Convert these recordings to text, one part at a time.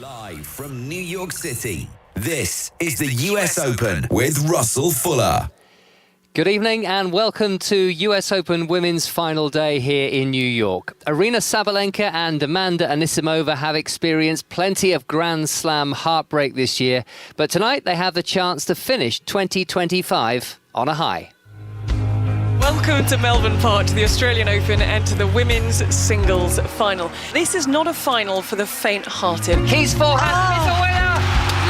Live from New York City, this is the US Open with Russell Fuller. Good evening and welcome to US Open Women's final day here in New York. Aryna Sabalenka and Amanda Anisimova have experienced plenty of Grand Slam heartbreak this year, but tonight they have the chance to finish 2025 on a high. Welcome to Melbourne Park, to the Australian Open and to the women's singles final. This is not a final for the faint-hearted. Keys forehand is the winner!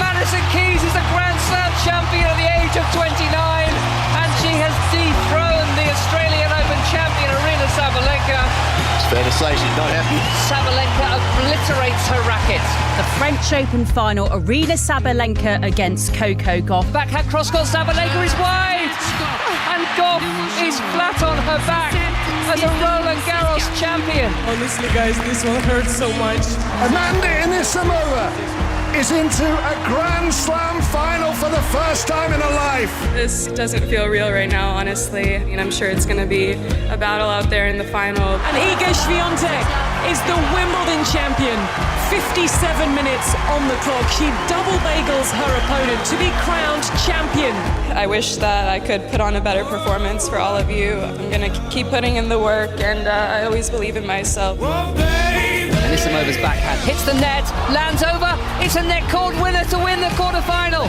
Madison Keys is a Grand Slam champion at the age of 29 and she has dethroned the Australian Open champion Aryna Sabalenka. It's fair to say she's not happy. Sabalenka obliterates her racket. The French Open final, Aryna Sabalenka against Coco Gauff. Backhand cross-court, Sabalenka is wide! And Gauff is flat on her back as a Roland Garros champion. Honestly, guys, this one hurts so much. Amanda Anisimova is into a Grand Slam final for the first time in her life. This doesn't feel real right now, honestly. I'm sure it's going to be a battle out there in the final. And Iga Swiatek is the Wimbledon champion. 57 minutes on the clock. She double bagels her opponent to be crowned champion. I wish that I could put on a better performance for all of you. I'm going to keep putting in the work, and I always believe in myself. Anisimova's backhand hits the net, lands over. It's a net court winner to win the quarterfinal.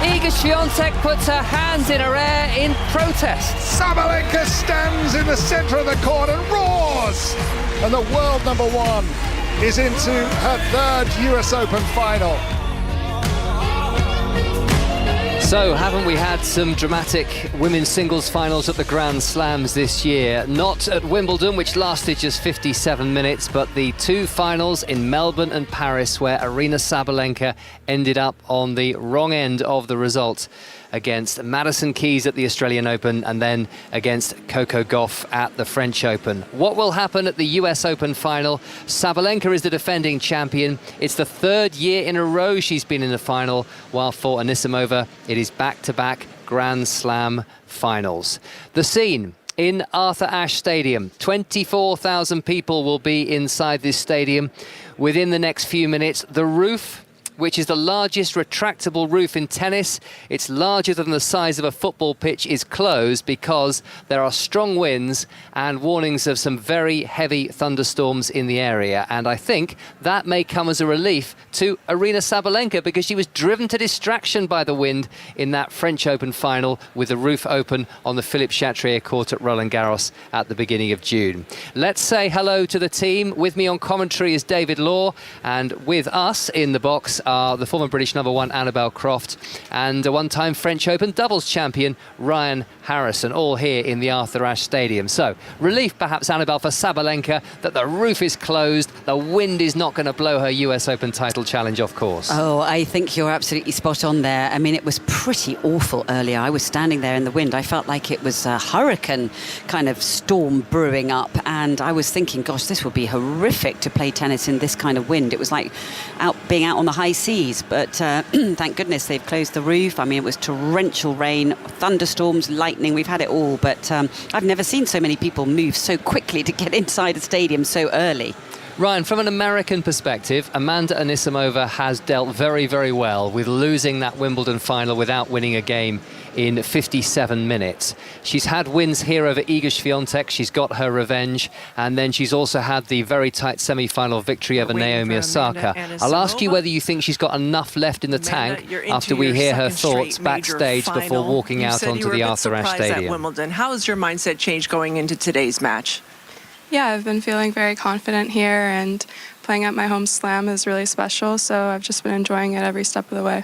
Iga Swiatek puts her hands in her air in protest. Sabalenka stands in the centre of the court and roars. And the world number one is into her third US Open final. So, haven't we had some dramatic women's singles finals at the Grand Slams this year? Not at Wimbledon, which lasted just 57 minutes, but the two finals in Melbourne and Paris, where Aryna Sabalenka ended up on the wrong end of the result against Madison Keys at the Australian Open and then against Coco Gauff at the French Open. What will happen at the US Open final? Sabalenka is the defending champion. It's the third year in a row she's been in the final, while for Anisimova, it is back-to-back Grand Slam finals. The scene in Arthur Ashe Stadium. 24,000 people will be inside this stadium within the next few minutes. The roof, which is the largest retractable roof in tennis, it's larger than the size of a football pitch, is closed because there are strong winds and warnings of some very heavy thunderstorms in the area. And I think that may come as a relief to Aryna Sabalenka, because she was driven to distraction by the wind in that French Open final with the roof open on the Philippe Chatrier court at Roland Garros at the beginning of June. Let's say hello to the team. With me on commentary is David Law, and with us in the box are the former British number one Annabel Croft and a one-time French Open doubles champion Ryan Harrison, all here in the Arthur Ashe Stadium. So, relief perhaps, Annabel, for Sabalenka that the roof is closed, the wind is not going to blow her US Open title challenge off course. Oh, I think you're absolutely spot on there. I mean, it was pretty awful earlier. I was standing there in the wind. I felt like it was a hurricane kind of storm brewing up, and I was thinking, gosh, this would be horrific to play tennis in this kind of wind. It was like being out on the high seas, but thank goodness they've closed the roof. I mean, it was torrential rain, thunderstorms, lightning, we've had it all, but I've never seen so many people move so quickly to get inside a stadium so early. Ryan, from an American perspective, Amanda Anisimova has dealt very, very well with losing that Wimbledon final without winning a game in 57 minutes. She's had wins here over Iga Swiatek, she's got her revenge, and then she's also had the very tight semi-final victory over Naomi Osaka. I'll ask you whether you think she's got enough left in the tank after we hear her thoughts backstage before walking out onto the Arthur Ashe Stadium. Wimbledon. How has your mindset changed going into today's match? Yeah, I've been feeling very confident here, and playing at my home slam is really special, so I've just been enjoying it every step of the way.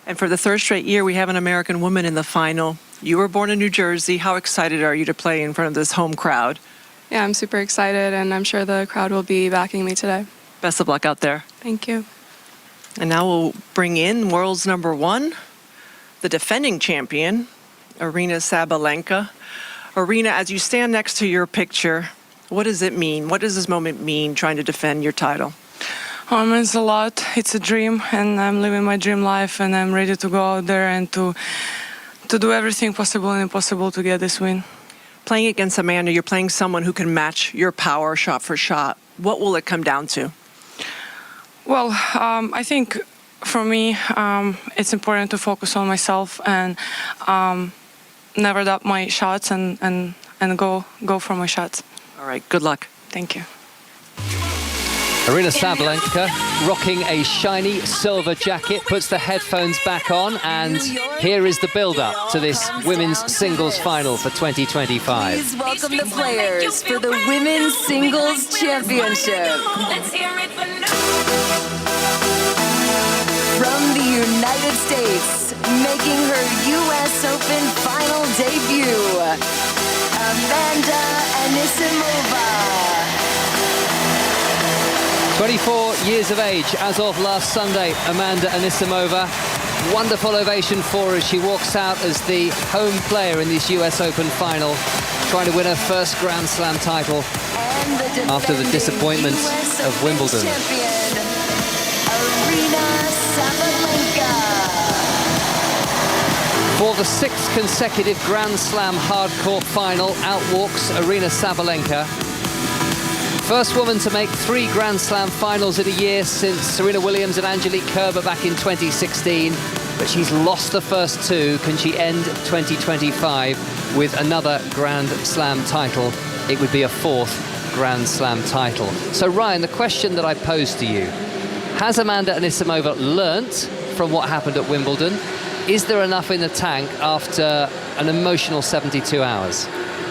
And for the third straight year, we have an American woman in the final. You were born in New Jersey. How excited are you to play in front of this home crowd? Yeah, I'm super excited, and I'm sure the crowd will be backing me today. Best of luck out there. Thank you. And now we'll bring in world's number one, the defending champion, Aryna Sabalenka. Aryna, as you stand next to your picture, what does it mean? What does this moment mean, trying to defend your title? Oh, it means a lot. It's a dream, and I'm living my dream life, and I'm ready to go out there and to do everything possible and impossible to get this win. Playing against Amanda, you're playing someone who can match your power shot for shot. What will it come down to? Well, I think for me, it's important to focus on myself and never doubt my shots and go for my shots. All right, good luck. Thank you. Aryna Sabalenka rocking a shiny silver jacket, puts the headphones back on, and here is the build-up to this women's singles final for 2025. Please welcome the players for the Women's Singles Championship. From the United States, making her US Open final debut, Anisimova. 24 years of age as of last Sunday, Anisimova. Wonderful ovation for her as she walks out as the home player in this US Open final, trying to win her first Grand Slam title after the disappointment of Wimbledon. Aryna Sabalenka. For the 6th consecutive Grand Slam hardcourt final, outwalks Aryna Sabalenka. First woman to make 3 Grand Slam finals in a year since Serena Williams and Angelique Kerber back in 2016. But she's lost the first 2. Can she end 2025 with another Grand Slam title? It would be a 4th Grand Slam title. So Ryan, the question that I posed to you, has Amanda Anisimova learnt from what happened at Wimbledon? Is there enough in the tank after an emotional 72 hours?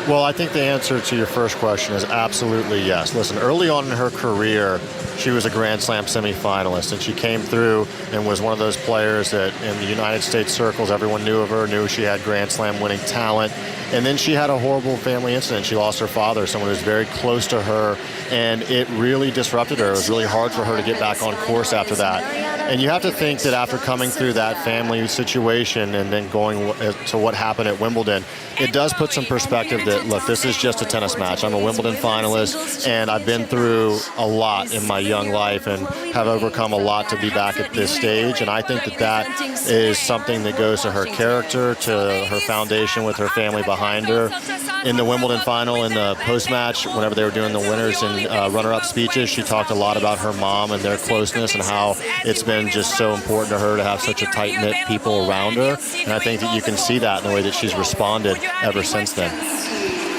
Well, I think the answer to your first question is absolutely yes. Listen, early on in her career, she was a Grand Slam semifinalist, and she came through and was one of those players that in the United States circles, everyone knew of her, knew she had Grand Slam winning talent. And then she had a horrible family incident. She lost her father, someone who was very close to her, and it really disrupted her. It was really hard for her to get back on course after that. And you have to think that after coming through that family situation and then going to what happened at Wimbledon, it does put some perspective that, look, this is just a tennis match. I'm a Wimbledon finalist, and I've been through a lot in my young life and have overcome a lot to be back at this stage. And I think that that is something that goes to her character, to her foundation with her family behind her. In the Wimbledon final, in the post-match, whenever they were doing the winners and runner-up speeches, she talked a lot about her mom and their closeness and how it's been just so important to her to have such a tight-knit people around her. And I think that you can see that in the way that she's responded ever since then.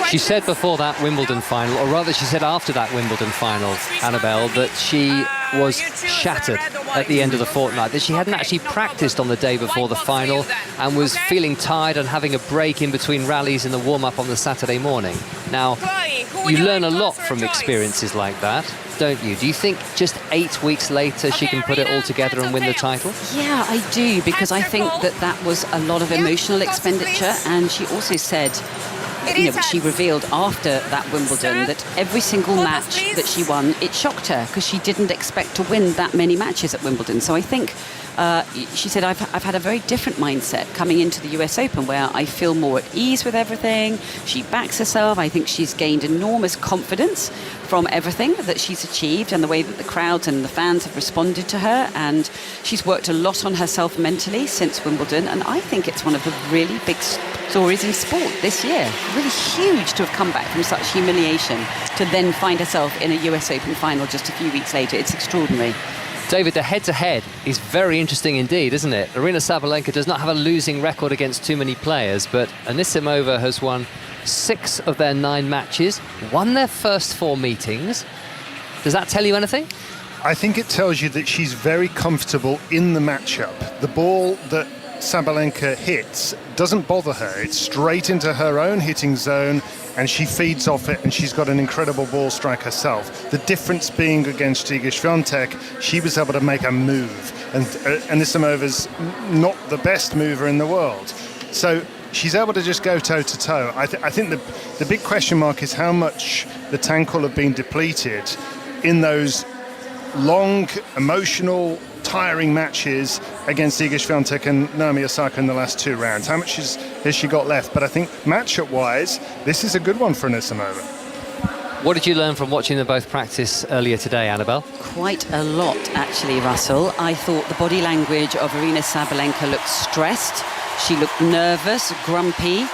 She said before that Wimbledon final, or rather she said after that Wimbledon final, Annabelle, that she was shattered at the end of the fortnight, that she hadn't actually practiced on the day before the final and was feeling tired and having a break in between rallies in the warm-up on the Saturday morning. Now, you learn a lot from experiences like that, don't you? Do you think just 8 weeks later she can put it all together and win the title? Yeah, I do, because I think that that was a lot of emotional expenditure, and she also said, you know, she revealed after that Wimbledon that every single match that she won, it shocked her because she didn't expect to win that many matches at Wimbledon. So I think she said, I've had a very different mindset coming into the US Open where I feel more at ease with everything. She backs herself. I think she's gained enormous confidence from everything that she's achieved and the way that the crowds and the fans have responded to her. And she's worked a lot on herself mentally since Wimbledon. And I think it's one of the really big stories in sport this year. Really huge to have come back from such humiliation to then find herself in a US Open final just a few weeks later. It's extraordinary. David, the head-to-head is very interesting indeed, isn't it? Aryna Sabalenka does not have a losing record against too many players, but Anisimova has won 6 of their 9 matches, won their first 4 meetings. Does that tell you anything? I think it tells you that she's very comfortable in the matchup. The ball that Sabalenka hits doesn't bother her. It's straight into her own hitting zone, and she feeds off it, and she's got an incredible ball strike herself. The difference being against Iga Swiatek, she was able to make a move, and Anisimova's not the best mover in the world. So she's able to just go toe-to-toe. I think the big question mark is how much the tank will have been depleted in those long, emotional, tiring matches against Iga Swiatek and Naomi Osaka in the last 2 rounds. How much has she got left? But I think matchup-wise, this is a good one for Anisimova. What did you learn from watching them both practice earlier today, Annabelle? Quite a lot, actually, Russell. I thought the body language of Aryna Sabalenka looked stressed. She looked nervous, grumpy.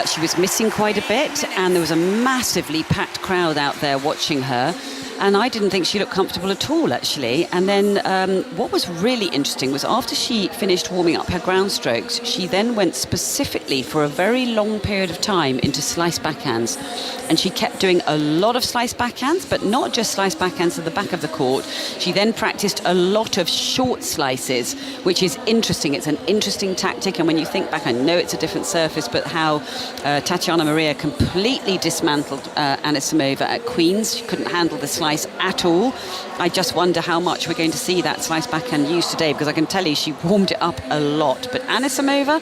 She was missing quite a bit, and there was a massively packed crowd out there watching her. and I didn't think she looked comfortable at all, actually. And then what was really interesting was after she finished warming up her ground strokes, she then went specifically for a very long period of time into slice backhands. And she kept doing a lot of slice backhands, but not just slice backhands to the back of the court. She then practiced a lot of short slices, which is interesting. It's an interesting tactic. And when you think back, I know it's a different surface, but how Tatiana Maria completely dismantled Anisimova at Queen's. She couldn't handle the slice at all. I just wonder how much we're going to see that slice backhand used today, because I can tell you she warmed it up a lot. But Anisimova,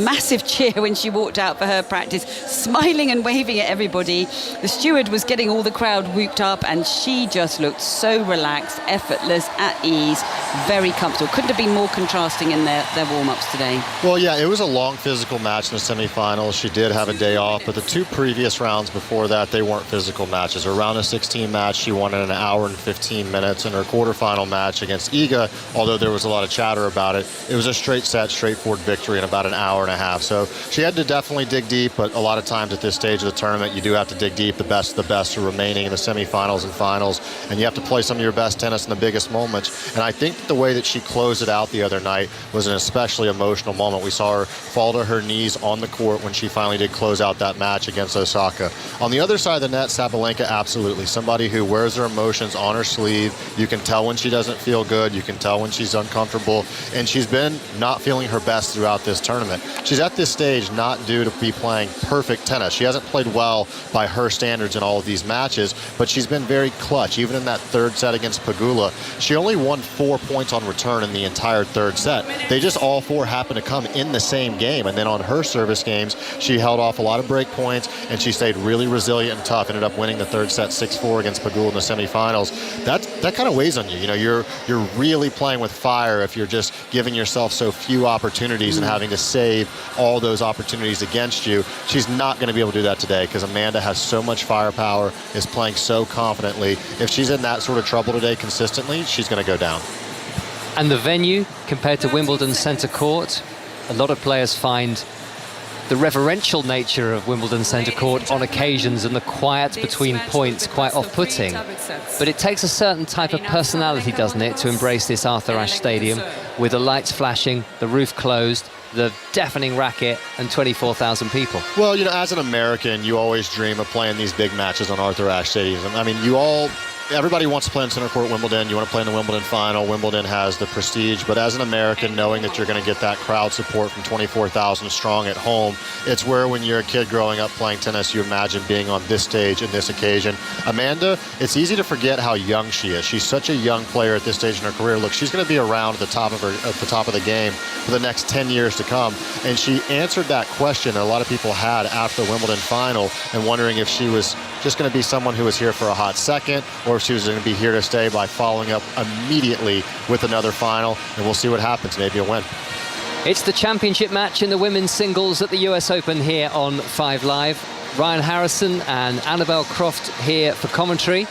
massive cheer when she walked out for her practice, smiling and waving at everybody. The steward was getting all the crowd whooped up, and she just looked so relaxed, effortless, at ease, very comfortable. Couldn't have been more contrasting in their warm-ups today. Well, yeah, it was a long physical match in the semifinals. She did have a day off, but the two previous rounds before that, they weren't physical matches. Her round of 16 match, she won in an hour and 15 minutes. In her quarterfinal match against Iga, although there was a lot of chatter about it, it was a straight set, straightforward victory in about an hour and a half. So she had to definitely dig deep, but a lot of times at this stage of the tournament, you do have to dig deep. The best of the best are remaining in the semifinals and finals, and you have to play some of your best tennis in the biggest moments. And I think the way that she closed it out the other night was an especially emotional moment. We saw her fall to her knees on the court when she finally did close out that match against Osaka. On the other side of the net, Sabalenka, absolutely. Somebody who wears her emotions on her sleeve. You can tell when she doesn't feel good. You can tell when she's uncomfortable. And she's been not feeling her best throughout this tournament. She's at this stage not due to be playing perfect tennis. She hasn't played well by her standards in all of these matches, but she's been very clutch. Even in that third set against Pegula, she only won 4 points on return in the entire third set. They just all 4 happened to come in the same game. And then on her service games, she held off a lot of break points, and she stayed really resilient and tough. Ended up winning the third set 6-4 against Pegula in the semifinals. That kind of weighs on you. You know, you're really playing with fire if you're just giving yourself so few opportunities and having to save all those opportunities against you. She's not going to be able to do that today because Amanda has so much firepower, is playing so confidently. If she's in that sort of trouble today consistently, she's going to go down. And the venue, compared to Wimbledon Centre Court, a lot of players find the reverential nature of Wimbledon Centre Court on occasions and the quiet between points quite off-putting. But it takes a certain type of personality, doesn't it, to embrace this Arthur Ashe Stadium with the lights flashing, the roof closed, the deafening racket, and 24,000 people. Well, you know, as an American, you always dream of playing these big matches on Arthur Ashe Stadium. I mean, everybody wants to play in Center Court Wimbledon. You want to play in the Wimbledon final. Wimbledon has the prestige. But as an American, knowing that you're going to get that crowd support from 24,000 strong at home, it's where when you're a kid growing up playing tennis, you imagine being on this stage and this occasion. Amanda, it's easy to forget how young she is. She's such a young player at this stage in her career. Look, she's going to be around at the top of the game for the next 10 years to come. And she answered that question that a lot of people had after the Wimbledon final and wondering if she was just going to be someone who was here for a hot second, or if she was going to be here to stay by following up immediately with another final. And we'll see what happens. Maybe a win. It's the championship match in the women's singles at the US Open here on 5 Live. Ryan Harrison and Annabelle Croft here for commentary.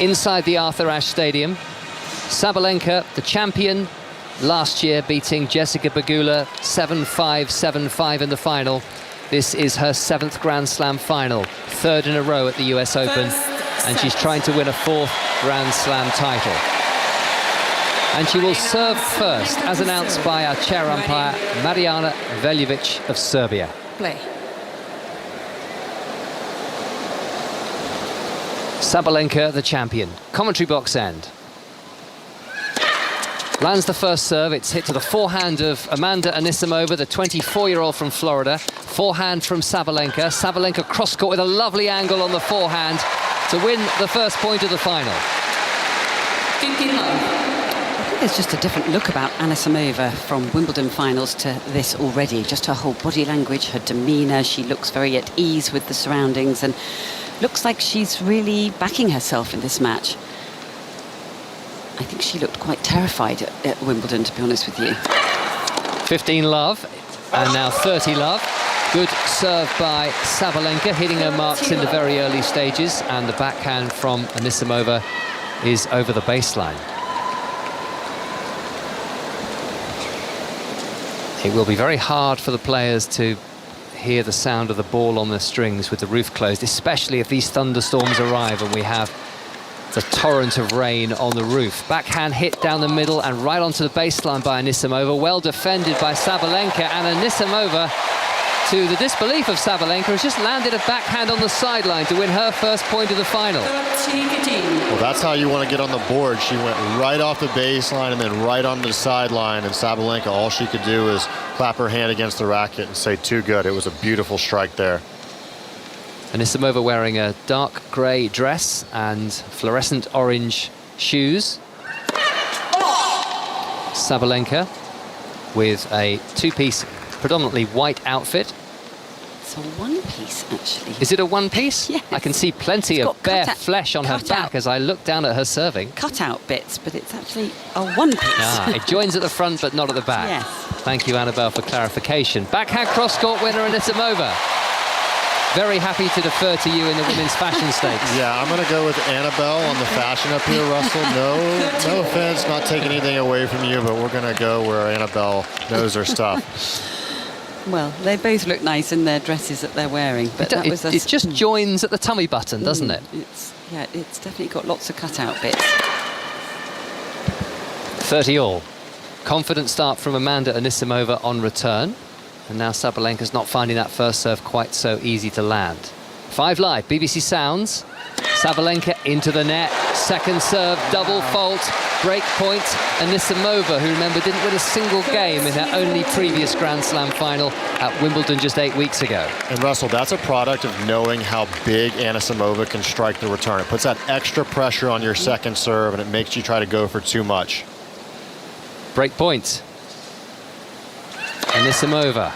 Inside the Arthur Ashe Stadium, Sabalenka, the champion, last year beating Jessica Pegula 7-5, 7-5 in the final. This is her 7th Grand Slam final, 3rd in a row at the US Open, and she's trying to win a 4th Grand Slam title. And she will serve first, as announced by our chair umpire, Marijana Veljovic of Serbia. Play. Sabalenka, the champion. Commentary box end. Lands the first serve. It's hit to the forehand of Amanda Anisimova, the 24-year-old from Florida. Forehand from Sabalenka. Sabalenka cross-court with a lovely angle on the forehand to win the first point of the final. I think there's just a different look about Anisimova from Wimbledon finals to this already. Just her whole body language, her demeanour. She looks very at ease with the surroundings and looks like she's really backing herself in this match. I think she looked quite terrified at Wimbledon, to be honest with you. 15 love, and now 30 love. Good serve by Sabalenka, hitting her marks in the very early stages, and the backhand from Anisimova is over the baseline. It will be very hard for the players to hear the sound of the ball on the strings with the roof closed, especially if these thunderstorms arrive and we have The torrent of rain on the roof. Backhand hit down the middle and right onto the baseline by Anisimova. Well defended by Sabalenka, and Anisimova, to the disbelief of Sabalenka, has just landed a backhand on the sideline to win her first point of the final. Well, that's how you want to get on the board. She went right off the baseline and then right onto the sideline, and Sabalenka, all she could do is clap her hand against the racket and say, too good. It was a beautiful strike there. Anisimova wearing a dark grey dress and fluorescent orange shoes. Sabalenka with a two-piece, predominantly white outfit. It's a one-piece, actually. Is it a one-piece? Yes. I can see plenty of bare flesh on her back as I look down at her serving. Cut-out bits, but it's actually a one-piece. It joins at the front, but not at the back. Yes. Thank you, Annabelle, for clarification. Backhand cross-court winner, Anisimova. Very happy to defer to you in the women's fashion stakes. Yeah, I'm going to go with Annabelle on the fashion up here, Russell. No offense, not taking anything away from you, but we're going to go where Annabelle knows her stuff. Well, they both look nice in their dresses that they're wearing, but it just joins at the tummy button, doesn't it? It's definitely got lots of cut-out bits. 30 all. Confident start from Amanda Anisimova on return. And now Sabalenka's not finding that first serve quite so easy to land. 5 Live, BBC Sounds. Sabalenka into the net. Second serve, double fault, break point. Anisimova, who, remember, didn't win a single game in her only previous Grand Slam final at Wimbledon just 8 weeks ago. And Russell, that's a product of knowing how big Anisimova can strike the return. It puts that extra pressure on your second serve, and it makes you try to go for too much. Break point. Anisimova.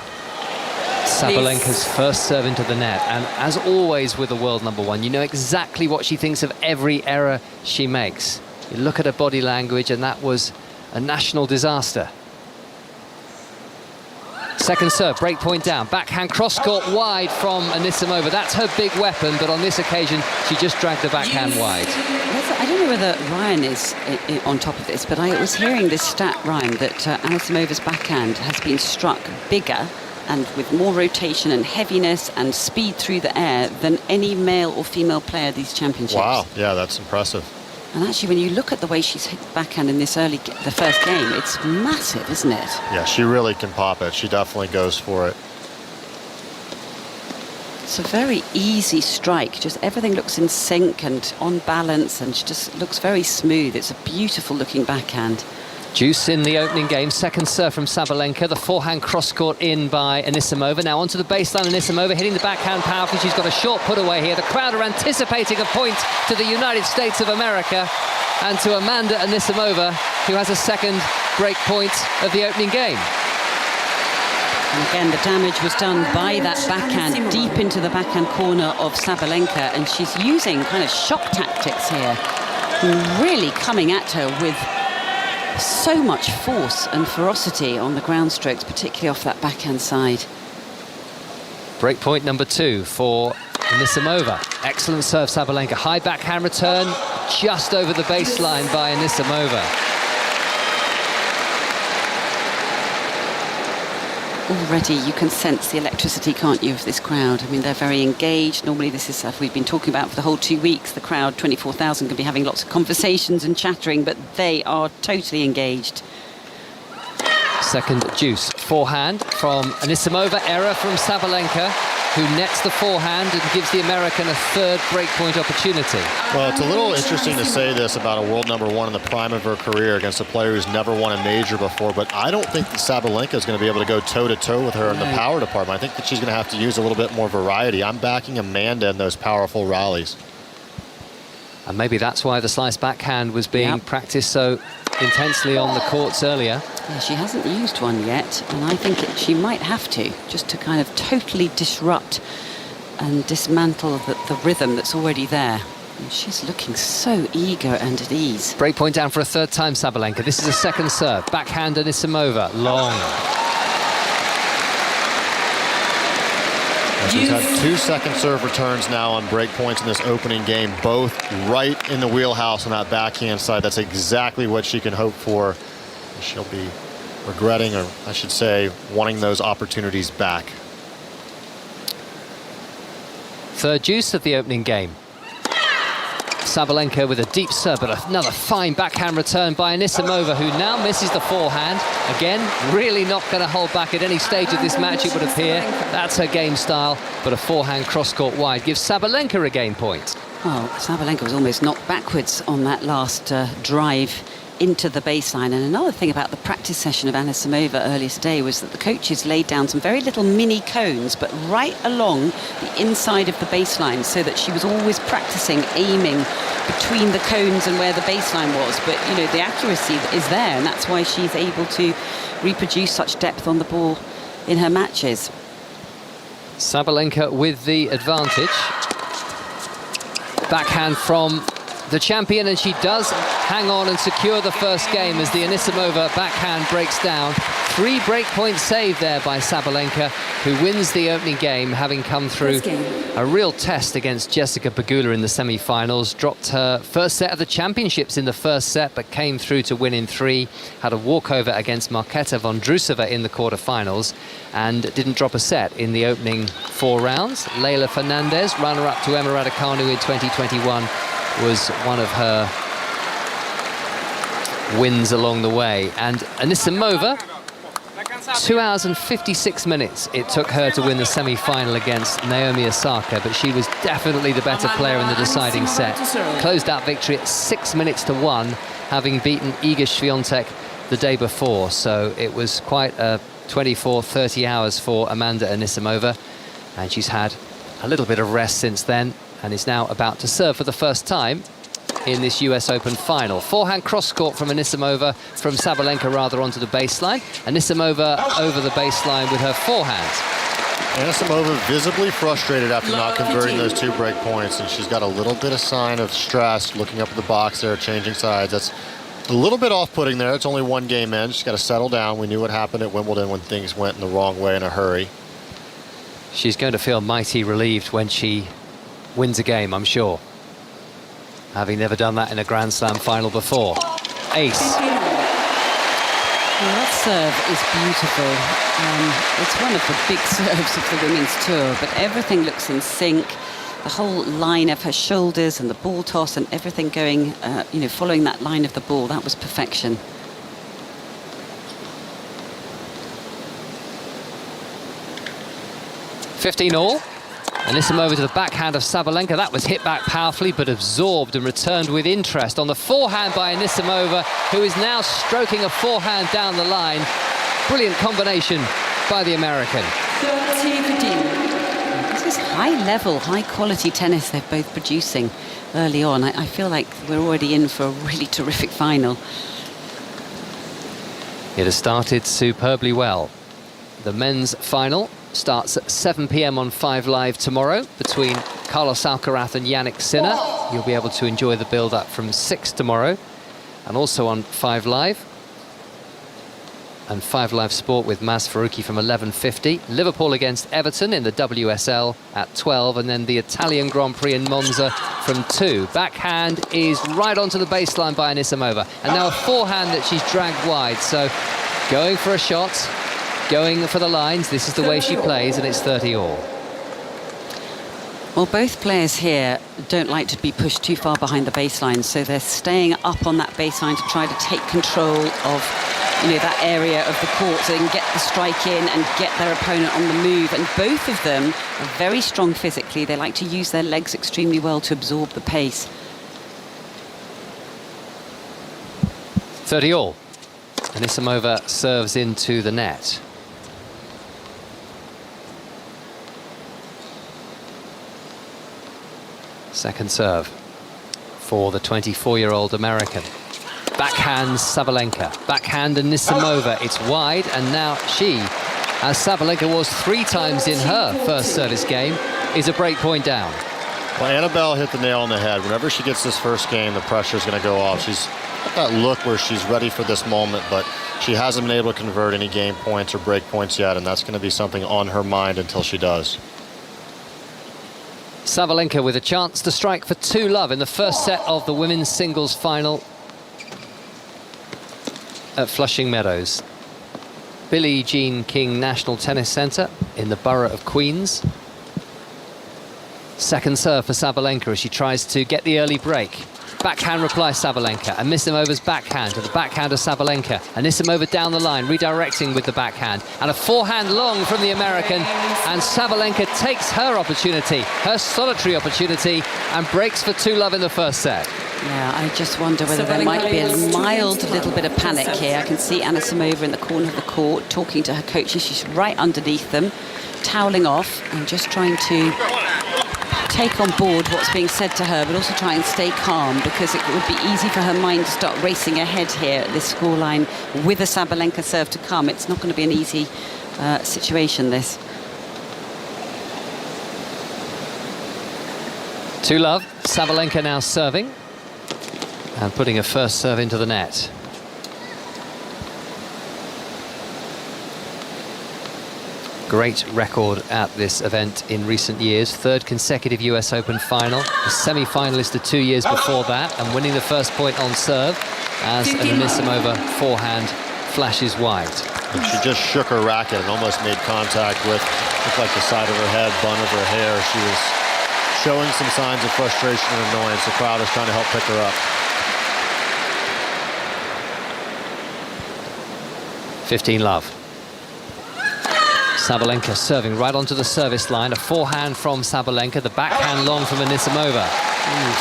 Sabalenka's first serve into the net, and as always with the world number one, you know exactly what she thinks of every error she makes. You look at her body language, and that was a national disaster. Second serve, break point down, backhand cross-court wide from Anisimova. That's her big weapon, but on this occasion, she just dragged the backhand wide. I don't know whether Ryan is on top of this, but I was hearing this stat, Ryan, that Anisimova's backhand has been struck bigger and with more rotation and heaviness and speed through the air than any male or female player at these championships. Wow, yeah, that's impressive. And actually, when you look at the way she's hit the backhand in this the first game, it's massive, isn't it? Yeah, she really can pop it. She definitely goes for it. It's a very easy strike. Just everything looks in sync and on balance, and she just looks very smooth. It's a beautiful looking backhand. Juice in the opening game. Second serve from Sabalenka. The forehand cross-court in by Anisimova. Now onto the baseline. Anisimova hitting the backhand powerfully. She's got a short put away here. The crowd are anticipating a point to the United States of America and to Amanda Anisimova, who has a second break point of the opening game. And again, the damage was done by that backhand deep into the backhand corner of Sabalenka, and she's using kind of shock tactics here, really coming at her with so much force and ferocity on the ground strokes, particularly off that backhand side. Break point number 2 for Anisimova. Excellent serve, Sabalenka. High backhand return just over the baseline by Anisimova. Already you can sense the electricity, can't you, of this crowd? I mean, they're very engaged. Normally this is stuff we've been talking about for the whole 2 weeks. The crowd, 24,000, can be having lots of conversations and chattering, but they are totally engaged. Second juice. Forehand from Anisimova. Error from Sabalenka, who nets the forehand and gives the American a third breakpoint opportunity. Well, it's a little interesting to say this about a world number one in the prime of her career against a player who's never won a major before, but I don't think that Sabalenka is going to be able to go toe-to-toe with her in the power department. I think that she's going to have to use a little bit more variety. I'm backing Amanda in those powerful rallies. And maybe that's why the slice backhand was being practiced so intensely on the courts earlier. Yeah, she hasn't used one yet, and I think she might have to, just to kind of totally disrupt and dismantle the rhythm that's already there. And she's looking so eager and at ease. Break point down for a third time, Sabalenka. This is a second serve. Backhand Anisimova. Long. She's had 2 second serve returns now on break points in this opening game, both right in the wheelhouse on that backhand side. That's exactly what she can hope for. She'll be regretting, or I should say, wanting those opportunities back. Third juice of the opening game. Sabalenka with a deep serve, but another fine backhand return by Anisimova, who now misses the forehand. Again, really not going to hold back at any stage of this match, it would appear. That's her game style, but a forehand cross-court wide gives Sabalenka a game point. Well, Sabalenka was almost knocked backwards on that last drive into the baseline. And another thing about the practice session of Anisimova earlier today was that the coaches laid down some very little mini cones, but right along the inside of the baseline, so that she was always practicing aiming between the cones and where the baseline was. But, you know, the accuracy is there, and that's why she's able to reproduce such depth on the ball in her matches. Sabalenka with the advantage. Backhand from the champion, and she does hang on and secure the first game as the Anisimova backhand breaks down. 3 breakpoint save there by Sabalenka, who wins the opening game, having come through a real test against Jessica Pegula in the semi-finals. Dropped her first set of the championships in the first set, but came through to win in 3. Had a walkover against Marketa Vondrousova in the quarterfinals, and didn't drop a set in the opening 4 rounds. Leylah Fernandez, runner-up to Emma Raducanu in 2021, was one of her wins along the way. And Anisimova, 2 hours and 56 minutes it took her to win the semi-final against Naomi Osaka, but she was definitely the better player in the deciding set. Closed out victory at 6 minutes to 1, having beaten Iga Swiatek the day before. So it was quite a 24-30 hours for Amanda Anisimova, and she's had a little bit of rest since then, and is now about to serve for the first time in this US Open final. Forehand cross-court from Anisimova, from Sabalenka rather, onto the baseline. Anisimova over the baseline with her forehand. Anisimova visibly frustrated after not converting those 2 break points, and she's got a little bit of sign of stress looking up at the box there, changing sides. That's a little bit off-putting there. It's only 1 game in. She's got to settle down. We knew what happened at Wimbledon when things went in the wrong way in a hurry. She's going to feel mighty relieved when she wins a game, I'm sure, having never done that in a Grand Slam final before. Ace. Well, that serve is beautiful. It's one of the big serves of the women's tour, but everything looks in sync. The whole line of her shoulders and the ball toss and everything going, you know, following that line of the ball, that was perfection. $15-all. Anisimova to the backhand of Sabalenka. That was hit back powerfully, but absorbed and returned with interest on the forehand by Anisimova, who is now stroking a forehand down the line. Brilliant combination by the American. This is high-level, high-quality tennis they're both producing early on. I feel like we're already in for a really terrific final. It has started superbly well. The men's final starts at 7 p.m. on 5 Live tomorrow between Carlos Alcaraz and Yannick Sinner. You'll be able to enjoy the build-up from 6 tomorrow, and also on 5 Live and 5 Live Sport with Maz Faruqi from 11:50. Liverpool against Everton in the WSL at 12, and then the Italian Grand Prix in Monza from 2. Backhand is right onto the baseline by Anisimova, and now a forehand that she's dragged wide. So going for a shot, going for the lines. This is the way she plays, and it's 30-all. Well, both players here don't like to be pushed too far behind the baseline, so they're staying up on that baseline to try to take control of, you know, that area of the court, so they can get the strike in and get their opponent on the move. And both of them are very strong physically. They like to use their legs extremely well to absorb the pace. 30-all. Anisimova serves into the net. Second serve for the 24-year-old American. Backhand Sabalenka. Backhand Anisimova. It's wide, and now she, as Sabalenka was 3 times in her first service game, is a break point down. Well, Annabelle hit the nail on the head. Whenever she gets this first game, the pressure's going to go off. She's got that look where she's ready for this moment, but she hasn't been able to convert any game points or break points yet, and that's going to be something on her mind until she does. Sabalenka with a chance to strike for 2-love in the first set of the women's singles final at Flushing Meadows. Billie Jean King National Tennis Centre in the borough of Queens. Second serve for Sabalenka as she tries to get the early break. Backhand reply Sabalenka. Anisimova's backhand to the backhand of Sabalenka. Anisimova down the line, redirecting with the backhand. And a forehand long from the American. And Sabalenka takes her opportunity, her solitary opportunity, and breaks for 2-love in the first set. Yeah, I just wonder whether there might be a mild little bit of panic here. I can see Anisimova in the corner of the court talking to her coaches. She's right underneath them, toweling off and just trying to take on board what's being said to her, but also try and stay calm, because it would be easy for her mind to start racing ahead here at this scoreline with a Sabalenka serve to come. It's not going to be an easy situation, this. 2-love. Sabalenka now serving and putting a first serve into the net. Great record at this event in recent years. Third consecutive US Open final. A semi-finalist the 2 years before that, and winning the first point on serve as an Anisimova forehand flashes wide. And she just shook her racket and almost made contact with, looked like the side of her head, bun of her hair. She was showing some signs of frustration and annoyance. The crowd is trying to help pick her up. 15-love. Sabalenka serving right onto the service line. A forehand from Sabalenka, the backhand long from Anisimova.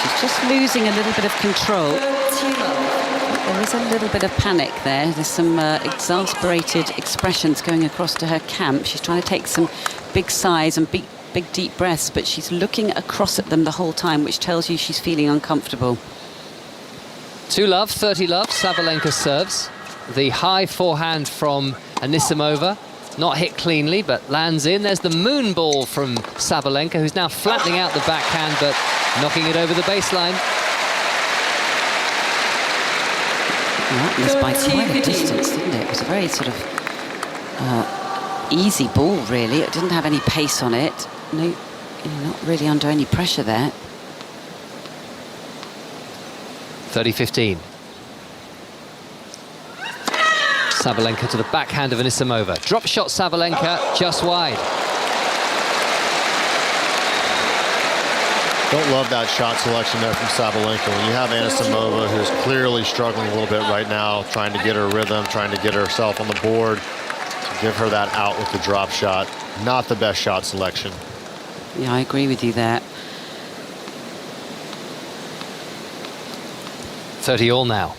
She's just losing a little bit of control. There is a little bit of panic there. There's some exasperated expressions going across to her camp. She's trying to take some big sighs and big deep breaths, but she's looking across at them the whole time, which tells you she's feeling uncomfortable. 2-love, 30-love. Sabalenka serves. The high forehand from Anisimova. Not hit cleanly, but lands in. There's the moon ball from Sabalenka, who's now flattening out the backhand, but knocking it over the baseline. That was by quite a distance, didn't it? It was a very sort of easy ball, really. It didn't have any pace on it. No, not really under any pressure there. 30-15. Sabalenka to the backhand of Anisimova. Drop shot Sabalenka, just wide. Don't love that shot selection there from Sabalenka. When you have Anisimova, who's clearly struggling a little bit right now, trying to get her rhythm, trying to get herself on the board, to give her that out with the drop shot. Not the best shot selection. Yeah, I agree with you there. 30-all now.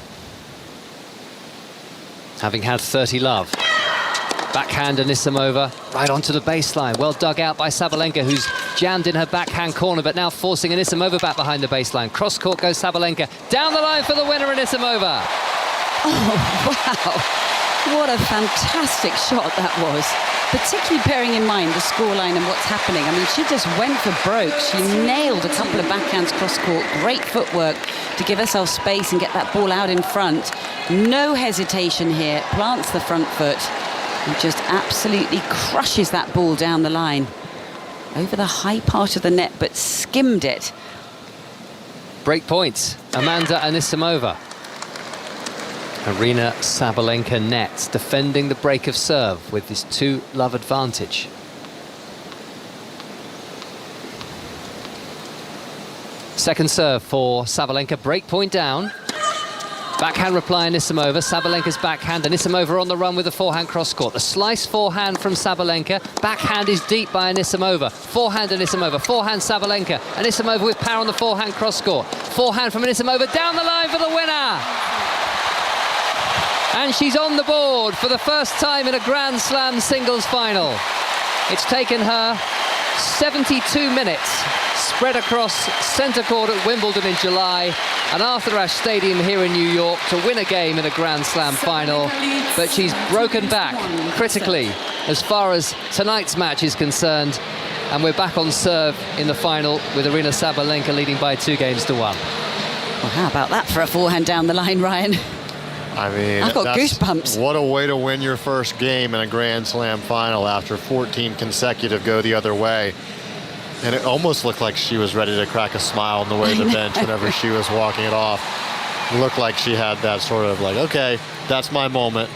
Having had 30-love. Backhand Anisimova right onto the baseline. Well dug out by Sabalenka, who's jammed in her backhand corner, but now forcing Anisimova back behind the baseline. Cross court goes Sabalenka. Down the line for the winner, Anisimova. Oh, wow. What a fantastic shot that was. Particularly bearing in mind the scoreline and what's happening. I mean, she just went for broke. She nailed a couple of backhands cross court. Great footwork to give herself space and get that ball out in front. No hesitation here. Plants the front foot and just absolutely crushes that ball down the line. Over the high part of the net, but skimmed it. Break points. Amanda Anisimova. Aryna Sabalenka nets, defending the break of serve with this 2-love advantage. Second serve for Sabalenka, break point down. Backhand reply Anisimova, Sabalenka's backhand, Anisimova on the run with the forehand cross court. The slice forehand from Sabalenka, backhand is deep by Anisimova. Forehand Anisimova, forehand Sabalenka. Anisimova with power on the forehand cross court. Forehand from Anisimova, down the line for the winner! And she's on the board for the first time in a Grand Slam singles final. It's taken her 72 minutes, spread across centre court at Wimbledon in July and Arthur Ashe Stadium here in New York to win a game in a Grand Slam final. But she's broken back critically as far as tonight's match is concerned. And we're back on serve in the final with Aryna Sabalenka leading by 2-1. Well, how about that for a forehand down the line, Ryan? I mean, I've got goosebumps. What a way to win your first game in a Grand Slam final after 14 consecutive go the other way. And it almost looked like she was ready to crack a smile on the way to the bench whenever she was walking it off. It looked like she had that sort of like, okay, that's my moment.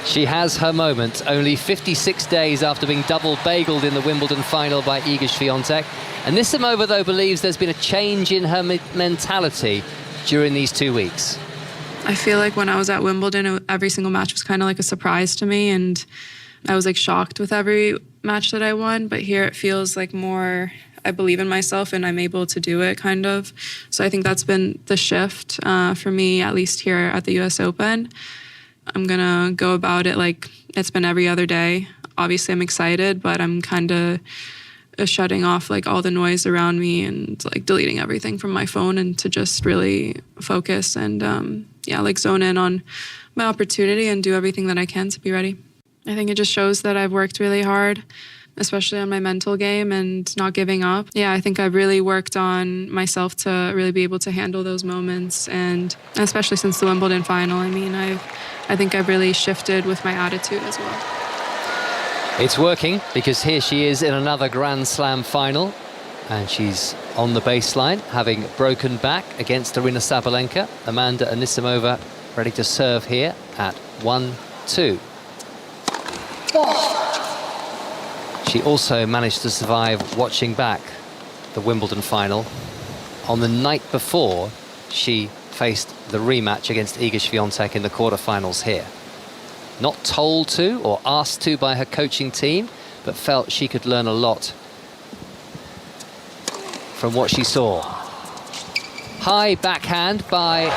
She has her moment only 56 days after being double bageled in the Wimbledon final by Iga Swiatek. Anisimova, though, believes there's been a change in her mentality during these 2 weeks. I feel like when I was at Wimbledon, every single match was kind of like a surprise to me, and I was like shocked with every match that I won. But here it feels like more, I believe in myself and I'm able to do it, kind of. So I think that's been the shift for me, at least here at the US Open. I'm gonna go about it like it's been every other day. Obviously I'm excited, but I'm kind of shutting off like all the noise around me and like deleting everything from my phone and to just really focus and like zone in on my opportunity and do everything that I can to be ready. I think it just shows that I've worked really hard, especially on my mental game and not giving up. Yeah, I think I've really worked on myself to really be able to handle those moments, and especially since the Wimbledon final, I mean, I think I've really shifted with my attitude as well. It's working, because here she is in another Grand Slam final, and she's on the baseline, having broken back against Aryna Sabalenka. Amanda Anisimova ready to serve here at 1-2. She also managed to survive watching back the Wimbledon final. On the night before, she faced the rematch against Iga Świątek in the quarterfinals here. Not told to or asked to by her coaching team, but felt she could learn a lot from what she saw. High backhand by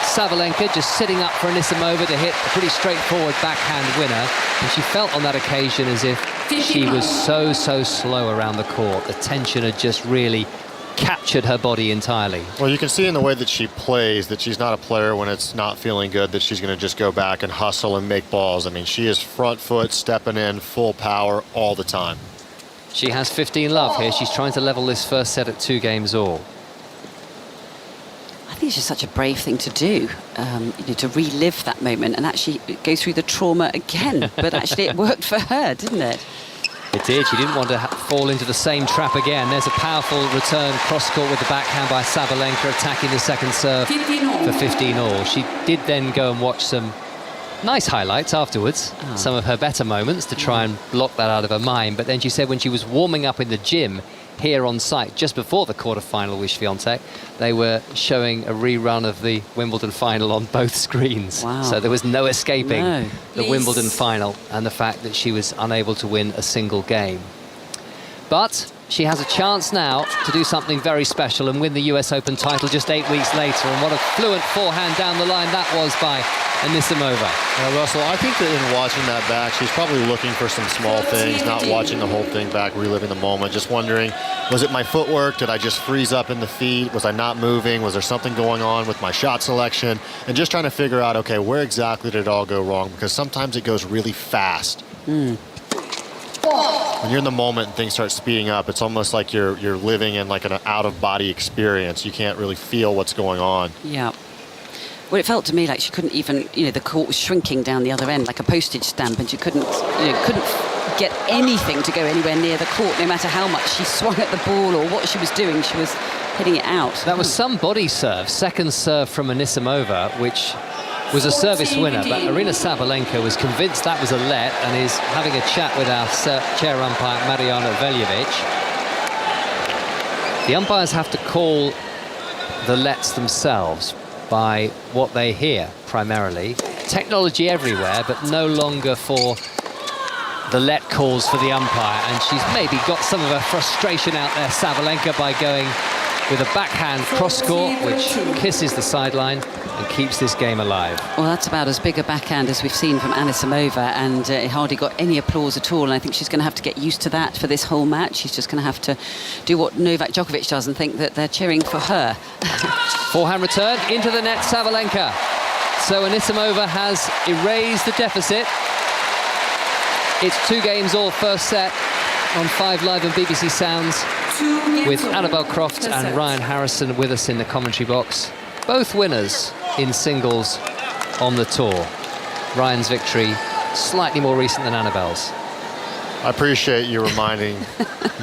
Sabalenka, just sitting up for Anisimova to hit a pretty straightforward backhand winner. And she felt on that occasion as if she was so slow around the court. The tension had just really captured her body entirely. Well, you can see in the way that she plays that she's not a player when it's not feeling good, that she's going to just go back and hustle and make balls. I mean, she is front foot, stepping in, full power all the time. She has 15 love here. She's trying to level this first set at 2 games all. I think it's just such a brave thing to do, to relive that moment and actually go through the trauma again. But actually it worked for her, didn't it? It did. She didn't want to fall into the same trap again. There's a powerful return cross-court with the backhand by Sabalenka, attacking the second serve for 15-all. She did then go and watch some nice highlights afterwards, some of her better moments, to try and block that out of her mind. But then she said when she was warming up in the gym here on site just before the quarterfinal with Świątek, they were showing a rerun of the Wimbledon final on both screens. Wow. So there was no escaping the Wimbledon final and the fact that she was unable to win a single game. But she has a chance now to do something very special and win the US Open title just 8 weeks later. And what a fluent forehand down the line that was by Anisimova. Russell, I think that in watching that back, she's probably looking for some small things, not watching the whole thing back, reliving the moment, just wondering, was it my footwork? Did I just freeze up in the feet? Was I not moving? Was there something going on with my shot selection? And just trying to figure out, okay, where exactly did it all go wrong? Because sometimes it goes really fast. When you're in the moment and things start speeding up, it's almost like you're living in like an out-of-body experience. You can't really feel what's going on. Yeah. Well, it felt to me like she couldn't even, the court was shrinking down the other end like a postage stamp, and she couldn't get anything to go anywhere near the court, no matter how much she swung at the ball or what she was doing. She was hitting it out. That was some body serve, second serve from Anisimova, which was a service winner, but Aryna Sabalenka was convinced that was a let and is having a chat with our chair umpire, Mariana Veljevic. The umpires have to call the lets themselves by what they hear, primarily. Technology everywhere, but no longer for the let calls for the umpire. And she's maybe got some of her frustration out there, Sabalenka, by going with a backhand cross-court, which kisses the sideline and keeps this game alive. Well, that's about as big a backhand as we've seen from Anisimova, and it hardly got any applause at all. And I think she's going to have to get used to that for this whole match. She's just going to have to do what Novak Djokovic does and think that they're cheering for her. Forehand return into the net, Sabalenka. So Anisimova has erased the deficit. It's 2 games all, first set on 5 Live and BBC Sounds, with Annabelle Croft and Ryan Harrison with us in the commentary box. Both winners in singles on the tour. Ryan's victory slightly more recent than Annabelle's. I appreciate you reminding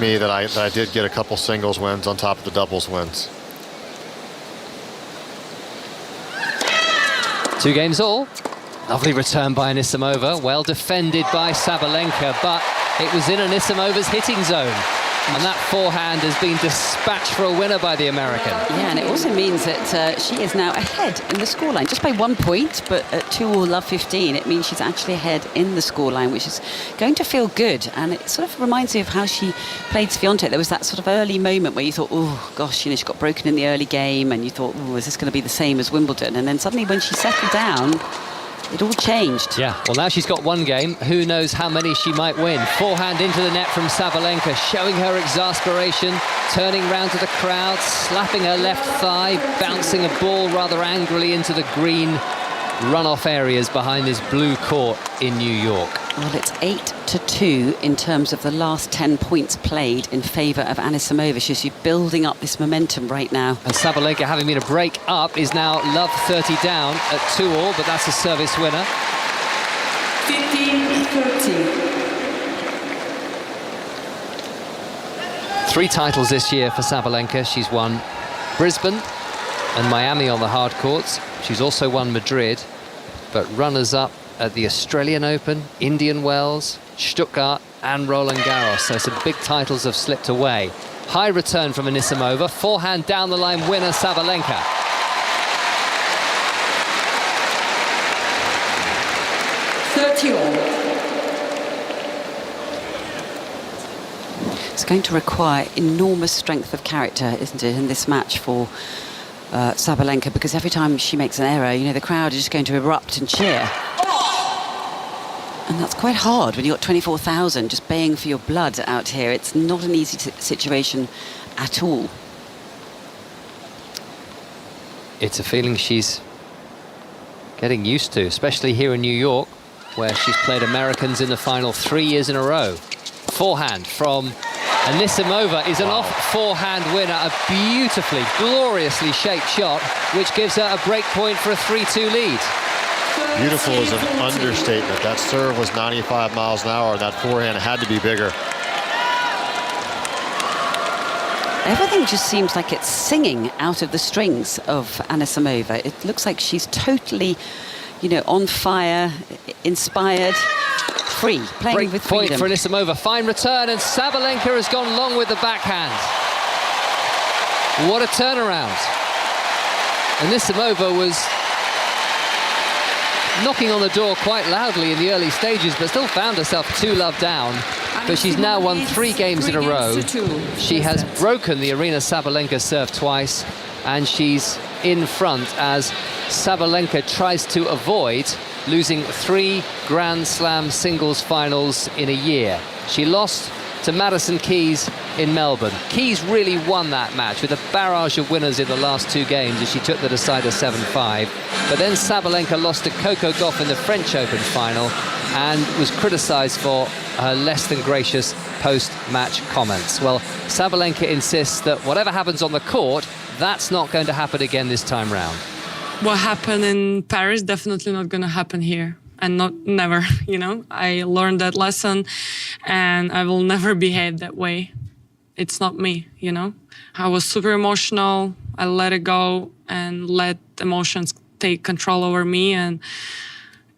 me that I did get a couple singles wins on top of the doubles wins. 2 games all. Lovely return by Anisimova, well defended by Sabalenka, but it was in Anisimova's hitting zone. And that forehand has been dispatched for a winner by the American. Yeah, and it also means that she is now ahead in the scoreline, just by 1 point, but at 2-all love 15, it means she's actually ahead in the scoreline, which is going to feel good. And it sort of reminds me of how she played Swiatek. There was that sort of early moment where you thought, oh, gosh, you know, she got broken in the early game, and you thought, oh, is this going to be the same as Wimbledon? And then suddenly when she settled down, it all changed. Yeah, well, now she's got one game. Who knows how many she might win. Forehand into the net from Sabalenka, showing her exasperation, turning round to the crowd, slapping her left thigh, bouncing a ball rather angrily into the green runoff areas behind this blue court in New York. Well, it's 8-2 in terms of the last 10 points played in favour of Anisimova. She's building up this momentum right now. And Sabalenka, having been a break up, is now love 30 down at 2-all, but that's a service winner. 15-13. 3 titles this year for Sabalenka. She's won Brisbane and Miami on the hard courts. She's also won Madrid, but runners-up at the Australian Open, Indian Wells, Stuttgart and Roland Garros. So some big titles have slipped away. High return from Anisimova. Forehand down the line winner Sabalenka. It's going to require enormous strength of character, isn't it, in this match for Sabalenka, because every time she makes an error, you know, the crowd is just going to erupt and cheer. And that's quite hard when you've got 24,000 just baying for your blood out here. It's not an easy situation at all. It's a feeling she's getting used to, especially here in New York, where she's played Americans in the final 3 years in a row. Forehand from Anisimova is an off forehand winner, a beautifully, gloriously shaped shot, which gives her a break point for a 3-2 lead. Beautiful is an understatement. That serve was 95 miles an hour. That forehand had to be bigger. Everything just seems like it's singing out of the strings of Anisimova. It looks like she's totally, you know, on fire, inspired, free, playing break with point freedom. for Anisimova. Fine return, and Sabalenka has gone long with the backhand. What a turnaround. Anisimova was knocking on the door quite loudly in the early stages, but still found herself 2-love down. But she's now won 3 games in a row. She has broken the Aryna Sabalenka serve twice, and she's in front as Sabalenka tries to avoid losing 3 Grand Slam singles finals in a year. She lost to Madison Keys in Melbourne. Keys really won that match with a barrage of winners in the last 2 games as she took the decider 7-5. But then Sabalenka lost to Coco Gauff in the French Open final and was criticised for her less than gracious post-match comments. Well, Sabalenka insists that whatever happens on the court, that's not going to happen again this time round. What happened in Paris definitely not going to happen here. And never, you know. I learned that lesson, and I will never behave that way. It's not me, you know. I was super emotional. I let it go and let emotions take control over me, and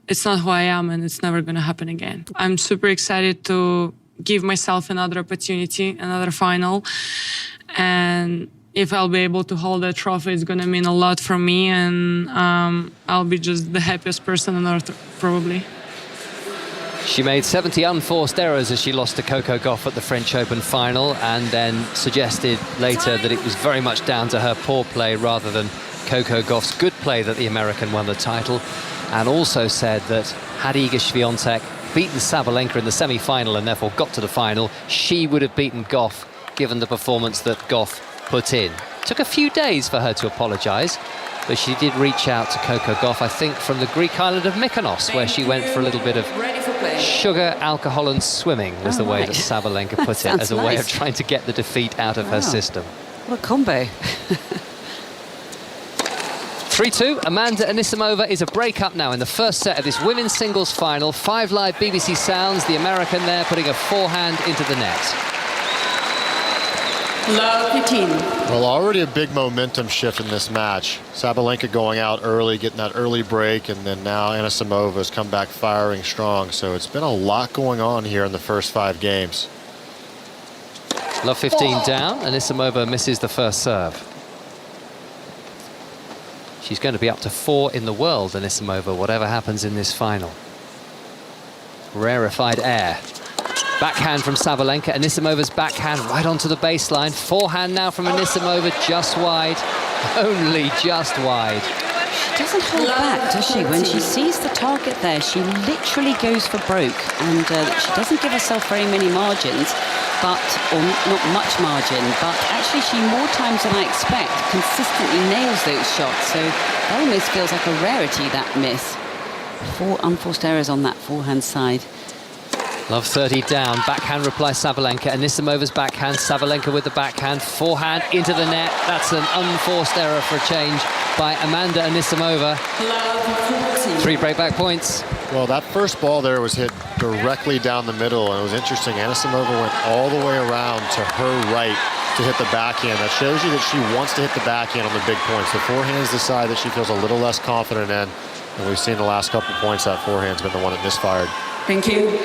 it's not who I am, and it's never going to happen again. I'm super excited to give myself another opportunity, another final, and if I'll be able to hold that trophy, it's going to mean a lot for me, and I'll be just the happiest person on earth, probably. She made 70 unforced errors as she lost to Coco Gauff at the French Open final, and then suggested later that it was very much down to her poor play rather than Coco Gauff's good play that the American won the title, and also said that had Iga Swiatek beaten Sabalenka in the semi-final and therefore got to the final, she would have beaten Gauff given the performance that Gauff put in. Took a few days for her to apologise, but she did reach out to Coco Gauff, I think from the Greek island of Mykonos, where she went for a little bit of sugar, alcohol and swimming, was the way that Sabalenka put it, as a way of trying to get the defeat out of her system. What a combo. 3-2, Amanda Anisimova is a break-up now in the first set of this women's singles final. 5 Live BBC Sounds, the American there putting a forehand into the net. Well, already a big momentum shift in this match. Sabalenka going out early, getting that early break, and then now Anisimova has come back firing strong. So it's been a lot going on here in the first 5 games. Love 15 down. Anisimova misses the first serve. She's going to be up to 4 in the world, Anisimova, whatever happens in this final. Rarefied air. Backhand from Sabalenka. Anisimova's backhand right onto the baseline. Forehand now from Anisimova, just wide. Only just wide. She doesn't hold back, does she? When she sees the target there, she literally goes for broke. And she doesn't give herself very many margins, or not much margin, but actually she, more times than I expect, consistently nails those shots. So that almost feels like a rarity, that miss. 4 unforced errors on that forehand side. Love 30 down. Backhand reply Sabalenka. Anisimova's backhand. Sabalenka with the backhand. Forehand into the net. That's an unforced error for a change by Amanda Anisimova. 3 breakback points. Well, that first ball there was hit directly down the middle, and it was interesting. Anisimova went all the way around to her right to hit the backhand. That shows you that she wants to hit the backhand on the big points. The forehand is the side that she feels a little less confident in, and we've seen the last couple points that forehand's been the one that misfired. Thank you.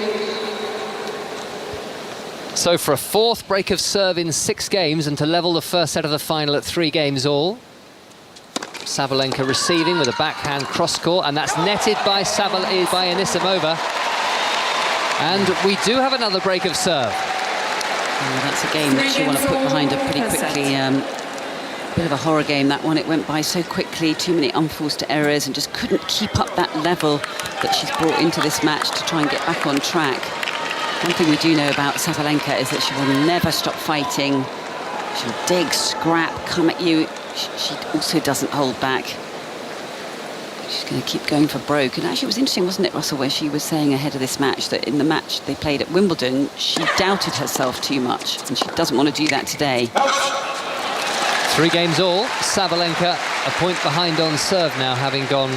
So for a 4th break of serve in 6 games and to level the first set of the final at 3 games all. Sabalenka receiving with a backhand cross-court, and that's netted by Anisimova. And we do have another break of serve. That's a game that you want to put behind her pretty quickly. Bit of a horror game, that one. It went by so quickly, too many unforced errors, and just couldn't keep up that level that she's brought into this match to try and get back on track. One thing we do know about Sabalenka is that she will never stop fighting. She'll dig, scrap, come at you. She also doesn't hold back. She's going to keep going for broke. And actually it was interesting, wasn't it, Russell, where she was saying ahead of this match that in the match they played at Wimbledon, she doubted herself too much, and she doesn't want to do that today. 3 games all. Sabalenka a point behind on serve now, having gone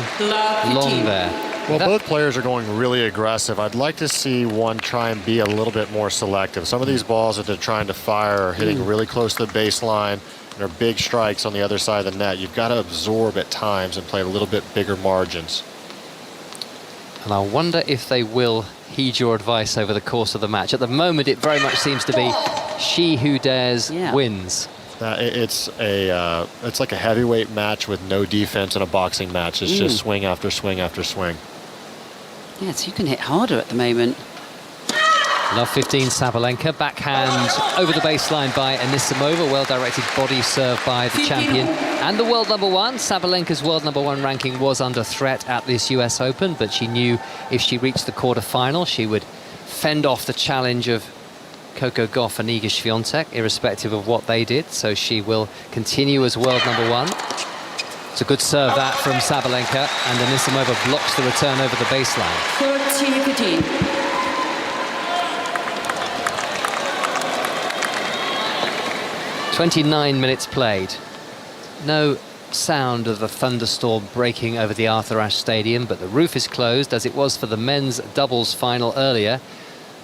long there. Well, both players are going really aggressive. I'd like to see one try and be a little bit more selective. Some of these balls that they're trying to fire are hitting really close to the baseline, and are big strikes on the other side of the net. You've got to absorb at times and play a little bit bigger margins. And I wonder if they will heed your advice over the course of the match. At the moment, it very much seems to be she who dares wins. It's like a heavyweight match with no defense in a boxing match. It's just swing after swing after swing. Yeah, so you can hit harder at the moment. Love 15 Sabalenka. Backhand over the baseline by Anisimova. Well-directed body serve by the champion and the world number 1. Sabalenka's world number 1 ranking was under threat at this US Open, but she knew if she reached the quarter-final, she would fend off the challenge of Coco Gauff and Iga Swiatek, irrespective of what they did. So she will continue as world number 1. It's a good serve that from Sabalenka, and Anisimova blocks the return over the baseline. 29 minutes played. No sound of the thunderstorm breaking over the Arthur Ashe Stadium, but the roof is closed as it was for the men's doubles final earlier.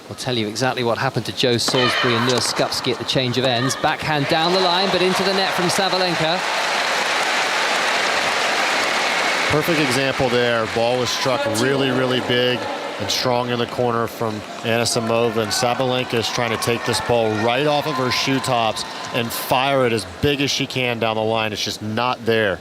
We'll tell you exactly what happened to Joe Salisbury and Neil Skupski at the change of ends. Backhand down the line, but into the net from Sabalenka. Perfect example there. Ball was struck really, really big and strong in the corner from Anisimova, and Sabalenka is trying to take this ball right off of her shoe tops and fire it as big as she can down the line. It's just not there.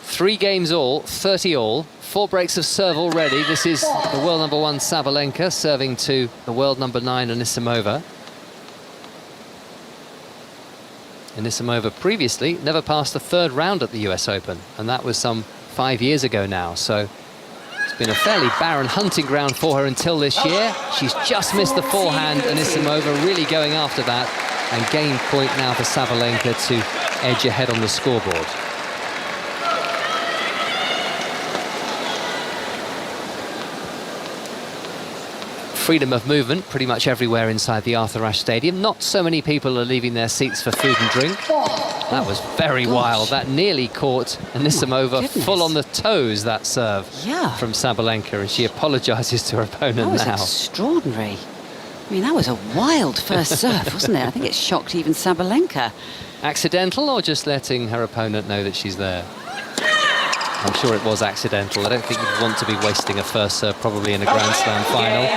3 games all, 30 all, 4 breaks of serve already. This is the world number 1 Sabalenka serving to the world number 9 Anisimova. Anisimova previously never passed the 3rd round at the US Open, and that was some 5 years ago now. So it's been a fairly barren hunting ground for her until this year. She's just missed the forehand. Anisimova really going after that, and game point now for Sabalenka to edge ahead on the scoreboard. Freedom of movement pretty much everywhere inside the Arthur Ashe Stadium. Not so many people are leaving their seats for food and drink. That was very wild. That nearly caught Anisimova full on the toes, that serve from Sabalenka, and she apologises to her opponent now. That was extraordinary. I mean, that was a wild first serve, wasn't it? I think it shocked even Sabalenka. Accidental, or just letting her opponent know that she's there? I'm sure it was accidental. I don't think you'd want to be wasting a first serve probably in a Grand Slam final.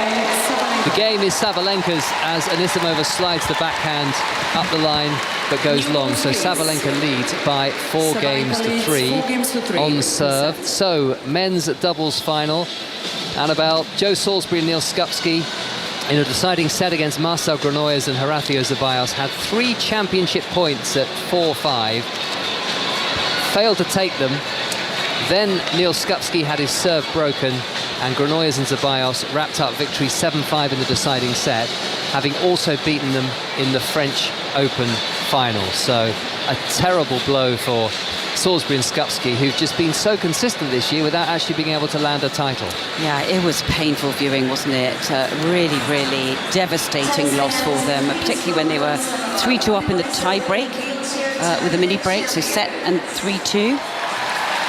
The game is Sabalenka's as Anisimova slides the backhand up the line but goes long. So Sabalenka leads by 4 games to 3 on serve. So men's doubles final. Annabelle, Joe Salisbury and Neil Skupski in a deciding set against Marcel Granollers and Horacio Zeballos had 3 championship points at 4-5. Failed to take them. Then Neil Skupski had his serve broken, and Granollers and Zeballos wrapped up victory 7-5 in the deciding set, having also beaten them in the French Open final. So a terrible blow for Salisbury and Skupski, who've just been so consistent this year without actually being able to land a title. Yeah, it was painful viewing, wasn't it? Really, really devastating loss for them, particularly when they were 3-2 up in the tie break with a mini break, so set and 3-2.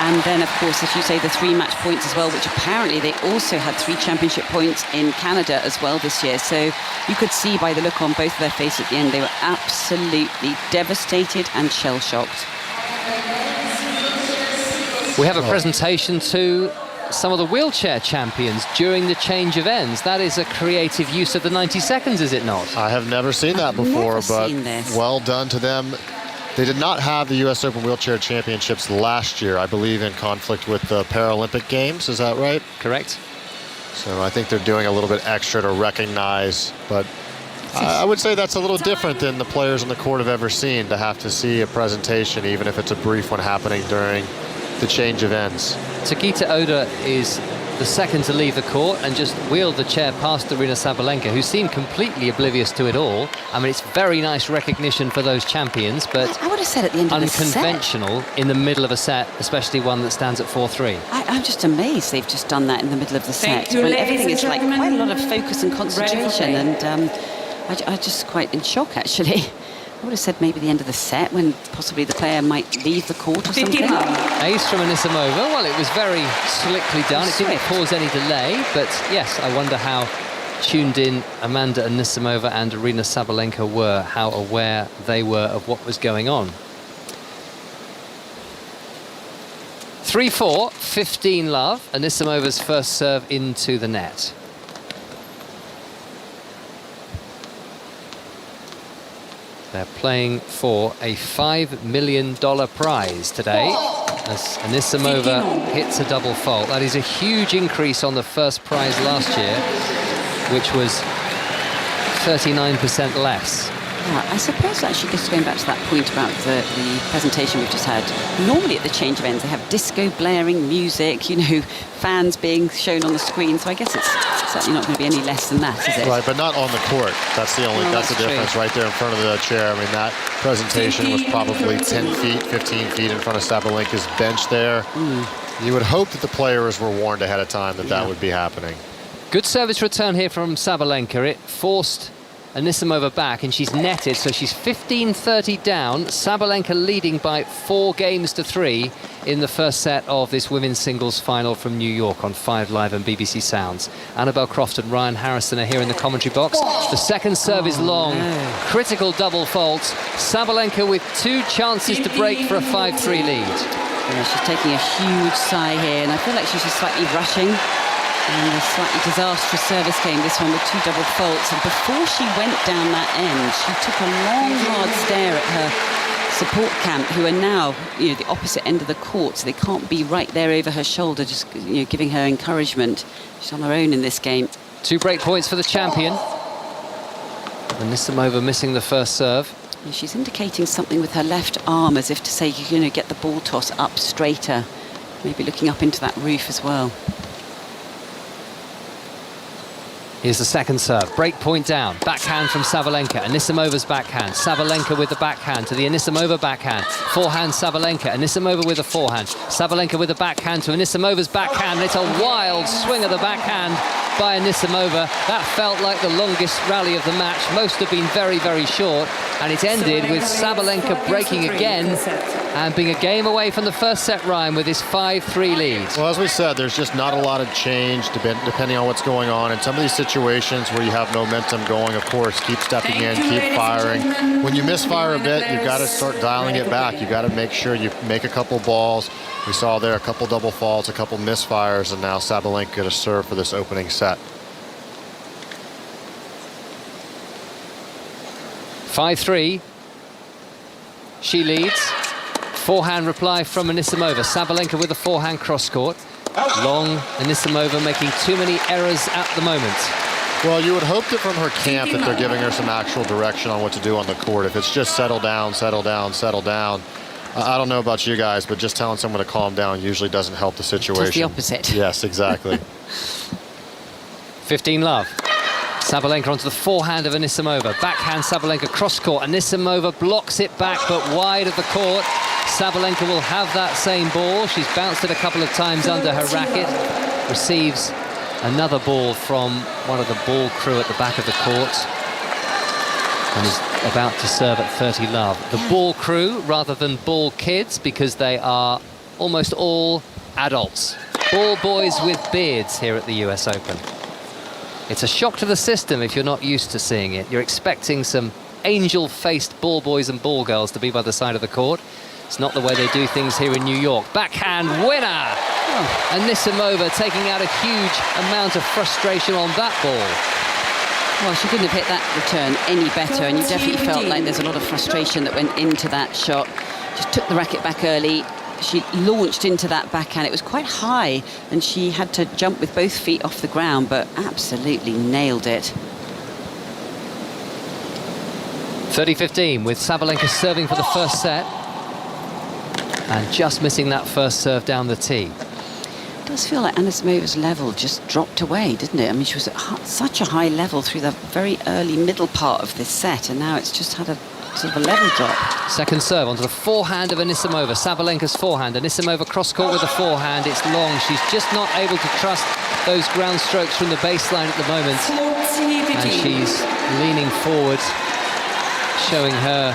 And then, of course, as you say, the 3 match points as well, which apparently they also had 3 championship points in Canada as well this year. So you could see by the look on both of their faces at the end, they were absolutely devastated and shell-shocked. We have a presentation to some of the wheelchair champions during the change of ends. That is a creative use of the 90 seconds, is it not? I have never seen that before, but well done to them. They did not have the U.S. Open Wheelchair Championships last year, I believe, in conflict with the Paralympic Games. Is that right? Correct. So I think they're doing a little bit extra to recognize, but I would say that's a little different than the players on the court have ever seen, to have to see a presentation, even if it's a brief one, happening during the change of ends. Takita Oda is the second to leave the court and just wheeled the chair past Aryna Sabalenka, who seemed completely oblivious to it all. I mean, it's very nice recognition for those champions, but I would have said at the end of the set, unconventional in the middle of a set, especially one that stands at 4-3. I'm just amazed they've just done that in the middle of the set. When everything is like quite a lot of focus and concentration, and I'm just quite in shock, actually. I would have said maybe the end of the set, when possibly the player might leave the court or something. Ace from Anisimova. Well, it was very slickly done. It didn't cause any delay, but yes, I wonder how tuned in Amanda Anisimova and Aryna Sabalenka were, how aware they were of what was going on. 3-4, 15 love. Anisimova's first serve into the net. They're playing for a $5 million prize today as Anisimova hits a double fault. That is a huge increase on the first prize last year, which was 39% less. Yeah, I suppose actually just going back to that point about the presentation we've just had, normally at the change of ends they have disco blaring music, you know, fans being shown on the screen, so I guess it's certainly not going to be any less than that, is it? Right, but not on the court. That's the only, that's the difference right there in front of the chair. I mean, that presentation was probably 10 feet, 15 feet in front of Sabalenka's bench there. You would hope that the players were warned ahead of time that that would be happening. Good service return here from Sabalenka. It forced Anisimova back, and she's netted, so she's 15-30 down. Sabalenka leading by 4 games to 3 in the first set of this women's singles final from New York on 5 Live and BBC Sounds. Annabelle Croft and Ryan Harrison are here in the commentary box. The second serve is long. Critical double fault. Sabalenka with 2 chances to break for a 5-3 lead. Yeah, she's taking a huge sigh here, and I feel like she's just slightly rushing. And a slightly disastrous service game, this one with 2 double faults. And before she went down that end, she took a long, hard stare at her support camp, who are now, you know, the opposite end of the court, so they can't be right there over her shoulder, just, you know, giving her encouragement. She's on her own in this game. 2 break points for the champion. Anisimova missing the first serve. And she's indicating something with her left arm, as if to say, you know, get the ball toss up straighter. Maybe looking up into that roof as well. Here's the second serve. Break point down. Backhand from Sabalenka. Anisimova's backhand. Sabalenka with the backhand to the Anisimova backhand. Forehand Sabalenka. Anisimova with a forehand. Sabalenka with a backhand to Anisimova's backhand. It's a wild swing of the backhand by Anisimova. That felt like the longest rally of the match. Most have been very, very short. And it ended with Sabalenka breaking again and being a game away from the first set, Ryan, with his 5-3 lead. Well, as we said, there's just not a lot of change depending on what's going on. In some of these situations where you have momentum going, of course, keep stepping in, keep firing. When you misfire a bit, you've got to start dialing it back. You've got to make sure you make a couple balls. We saw there a couple double faults, a couple misfires, and now Sabalenka to serve for this opening set. 5-3. She leads. Forehand reply from Anisimova. Sabalenka with a forehand cross-court. Long, Anisimova making too many errors at the moment. Well, you would hope that from her camp that they're giving her some actual direction on what to do on the court. If it's just settle down, settle down, settle down. I don't know about you guys, but just telling someone to calm down usually doesn't help the situation. Just the opposite. Yes, exactly. 15-love. Sabalenka onto the forehand of Anisimova. Backhand Sabalenka cross-court. Anisimova blocks it back, but wide of the court. Sabalenka will have that same ball. She's bounced it a couple of times under her racket. Receives another ball from one of the ball crew at the back of the court. And is about to serve at 30-love. The ball crew rather than ball kids, because they are almost all adults. Ball boys with beards here at the US Open. It's a shock to the system if you're not used to seeing it. You're expecting some angel-faced ball boys and ball girls to be by the side of the court. It's not the way they do things here in New York. Backhand winner! Anisimova taking out a huge amount of frustration on that ball. Well, she couldn't have hit that return any better, and you definitely felt like there's a lot of frustration that went into that shot. Just took the racket back early. She launched into that backhand. It was quite high, and she had to jump with both feet off the ground, but absolutely nailed it. 30-15 with Sabalenka serving for the first set. And just missing that first serve down the tee. It does feel like Anisimova's level just dropped away, didn't it? I mean, she was at such a high level through the very early middle part of this set, and now it's just had a sort of a level drop. Second serve onto the forehand of Anisimova. Sabalenka's forehand. Anisimova cross-court with the forehand. It's long. She's just not able to trust those ground strokes from the baseline at the moment. And she's leaning forward, showing her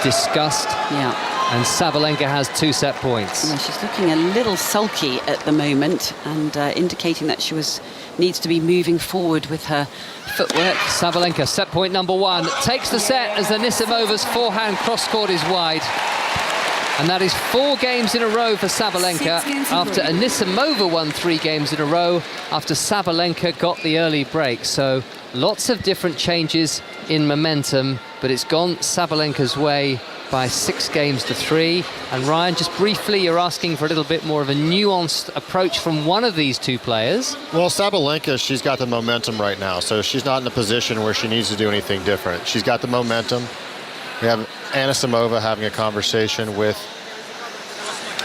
disgust. Yeah. And Sabalenka has 2 set points. Yeah, she's looking a little sulky at the moment, and indicating that she needs to be moving forward with her footwork. Sabalenka, set point number 1, takes the set as Anisimova's forehand cross-court is wide. And that is 4 games in a row for Sabalenka after Anisimova won 3 games in a row after Sabalenka got the early break. So lots of different changes in momentum, but it's gone Sabalenka's way by 6 games to 3. And Ryan, just briefly, you're asking for a little bit more of a nuanced approach from one of these 2 players. Well, Sabalenka, she's got the momentum right now, so she's not in a position where she needs to do anything different. She's got the momentum. We have Anisimova having a conversation with...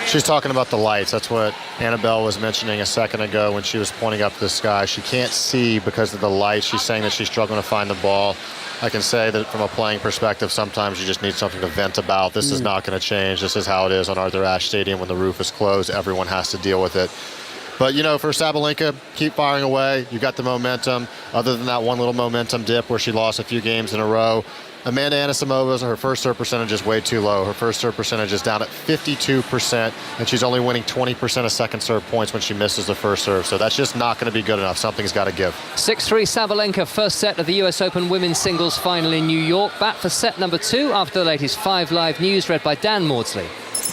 She's talking about the lights. That's what Annabelle was mentioning a second ago when she was pointing up the sky. She can't see because of the lights. She's saying that she's struggling to find the ball. I can say that from a playing perspective, sometimes you just need something to vent about. This is not going to change. This is how it is on Arthur Ashe Stadium when the roof is closed. Everyone has to deal with it. But, you know, for Sabalenka, keep firing away. You got the momentum. Other than that one little momentum dip where she lost a few games in a row, Amanda Anisimova's, her first serve percentage is way too low. Her first serve percentage is down at 52%, and she's only winning 20% of second serve points when she misses the first serve. So that's just not going to be good enough. Something's got to give. 6-3 Sabalenka, first set of the US Open Women's Singles Final in New York. Back for set number 2 after the latest 5 Live news read by Dan Maudsley.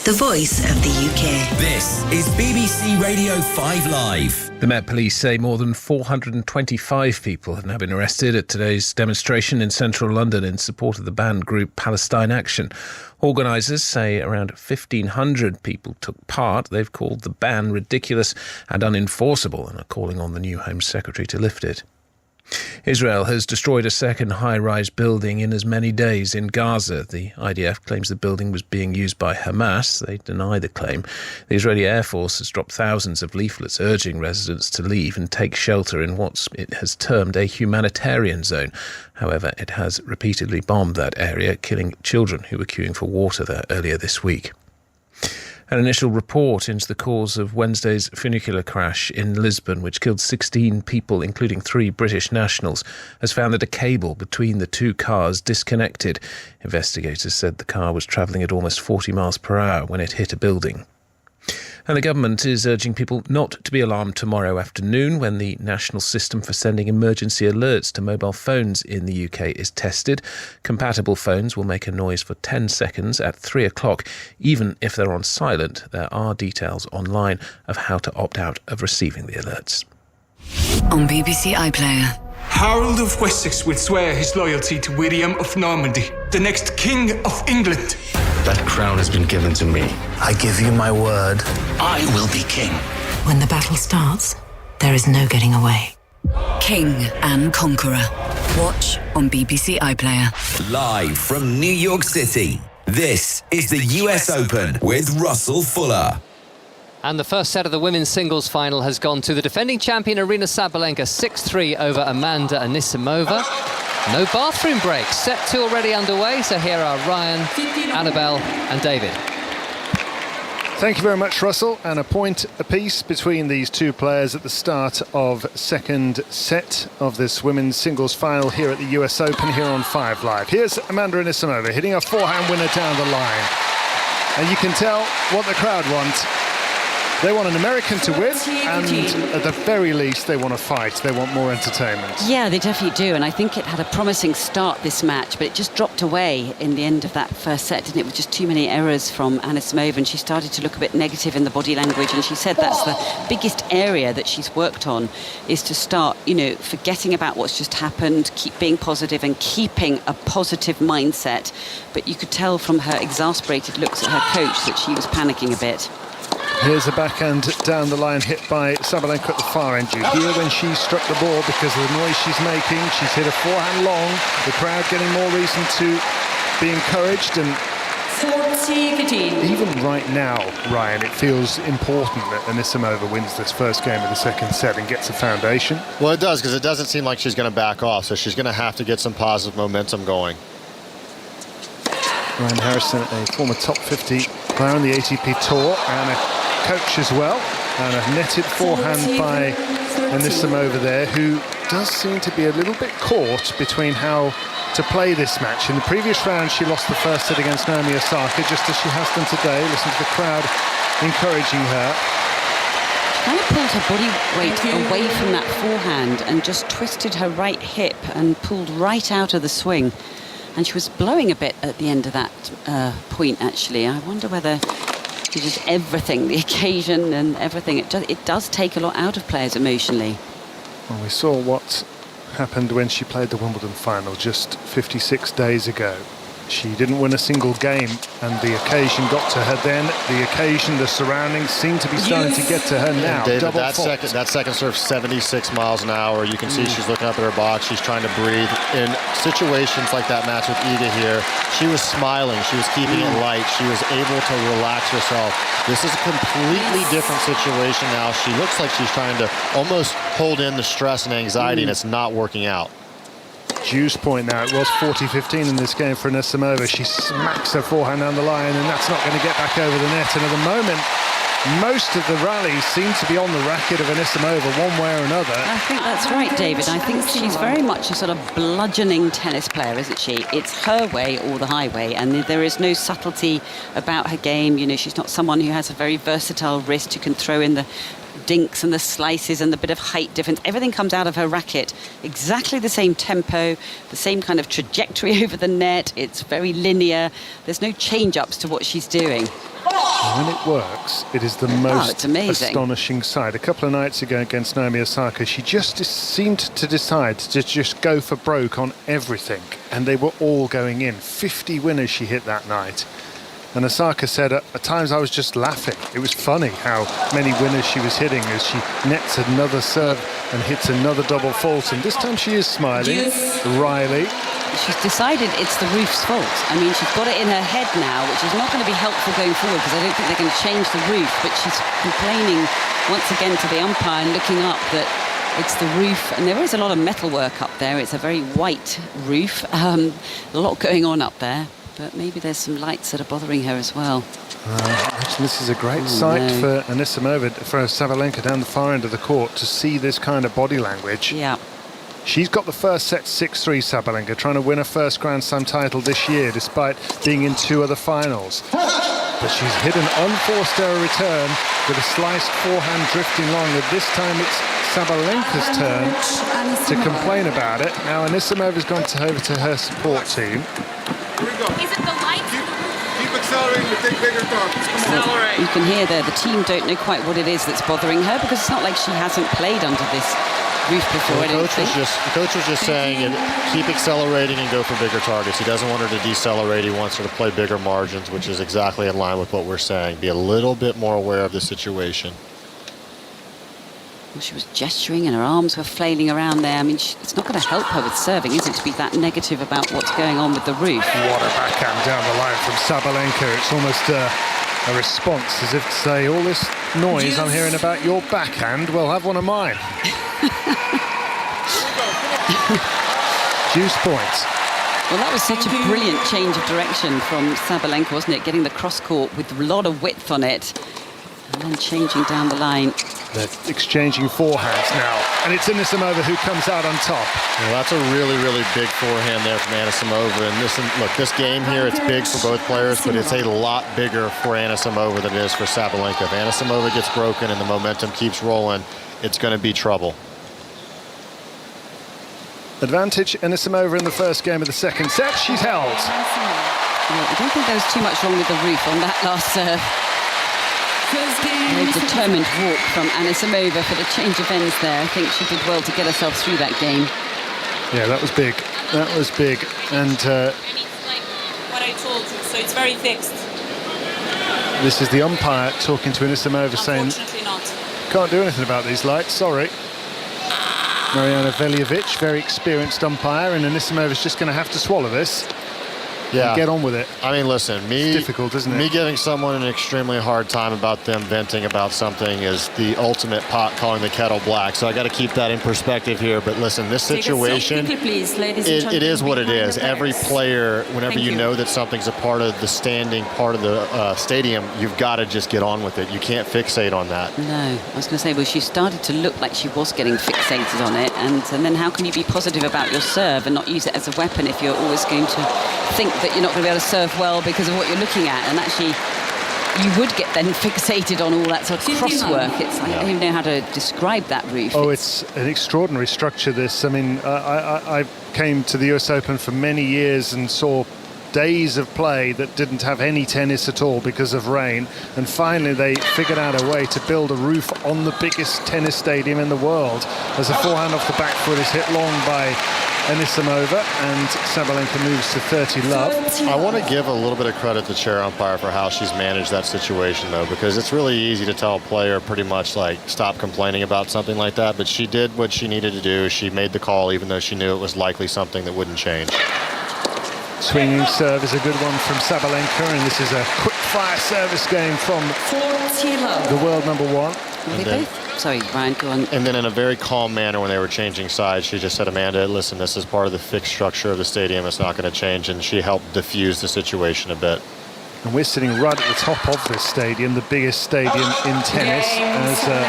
The voice of the UK. This is BBC Radio 5 Live. The Met Police say more than 425 people have now been arrested at today's demonstration in central London in support of the banned group Palestine Action. Organisers say around 1,500 people took part. They've called the ban ridiculous and unenforceable and are calling on the new Home Secretary to lift it. Israel has destroyed a second high-rise building in as many days in Gaza. The IDF claims the building was being used by Hamas. They deny the claim. The Israeli Air Force has dropped thousands of leaflets urging residents to leave and take shelter in what it has termed a humanitarian zone. However, it has repeatedly bombed that area, killing children who were queuing for water there earlier this week. An initial report into the cause of Wednesday's funicular crash in Lisbon, which killed 16 people, including 3 British nationals, has found that a cable between the 2 cars disconnected. Investigators said the car was travelling at almost 40 miles per hour when it hit a building. And the government is urging people not to be alarmed tomorrow afternoon when the national system for sending emergency alerts to mobile phones in the UK is tested. Compatible phones will make a noise for 10 seconds at 3 o'clock. Even if they're on silent, there are details online of how to opt out of receiving the alerts. On BBC iPlayer. Harold of Wessex will swear his loyalty to William of Normandy, the next King of England. That crown has been given to me. I give you my word. I will be king. When the battle starts, there is no getting away. King and Conqueror. Watch on BBC iPlayer. Live from New York City, this is the US Open with Russell Fuller. And the first set of the women's singles final has gone to the defending champion Aryna Sabalenka, 6-3 over Amanda Anisimova. No bathroom break. Set 2 already underway. So here are Ryan, Annabelle and David. Thank you very much, Russell. And a point apiece between these two players at the start of second set of this women's singles final here at the US Open here on 5 Live. Here's Amanda Anisimova hitting a forehand winner down the line. And you can tell what the crowd want. They want an American to win, and at the very least, they want to fight. They want more entertainment. Yeah, they definitely do, and I think it had a promising start, this match, but it just dropped away in the end of that first set, didn't it? With just too many errors from Anisimova, and she started to look a bit negative in the body language, and she said that's the biggest area that she's worked on, is to start, forgetting about what's just happened, keep being positive and keeping a positive mindset. But you could tell from her exasperated looks at her coach that she was panicking a bit. Here's a backhand down the line hit by Sabalenka at the far end. You hear when she struck the ball because of the noise she's making. She's hit a forehand long. The crowd getting more reason to be encouraged. And even right now, Ryan, it feels important that Anisimova wins this first game of the second set and gets a foundation. Well, it does, because it doesn't seem like she's going to back off. So she's going to have to get some positive momentum going. Ryan Harrison, a former top 50 player on the ATP Tour and a coach as well, and a netted forehand by Anisimova there, who does seem to be a little bit caught between how to play this match. In the previous round, she lost the first set against Naomi Osaka, just as she has done today. Listen to the crowd encouraging her. She kind of pulled her body weight away from that forehand and just twisted her right hip and pulled right out of the swing. And she was blowing a bit at the end of that point, actually. I wonder whether just everything, the occasion and everything, it does take a lot out of players emotionally. Well, we saw what happened when she played the Wimbledon final just 56 days ago. She didn't win a single game, and the occasion got to her then. The occasion, the surroundings seem to be starting to get to her now. David, that second serve, 76 miles an hour. You can see she's looking up at her box. She's trying to breathe. In situations like that match with Iga here, she was smiling. She was keeping it light. She was able to relax herself. This is a completely different situation now. She looks like she's trying to almost hold in the stress and anxiety, and it's not working out. Juice point now. It was 40-15 in this game for Anisimova. She smacks her forehand down the line, and that's not going to get back over the net. And at the moment, most of the rallies seem to be on the racket of Anisimova one way or another. I think that's right, David. I think she's very much a sort of bludgeoning tennis player, isn't she? It's her way or the highway, and there is no subtlety about her game. She's not someone who has a very versatile wrist who can throw in the dinks and the slices and the bit of height difference. Everything comes out of her racket exactly the same tempo, the same kind of trajectory over the net. It's very linear. There's no change-ups to what she's doing. When it works, it is the most astonishing sight. A couple of nights ago against Naomi Osaka, she just seemed to decide to just go for broke on everything, and they were all going in. 50 winners she hit that night. And Osaka said, at times I was just laughing. It was funny how many winners she was hitting as she nets another serve and hits another double fault. And this time she is smiling. Riley. She's decided it's the roof's fault. I mean, she's got it in her head now, which is not going to be helpful going forward because I don't think they're going to change the roof. But she's complaining once again to the umpire and looking up that it's the roof. And there is a lot of metalwork up there. It's a very white roof. A lot going on up there. But maybe there's some lights that are bothering her as well. This is a great sight for Anisimova, for Sabalenka down the far end of the court to see this kind of body language. Yeah. She's got the first set 6-3, Sabalenka, trying to win her first Grand Slam title this year, despite being in 2 other finals. But she's hit an unforced error return with a sliced forehand drifting long. And this time it's Sabalenka's turn to complain about it. Now Anisimova's gone over to her support team. Is it the light? Keep accelerating to take bigger targets. Accelerate. You can hear there the team don't know quite what it is that's bothering her, because it's not like she hasn't played under this roof before. The coach was just saying, keep accelerating and go for bigger targets. He doesn't want her to decelerate. He wants her to play bigger margins, which is exactly in line with what we're saying. Be a little bit more aware of the situation. Well, she was gesturing and her arms were flailing around there. I mean, it's not going to help her with serving, is it, to be that negative about what's going on with the roof? What a backhand down the line from Sabalenka. It's almost a response, as if to say, all this noise I'm hearing about your backhand, well, have one of mine. Juice points. Well, that was such a brilliant change of direction from Sabalenka, wasn't it? Getting the cross court with a lot of width on it and then changing down the line. They're exchanging forehands now, and it's Anisimova who comes out on top. Well, that's a really, really big forehand there from Anisimova. And look, this game here, it's big for both players, but it's a lot bigger for Anisimova than it is for Sabalenka. If Anisimova gets broken and the momentum keeps rolling, it's going to be trouble. Advantage Anisimova in the first game of the second set. She's held. I don't think there was too much wrong with the roof on that last serve. Very determined walk from Anisimova for the change of ends there. I think she did well to get herself through that game. Yeah, that was big. That was big. And it's like what I told you, so it's very fixed. This is the umpire talking to Anisimova saying, can't do anything about these lights, sorry. Mariana Veljovic, very experienced umpire, and Anisimova's just going to have to swallow this. Yeah, get on with it. I mean, listen, it's difficult, isn't it? Me giving someone an extremely hard time about them venting about something is the ultimate pot calling the kettle black. So I got to keep that in perspective here. But listen, this situation, it is what it is. Every player, whenever you know that something's a part of the standing part of the stadium, you've got to just get on with it. You can't fixate on that. No, I was going to say, well, she started to look like she was getting fixated on it. And then how can you be positive about your serve and not use it as a weapon if you're always going to think that you're not going to be able to serve well because of what you're looking at? And actually you would get then fixated on all that sort of crosswork. It's I don't even know how to describe that roof. Oh, it's an extraordinary structure, this. I mean, I came to the US Open for many years and saw days of play that didn't have any tennis at all because of rain, and finally they figured out a way to build a roof on the biggest tennis stadium in the world. As a forehand off the back foot is hit long by Anisimova, and Sabalenka moves to 30 love. I want to give a little bit of credit to chair umpire for how she's managed that situation, though, because it's really easy to tell a player pretty much like stop complaining about something like that, but she did what she needed to do. She made the call even though she knew it was likely something that wouldn't change. Swinging serve is a good one from Sabalenka, and this is a quick-fire service game from the world number one. Sorry, Brian, go on. And then in a very calm manner when they were changing sides, she just said, Amanda, listen, this is part of the fixed structure of the stadium. It's not going to change. And she helped diffuse the situation a bit. And we're sitting right at the top of this stadium, the biggest stadium in tennis, as a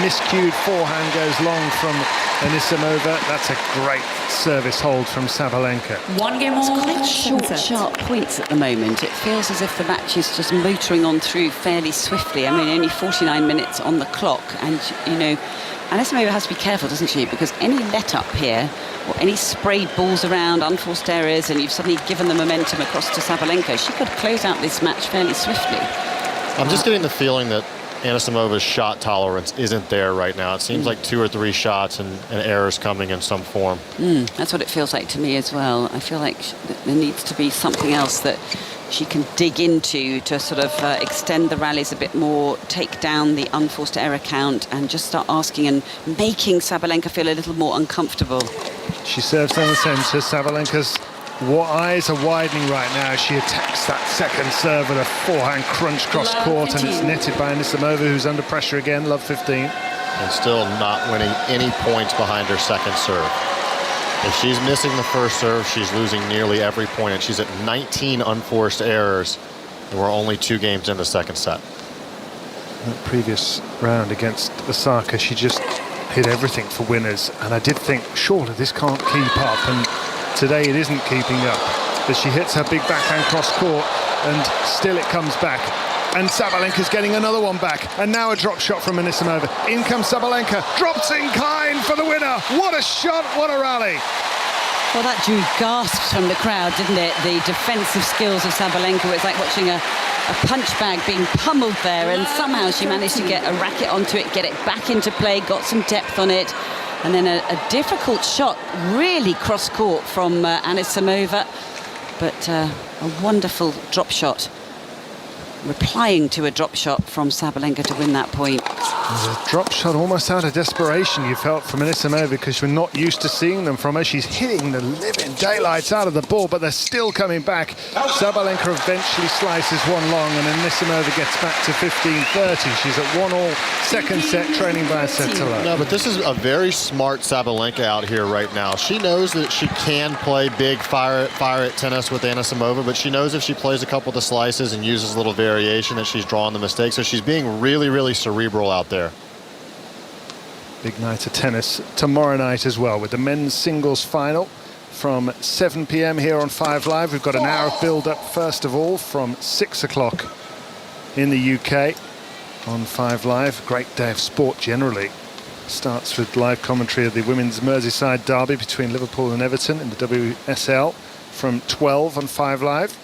miscued forehand goes long from Anisimova. That's a great service hold from Sabalenka. One game on. It's quite short, sharp points at the moment. It feels as if the match is just motoring on through fairly swiftly. I mean, only 49 minutes on the clock, and you know, Anisimova has to be careful, doesn't she? Because any let up here, or any sprayed balls around, unforced errors, and you've suddenly given the momentum across to Sabalenka, she could close out this match fairly swiftly. I'm just getting the feeling that Anisimova's shot tolerance isn't there right now. It seems like 2 or 3 shots and errors coming in some form. That's what it feels like to me as well. I feel like there needs to be something else that she can dig into to sort of extend the rallies a bit more, take down the unforced error count, and just start asking and making Sabalenka feel a little more uncomfortable. She serves down the centre. Sabalenka's eyes are widening right now. She attacks that second serve with a forehand crunch cross court, and it's netted by Anisimova, who's under pressure again, love 15. And still not winning any points behind her second serve. If she's missing the first serve, she's losing nearly every point, and she's at 19 unforced errors, and we're only 2 games in the second set. That previous round against Osaka, she just hit everything for winners, and I did think, surely this can't keep up, and today it isn't keeping up. As she hits her big backhand cross court, and still it comes back. And Sabalenka's getting another one back. And now a drop shot from Anisimova. In comes Sabalenka. Drops in kind for the winner. What a shot, what a rally. Well, that drew gasps from the crowd, didn't it? The defensive skills of Sabalenka. It's like watching a punch bag being pummeled there, and somehow she managed to get a racket onto it, get it back into play, got some depth on it. And then a difficult shot, really cross-court from Anisimova, but a wonderful drop shot, replying to a drop shot from Sabalenka to win that point. It was a drop shot almost out of desperation, you felt, from Anisimova, because we're not used to seeing them from her. She's hitting the living daylights out of the ball, but they're still coming back. Sabalenka eventually slices one long, and Anisimova gets back to 15-30. She's at 1-all, second set, trailing by a set to love. No, but this is a very smart Sabalenka out here right now. She knows that she can play big fire at tennis with Anisimova, but she knows if she plays a couple of the slices and uses a little variation that she's drawing the mistake. So she's being really, really cerebral out there. Big night of tennis tomorrow night as well, with the men's singles final from 7 p.m. here on 5 Live. We've got an hour of build-up, first of all, from 6 o'clock in the UK on 5 Live. Great day of sport generally. Starts with live commentary of the women's Merseyside derby between Liverpool and Everton in the WSL from 12 on 5 Live.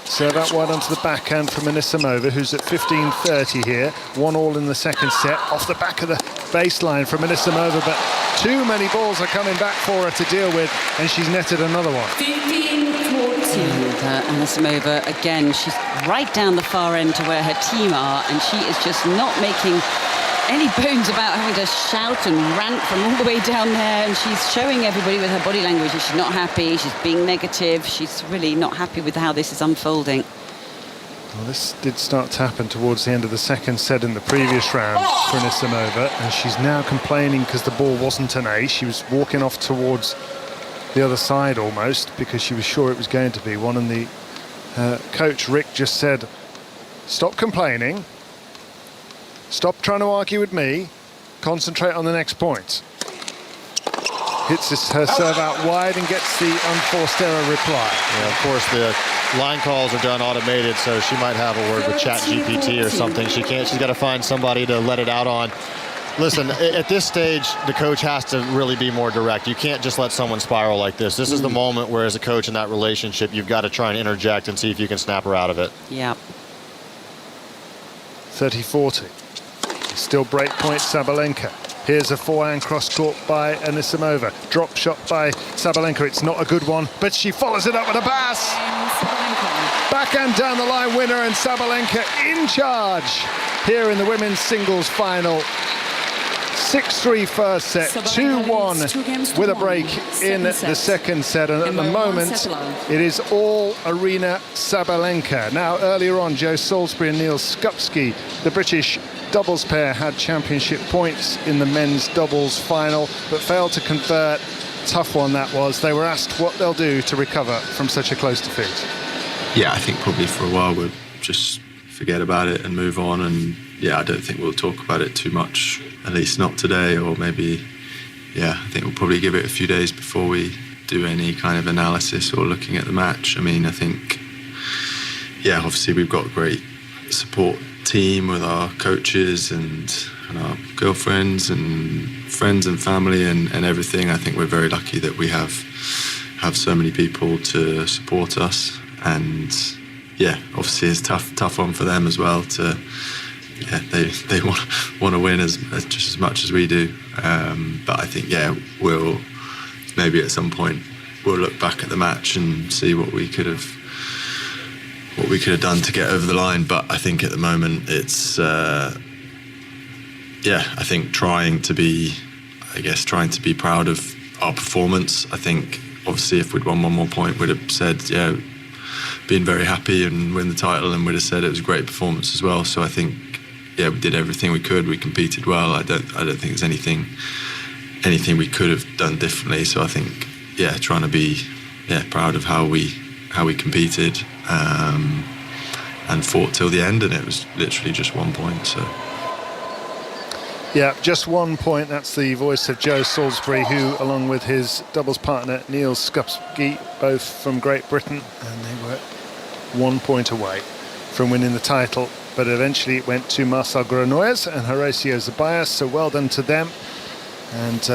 Serve out wide onto the backhand from Anisimova, who's at 15-30 here. 1-all in the second set. Off the back of the baseline from Anisimova, but too many balls are coming back for her to deal with, and she's netted another one. 15-14. And Anisimova, again, she's right down the far end to where her team are, and she is just not making any bones about having to shout and rant from all the way down there, and she's showing everybody with her body language that she's not happy, she's being negative, she's really not happy with how this is unfolding. Well, this did start to happen towards the end of the second set in the previous round for Anisimova, and she's now complaining because the ball wasn't an ace. She was walking off towards the other side almost because she was sure it was going to be one, and the coach Rick just said, stop complaining, stop trying to argue with me, concentrate on the next point. Hits her serve out wide and gets the unforced error reply. Yeah, of course, the line calls are done automated, so she might have a word with ChatGPT or something. She's got to find somebody to let it out on. Listen, at this stage, the coach has to really be more direct. You can't just let someone spiral like this. This is the moment where, as a coach in that relationship, you've got to try and interject and see if you can snap her out of it. Yeah. 30-40. Still break point Sabalenka. Here's a forehand cross-court by Anisimova. Drop shot by Sabalenka. It's not a good one, but she follows it up with a pass. Backhand down the line winner, and Sabalenka in charge here in the women's singles final. 6-3 first set, 2-1 with a break in the second set, and at the moment it is all Aryna Sabalenka. Now, earlier on, Joe Salisbury and Neil Skupski, the British doubles pair, had championship points in the men's doubles final, but failed to convert. Tough one that was. They were asked what they'll do to recover from such a close defeat. Yeah, I think probably for a while we'll just forget about it and move on, and yeah, I don't think we'll talk about it too much, at least not today, or maybe, yeah, I think we'll probably give it a few days before we do any kind of analysis or looking at the match. I mean, I think, yeah, obviously we've got a great support team with our coaches and our girlfriends and friends and family and everything. I think we're very lucky that we have so many people to support us, and yeah, obviously it's tough one for them as well to, yeah, they want to win as just as much as we do, but I think, yeah, we'll maybe at some point we'll look back at the match and see what we could have done to get over the line. But I think at the moment it's I think trying to be proud of our performance. I think obviously if we'd won one more point, we'd have said, yeah, been very happy and win the title, and we'd have said it was a great performance as well. So I think, yeah, we did everything we could. We competed well. I don't think there's anything we could have done differently. So I think, yeah, trying to be proud of how we competed and fought till the end, and it was literally just 1 point. So. Yeah, just 1 point. That's the voice of Joe Salisbury, who, along with his doubles partner Neil Skupski, both from Great Britain, and they were 1 point away from winning the title. But eventually it went to Marcel Granollers and Horacio Zeballos, so well done to them. And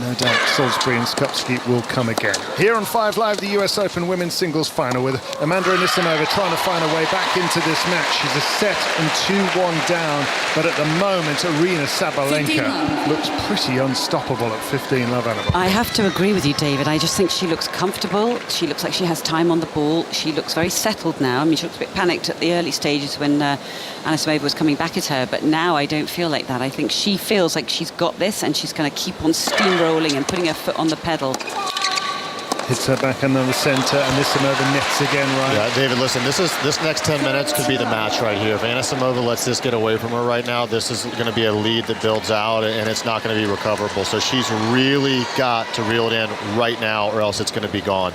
No doubt Salisbury and Skupski will come again. Here on 5 Live, the US Open Women's Singles Final with Amanda Anisimova trying to find her way back into this match. She's a set and 2-1 down, but at the moment, Aryna Sabalenka looks pretty unstoppable at 15 love, Annabelle. I have to agree with you, David. I just think she looks comfortable. She looks like she has time on the ball. She looks very settled now. I mean, she looks a bit panicked at the early stages when Anisimova was coming back at her, but now I don't feel like that. I think she feels like she's got this and she's going to keep on steamrolling and putting her foot on the pedal. Hits her back another centre, and Anisimova nets again, right? Yeah, David, listen, this next 10 minutes could be the match right here. If Anisimova lets this get away from her right now, this is going to be a lead that builds out, and it's not going to be recoverable. So she's really got to reel it in right now, or else it's going to be gone.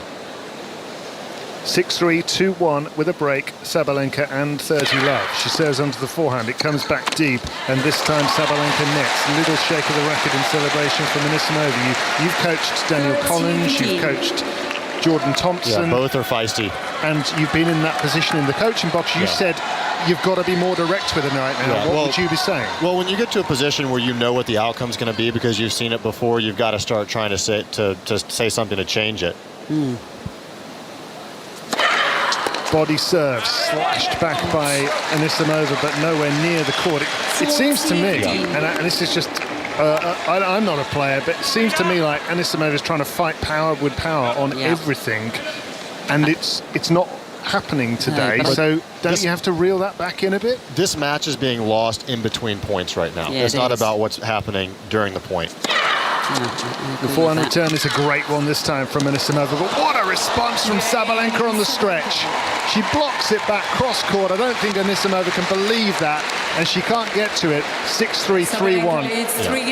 6-3, 2-1 with a break, Sabalenka and 30 love. She serves onto the forehand, it comes back deep, and this time Sabalenka nets. Little shake of the racket in celebration from Anisimova. You've coached Daniel Collins, you've coached Jordan Thompson. Yeah, both are feisty. And you've been in that position in the coaching box. You said you've got to be more direct with her right now. Yeah, what would you be saying? Well, when you get to a position where you know what the outcome's going to be because you've seen it before, you've got to start trying to say something to change it. Body serve slashed back by Anisimova, but nowhere near the court. It seems to me, and this is just, I'm not a player, but it seems to me like Anisimova is trying to fight power with power on everything, and it's not happening today. So don't you have to reel that back in a bit? This match is being lost in between points right now. It's not about what's happening during the point. The forehand return is a great one this time from Anisimova, but what a response from Sabalenka on the stretch. She blocks it back cross-court. I don't think Anisimova can believe that, and she can't get to it. 6-3, 3-1.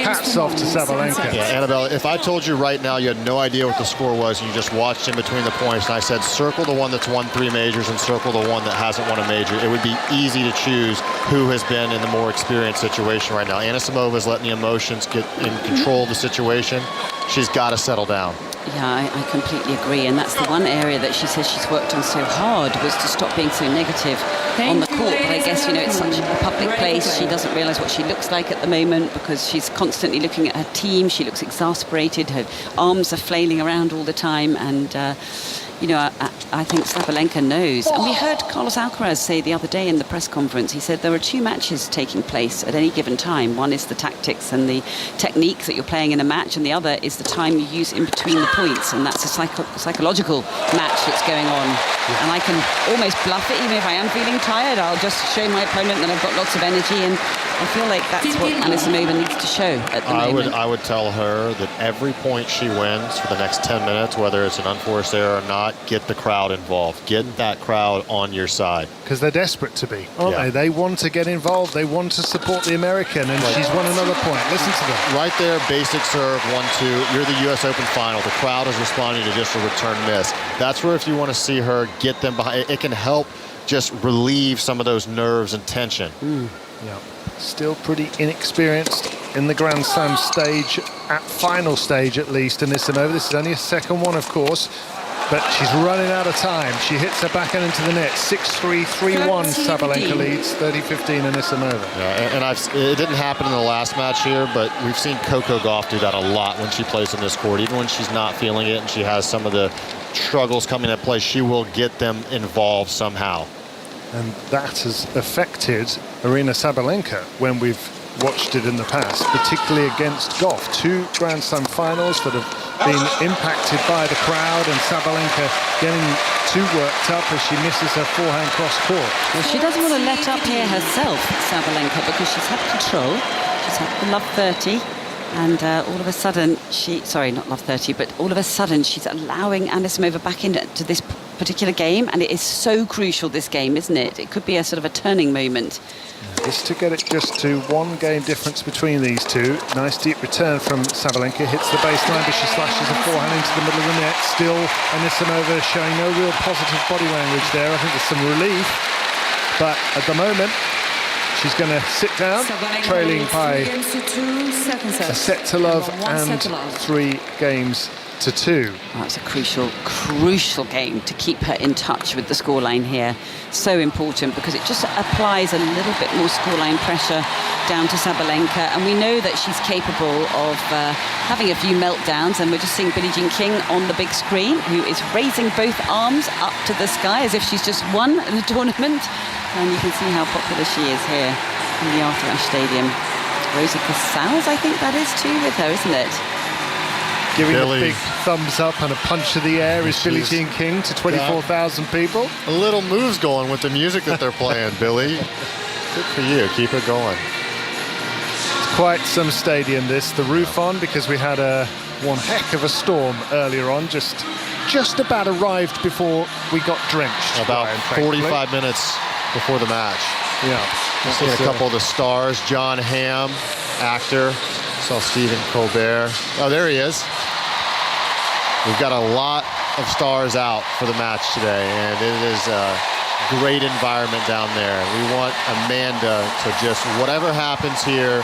Hats off to Sabalenka. Yeah, Annabelle, if I told you right now you had no idea what the score was, and you just watched in between the points, and I said circle the one that's won 3 majors and circle the one that hasn't won a major, it would be easy to choose who has been in the more experienced situation right now. Anisimova is letting the emotions get in control of the situation. She's got to settle down. Yeah, I completely agree, and that's the one area that she says she's worked on so hard, was to stop being so negative on the court. But I guess, it's such a public place. She doesn't realise what she looks like at the moment because she's constantly looking at her team. She looks exasperated. Her arms are flailing around all the time, and I think Sabalenka knows. And we heard Carlos Alcaraz say the other day in the press conference, he said there are 2 matches taking place at any given time. One is the tactics and the technique that you're playing in a match, and the other is the time you use in between the points, and that's a psychological match that's going on. And I can almost bluff it, even if I am feeling tired. I'll just show my opponent that I've got lots of energy, and I feel like that's what Anisimova needs to show at the moment. I would tell her that every point she wins for the next 10 minutes, whether it's an unforced error or not, get the crowd involved. Get that crowd on your side. Because they're desperate to be, aren't they? They want to get involved. They want to support the American, and she's won another point. Listen to them. Right there, basic serve, 1-2. You're the U.S. Open final. The crowd is responding to just a return miss. That's where if you want to see her get them behind, it can help just relieve some of those nerves and tension. Yeah. Still pretty inexperienced in the Grand Slam stage, at final stage at least, Anisimova. This is only a second one, of course, but she's running out of time. She hits her backhand into the net. 6-3, 3-1, Sabalenka leads. 30-15, Anisimova. Yeah, and it didn't happen in the last match here, but we've seen Coco Gauff do that a lot when she plays on this court. Even when she's not feeling it and she has some of the struggles coming into play, she will get them involved somehow. And that has affected Aryna Sabalenka when we've watched it in the past, particularly against Gauff. 2 Grand Slam finals that have been impacted by the crowd, and Sabalenka getting too worked up as she misses her forehand cross court. Well, she doesn't want to let up here herself, Sabalenka, because she's had control. She's had the love 30. And all of a sudden, not love 30, but all of a sudden she's allowing Anisimova back into this particular game, and it is so crucial, this game, isn't it? It could be a sort of a turning moment. Just to get it just to 1 game difference between these two. Nice deep return from Sabalenka, hits the baseline, but she slashes a forehand into the middle of the net. Still, Anisimova showing no real positive body language there. I think there's some relief, but at the moment, she's going to sit down, trailing by a set to love and 3 games 8-2. That's a crucial game to keep her in touch with the scoreline here. So important, because it just applies a little bit more scoreline pressure down to Sabalenka, and we know that she's capable of having a few meltdowns, and we're just seeing Billie Jean King on the big screen, who is raising both arms up to the sky as if she's just won the tournament, and you can see how popular she is here in the Arthur Ashe Stadium. Rosie Casals, I think that is too, with her, isn't it? Giving a big thumbs up and a punch to the air is Billie Jean King to 24,000 people. A little moves going with the music that they're playing, Billie. Good for you. Keep it going. It's quite some stadium, this. The roof on, because we had one heck of a storm earlier on. Just about arrived before we got drenched. About 45 minutes before the match. Yeah. Seeing a couple of the stars. John Hamm, actor. Saw Stephen Colbert. Oh, there he is. We've got a lot of stars out for the match today, and it is a great environment down there. We want Amanda to just, whatever happens here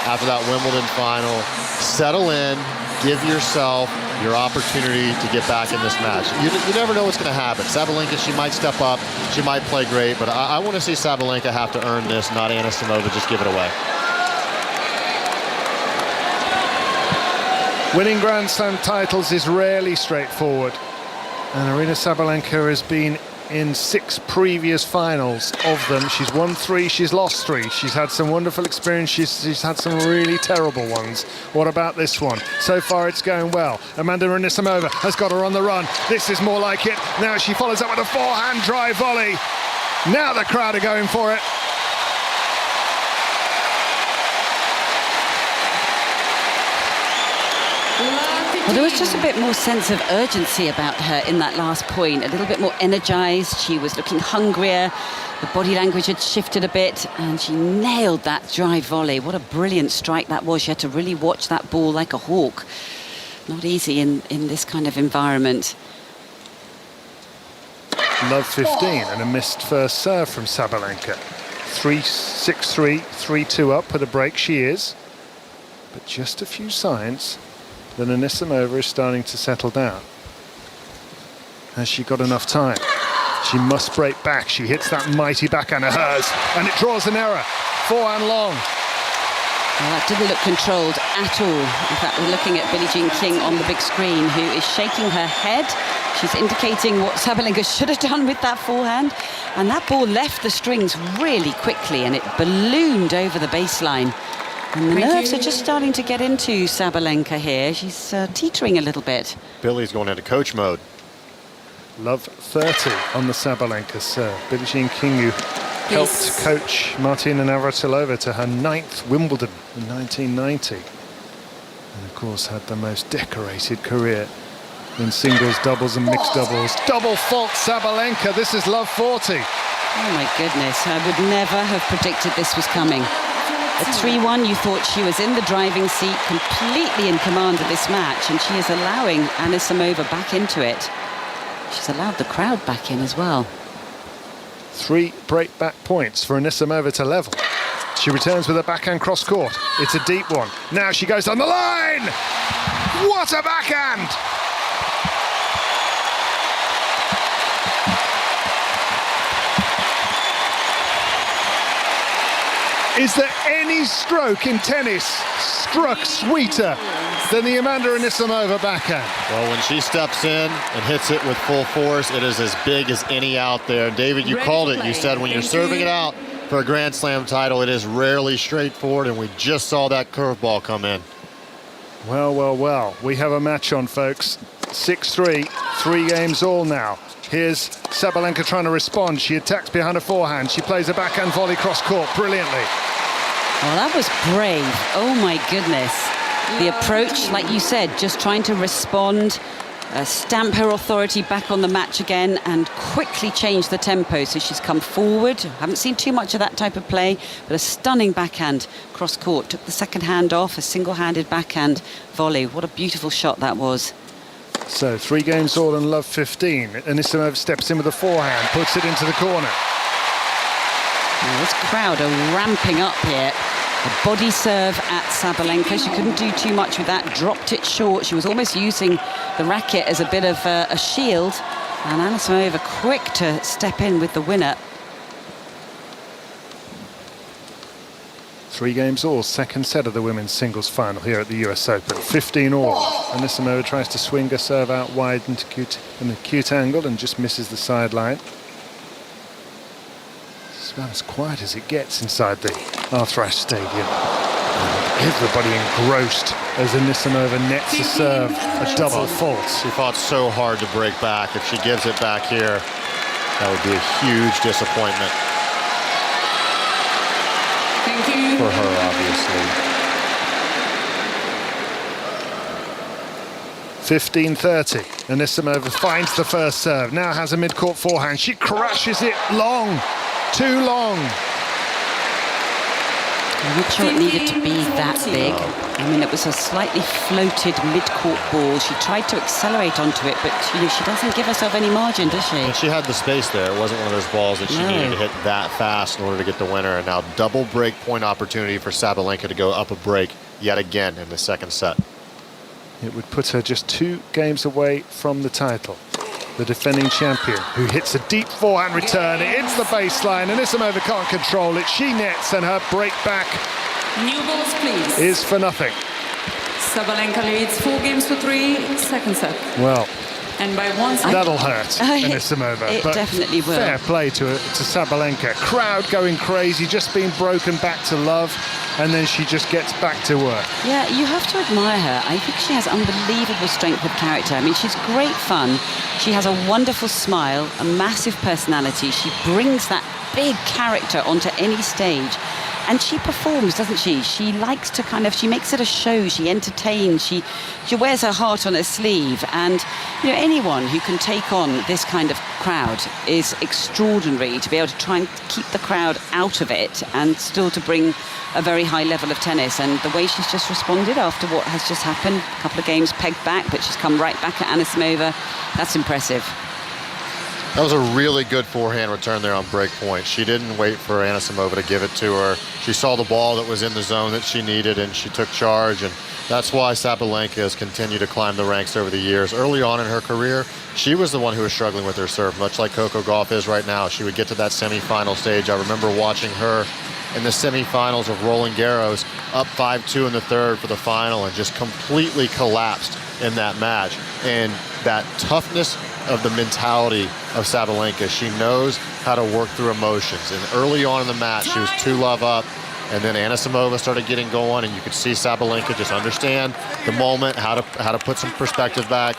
after that Wimbledon final, settle in, give yourself your opportunity to get back in this match. You never know what's going to happen. Sabalenka, she might step up, she might play great, but I want to see Sabalenka have to earn this, not Anisimova just give it away. Winning Grand Slam titles is rarely straightforward, and Aryna Sabalenka has been in 6 previous finals. Of them, she's won 3, she's lost 3. She's had some wonderful experience, she's had some really terrible ones. What about this one? So far it's going well. Amanda Anisimova has got her on the run. This is more like it. Now she follows up with a forehand drive volley. Now the crowd are going for it. Well, there was just a bit more sense of urgency about her in that last point, a little bit more energized. She was looking hungrier. The body language had shifted a bit, and she nailed that drive volley. What a brilliant strike that was. She had to really watch that ball like a hawk. Not easy in this kind of environment. Love 15 and a missed first serve from Sabalenka. 3-6-3, 3-2 up with a break she is. But just a few signs that Anisimova is starting to settle down. Has she got enough time? She must break back. She hits that mighty backhand of hers, and it draws an error. Forehand long. Well, that didn't look controlled at all. In fact, we're looking at Billie Jean King on the big screen, who is shaking her head. She's indicating what Sabalenka should have done with that forehand. And that ball left the strings really quickly, and it ballooned over the baseline. And the nerves are just starting to get into Sabalenka here. She's teetering a little bit. Billie's going into coach mode. Love 30 on the Sabalenka serve. Billie Jean King, who helped coach Martina Navratilova to her 9th Wimbledon in 1990. And of course had the most decorated career in singles, doubles and mixed doubles. Double fault Sabalenka. This is love 40. Oh my goodness, I would never have predicted this was coming. At 3-1, you thought she was in the driving seat, completely in command of this match, and she is allowing Anisimova back into it. She's allowed the crowd back in as well. 3 break-back points for Anisimova to level. She returns with a backhand cross-court. It's a deep one. Now she goes on the line! What a backhand! Is there any stroke in tennis struck sweeter than the Amanda Anisimova backhand? Well, when she steps in and hits it with full force, it is as big as any out there. David, you called it. You said when you're serving it out for a Grand Slam title, it is rarely straightforward, and we just saw that curveball come in. Well, well, well. We have a match on, folks. 6-3, 3 games all now. Here's Sabalenka trying to respond. She attacks behind a forehand. She plays a backhand volley cross-court brilliantly. Well, that was brave. Oh, my goodness. The approach, like you said, just trying to respond, stamp her authority back on the match again and quickly change the tempo. So she's come forward. Haven't seen too much of that type of play, but a stunning backhand cross-court. Took the second hand off, a single-handed backhand volley. What a beautiful shot that was. So 3 games all and love 15. Anisimova steps in with a forehand, puts it into the corner. Well, this crowd are ramping up here. A body serve at Sabalenka. She couldn't do too much with that, dropped it short. She was almost using the racket as a bit of a shield. And Anisimova quick to step in with the winner. 3 games all, second set of the women's singles final here at the US Open. 15 all. Anisimova tries to swing her serve out wide into an acute angle and just misses the sideline. It's about as quiet as it gets inside the Arthur Ashe Stadium. Everybody engrossed as Anisimova nets a serve, a double fault. She fought so hard to break back. If she gives it back here, that would be a huge disappointment. Thank you. For her, obviously. 15-30. Anisimova finds the first serve. Now has a mid-court forehand. She crashes it long. Too long. I'm not sure it needed to be that big. I mean, it was a slightly floated mid-court ball. She tried to accelerate onto it, but she doesn't give herself any margin, does she? And she had the space there. It wasn't one of those balls that she needed to hit that fast in order to get the winner. And now double break point opportunity for Sabalenka to go up a break yet again in the second set. It would put her just 2 games away from the title. The defending champion, who hits a deep forehand return. It hits the baseline. Anisimova can't control it. She nets, and her break back New balls, please. is for nothing. Sabalenka leads 4-3, second set. Well, And by 1 set. that'll hurt Anisimova. It but definitely will. Fair play to Sabalenka. Crowd going crazy, just being broken back to love, and then she just gets back to work. Yeah, you have to admire her. I think she has unbelievable strength of character. I mean, she's great fun. She has a wonderful smile, a massive personality. She brings that big character onto any stage. And she performs, doesn't she? She likes to she makes it a show. She entertains. She wears her heart on her sleeve. And, anyone who can take on this kind of crowd is extraordinary, to be able to try and keep the crowd out of it and still to bring a very high level of tennis. And the way she's just responded after what has just happened, a couple of games pegged back, but she's come right back at Anisimova. That's impressive. That was a really good forehand return there on break point. She didn't wait for Anisimova to give it to her. She saw the ball that was in the zone that she needed, and she took charge. And that's why Sabalenka has continued to climb the ranks over the years. Early on in her career, she was the one who was struggling with her serve, much like Coco Gauff is right now. She would get to that semifinal stage. I remember watching her in the semifinals of Roland Garros, up 5-2 in the third for the final, and just completely collapsed in that match. And that toughness of the mentality of Sabalenka, she knows how to work through emotions. And early on in the match, she was 2-love up, and then Anisimova started getting going, and you could see Sabalenka just understand the moment, how to put some perspective back.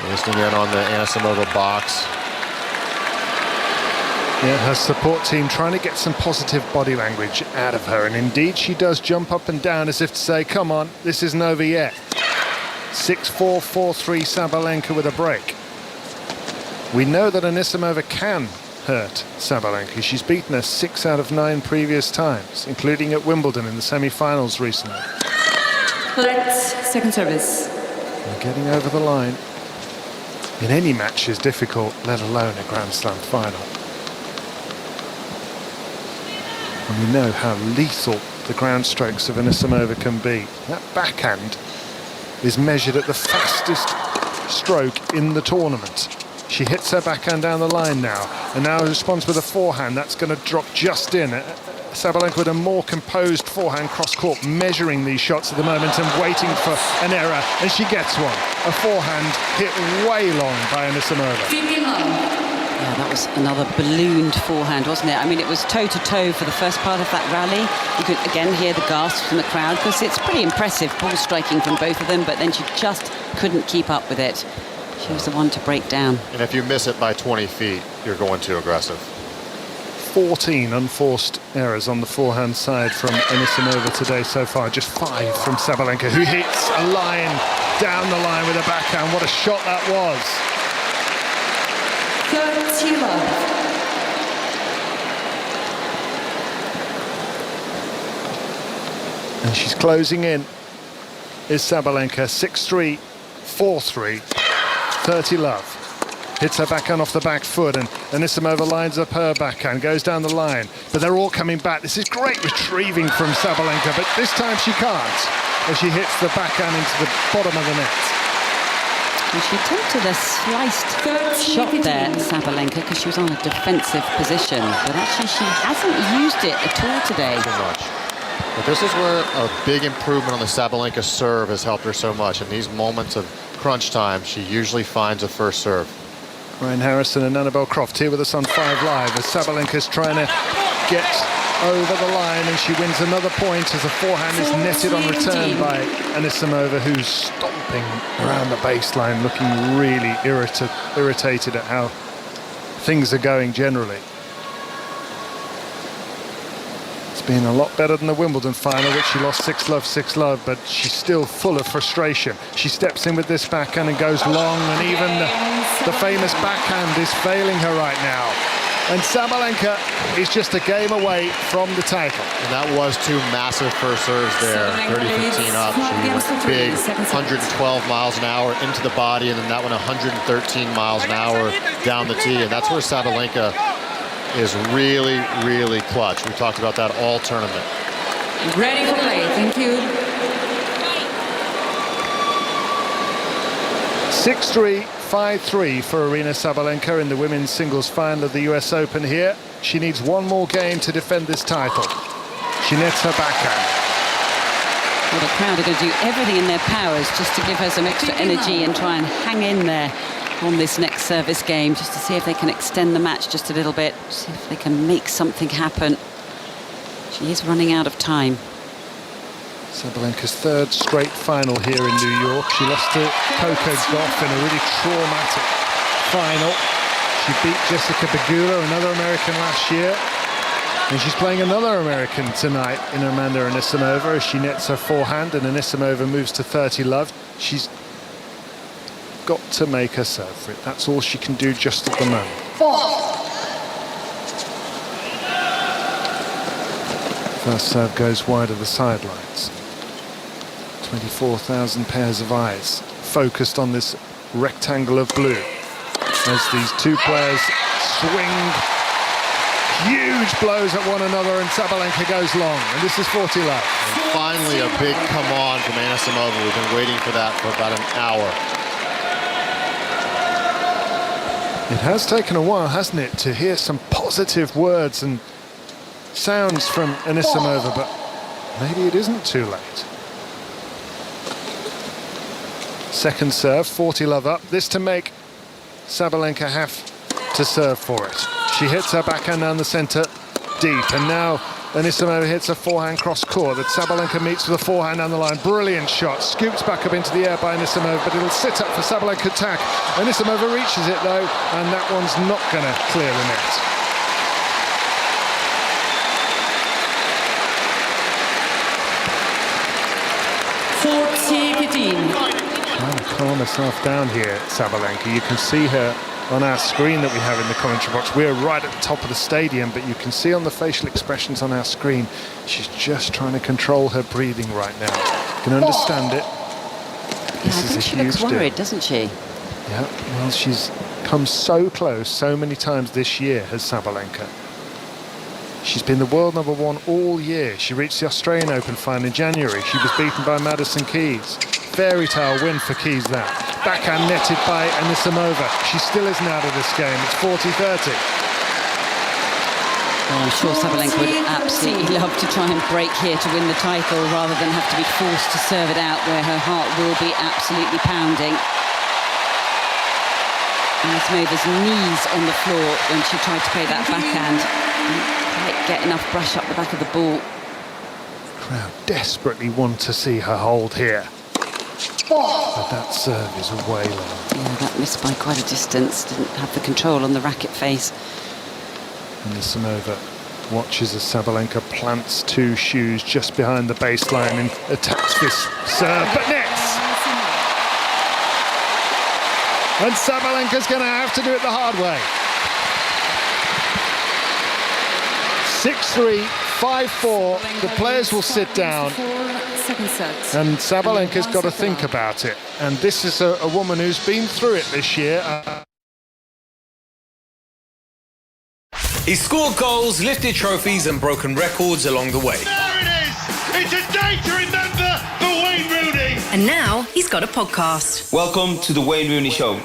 Listening in on the Anisimova box. Yeah, her support team trying to get some positive body language out of her, and indeed she does jump up and down as if to say, come on, this isn't over yet. 6-4, 4-3 Sabalenka with a break. We know that Anisimova can hurt Sabalenka. She's beaten her 6 out of 9 previous times, including at Wimbledon in the semi-finals recently. Let's second service. And getting over the line in any match is difficult, let alone a Grand Slam final. And we know how lethal the ground strokes of Anisimova can be. That backhand is measured at the fastest stroke in the tournament. She hits her backhand down the line now, and now responds with a forehand. That's going to drop just in. Sabalenka with a more composed forehand cross-court, measuring these shots at the moment and waiting for an error, and she gets one. A forehand hit way long by Anisimova. Yeah, that was another ballooned forehand, wasn't it? I mean, it was toe-to-toe for the first part of that rally. You could, again, hear the gasps from the crowd, because it's pretty impressive ball striking from both of them, but then she just couldn't keep up with it. She was the one to break down. And if you miss it by 20 feet, you're going too aggressive. 14 unforced errors on the forehand side from Anisimova today so far. Just 5 from Sabalenka, who hits a line down the line with a backhand. What a shot that was. 30 love. And she's closing in. Is Sabalenka 6-3, 4-3, 30 love. Hits her backhand off the back foot, and Anisimova lines up her backhand, goes down the line, but they're all coming back. This is great retrieving from Sabalenka, but this time she can't, as she hits the backhand into the bottom of the net. And she attempted a sliced shot there, Sabalenka, because she was on a defensive position, but actually she hasn't used it at all today. Too much. But this is where a big improvement on the Sabalenka serve has helped her so much. In these moments of crunch time, she usually finds a first serve. Ryan Harrison and Annabelle Croft here with us on 5 Live as Sabalenka's trying to get over the line, and she wins another point as a forehand is netted on return by Anisimova, who's stomping around the baseline, looking really irritated at how things are going generally. It's been a lot better than the Wimbledon final, which she lost 6-love, 6-love, but she's still full of frustration. She steps in with this backhand and goes long, and even the famous backhand is failing her right now. And Sabalenka is just a game away from the title. And that was 2 massive first serves there, 30-15 up. She was big, 112 miles an hour into the body, and then that one 113 miles an hour down the tee. And that's where Sabalenka is really, really clutch. We talked about that all tournament. Ready for play, thank you. 6-3, 5-3 for Aryna Sabalenka in the women's singles final of the US Open here. She needs one more game to defend this title. She nets her backhand. Well, the crowd are going to do everything in their powers just to give her some extra energy and try and hang in there on this next service game, just to see if they can extend the match just a little bit, see if they can make something happen. She is running out of time. Sabalenka's 3rd straight final here in New York. She lost to Coco Gauff in a really traumatic final. She beat Jessica Pegula, another American, last year. And she's playing another American tonight in Amanda Anisimova as she nets her forehand and Anisimova moves to 30-love. She's got to make her serve for it. That's all she can do just at the moment. First serve goes wide of the sidelines. 24,000 pairs of eyes focused on this rectangle of blue as these two players swing huge blows at one another, and Sabalenka goes long, and this is 40-love. And finally a big come on from Anisimova. We've been waiting for that for about an hour. It has taken a while, hasn't it, to hear some positive words and sounds from Anisimova, but maybe it isn't too late. Second serve, 40-love up. This to make Sabalenka have to serve for it. She hits her backhand down the centre deep, and now Anisimova hits a forehand cross court that Sabalenka meets with a forehand down the line. Brilliant shot, scoops back up into the air by Anisimova, but it'll sit up for Sabalenka attack. Anisimova reaches it though, and that one's not going to clear the net. Trying to calm herself down here, Sabalenka. You can see her on our screen that we have in the commentary box. We're right at the top of the stadium, but you can see on the facial expressions on our screen, she's just trying to control her breathing right now. You can understand it. This is a she huge looks worried, deal. doesn't she? Yeah, well, she's come so close so many times this year, has Sabalenka. She's been the world number 1 all year. She reached the Australian Open final in January. She was beaten by Madison Keys. Fairy tale win for Keys that. Backhand netted by Anisimova. She still isn't out of this game. It's 40-30. Well, I'm sure Sabalenka would absolutely love to try and break here to win the title rather than have to be forced to serve it out where her heart will be absolutely pounding. Anisimova's knees on the floor when she tried to play that backhand. Didn't quite get enough brush up the back of the ball. Crowd desperately want to see her hold here. But that serve is way low. Yeah, that missed by quite a distance. Didn't have the control on the racket face. Anisimova watches as Sabalenka plants 2 shoes just behind the baseline and attacks this serve, but nets! And Sabalenka's going to have to do it the hard way. 6-3, 5-4. The players will sit down. And Sabalenka's got to think about it. And this is a woman who's been through it this year. He scored goals, lifted trophies and broken records along the way. There it is! It's a day to remember for Wayne Rooney! And now he's got a podcast. Welcome to the Wayne Rooney Show.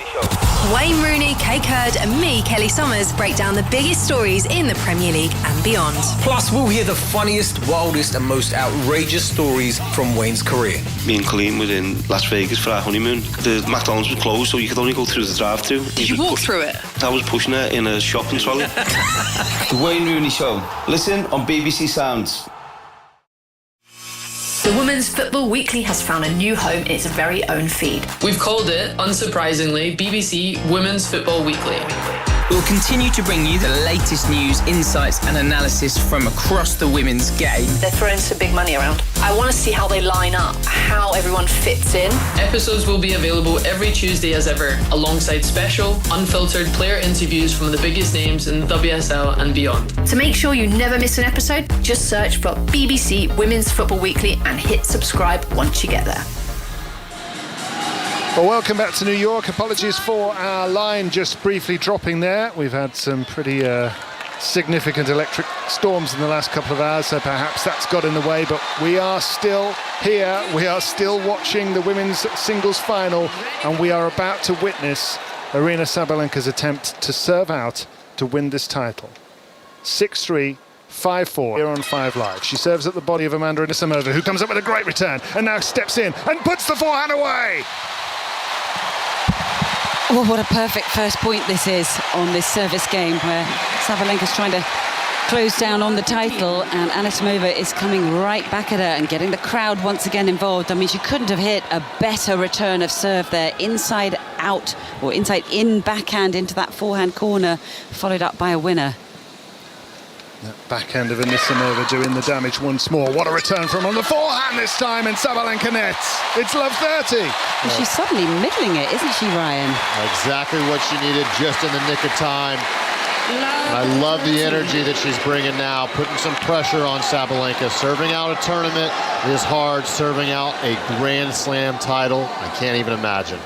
Wayne Rooney, Kate Hurd and me, Kelly Summers, break down the biggest stories in the Premier League and beyond. Plus, we'll hear the funniest, wildest and most outrageous stories from Wayne's career. Me and Colleen were in Las Vegas for our honeymoon. The McDonald's was closed, so you could only go through the drive-thru. Did you walk through it? I was pushing her in a shopping trolley. The Wayne Rooney Show. Listen on BBC Sounds. The Women's Football Weekly has found a new home in its very own feed. We've called it, unsurprisingly, BBC Women's Football Weekly. We'll continue to bring you the latest news, insights and analysis from across the women's game. They're throwing some big money around. I want to see how they line up, how everyone fits in. Episodes will be available every Tuesday as ever, alongside special, unfiltered player interviews from the biggest names in the WSL and beyond. To make sure you never miss an episode, just search for BBC Women's Football Weekly and hit subscribe once you get there. Well, welcome back to New York. Apologies for our line just briefly dropping there. We've had some pretty significant electric storms in the last couple of hours, so perhaps that's got in the way, but we are still here. We are still watching the women's singles final, and we are about to witness Aryna Sabalenka's attempt to serve out to win this title. 6-3. 5-4 here on 5 Live. She serves at the body of Amanda Anisimova, who comes up with a great return and now steps in and puts the forehand away. Oh, what a perfect first point this is on this service game where Sabalenka's trying to close down on the title and Anisimova is coming right back at her and getting the crowd once again involved. I mean, she couldn't have hit a better return of serve there, inside out or inside in backhand into that forehand corner, followed up by a winner. That backhand of Anisimova doing the damage once more. What a return from on the forehand this time, and Sabalenka nets. It's love 30. Well, she's suddenly middling it, isn't she, Ryan? Exactly what she needed just in the nick of time. I love the energy that she's bringing now, putting some pressure on Sabalenka. Serving out a tournament is hard. Serving out a Grand Slam title, I can't even imagine.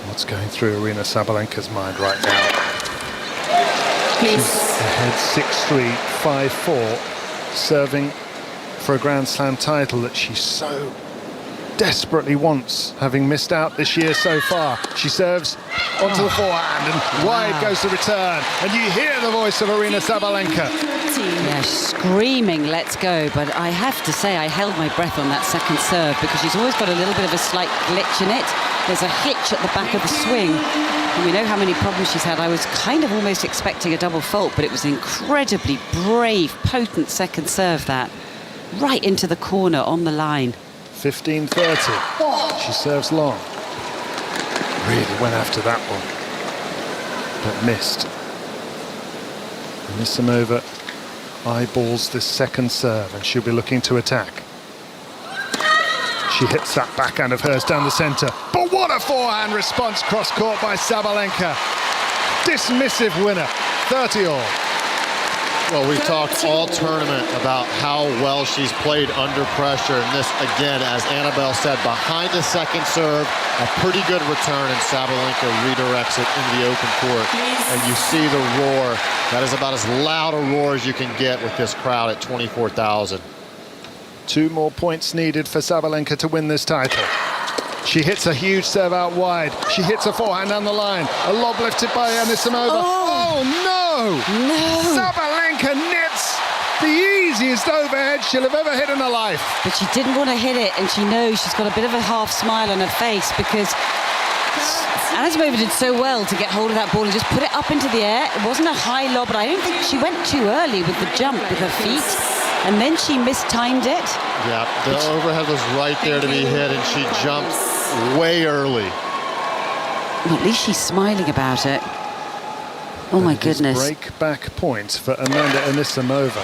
What's going through Aryna Sabalenka's mind right now? She's ahead 6-3, 5-4, serving for a Grand Slam title that she so desperately wants, having missed out this year so far. She serves onto the forehand and wide goes the return, and you hear the voice of Aryna Sabalenka. Yeah, screaming, let's go, but I have to say I held my breath on that second serve because she's always got a little bit of a slight glitch in it. There's a hitch at the back of the swing, and we know how many problems she's had. I was kind of almost expecting a double fault, but it was an incredibly brave, potent second serve that, right into the corner on the line. 15-30. She serves long. Really went after that one, but missed. Anisimova eyeballs this second serve, and she'll be looking to attack. She hits that backhand of hers down the centre. But what a forehand response cross-court by Sabalenka. Dismissive winner, 30-all. Well, we've talked all tournament about how well she's played under pressure. And this, again, as Annabelle said, behind the second serve, a pretty good return, and Sabalenka redirects it into the open court. And you see the roar. That is about as loud a roar as you can get with this crowd at 24,000. 2 more points needed for Sabalenka to win this title. She hits a huge serve out wide. She hits a forehand down the line. A lob lifted by Anisimova. Oh no! Sabalenka nets the easiest overhead she'll have ever hit in her life. But she didn't want to hit it, and she knows she's got a bit of a half smile on her face because Anisimova did so well to get hold of that ball and just put it up into the air. It wasn't a high lob, but I don't think she went too early with the jump with her feet. And then she mistimed it. Yeah, the overhead was right there to be hit, and she jumped way early. Well, at least she's smiling about it. Oh, my goodness. Break back point for Amanda Anisimova.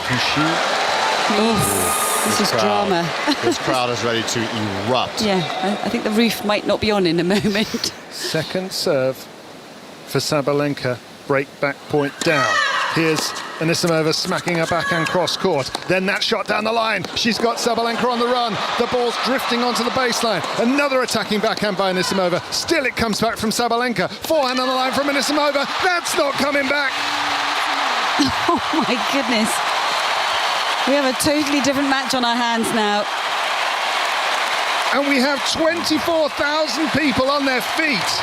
This is drama. This crowd is ready to erupt. Yeah, I think the roof might not be on in a moment. Second serve for Sabalenka. Break back point down. Here's Anisimova smacking her backhand cross-court. Then that shot down the line. She's got Sabalenka on the run. The ball's drifting onto the baseline. Another attacking backhand by Anisimova. Still it comes back from Sabalenka. Forehand on the line from Anisimova. That's not coming back. Oh my goodness. We have a totally different match on our hands now. And we have 24,000 people on their feet.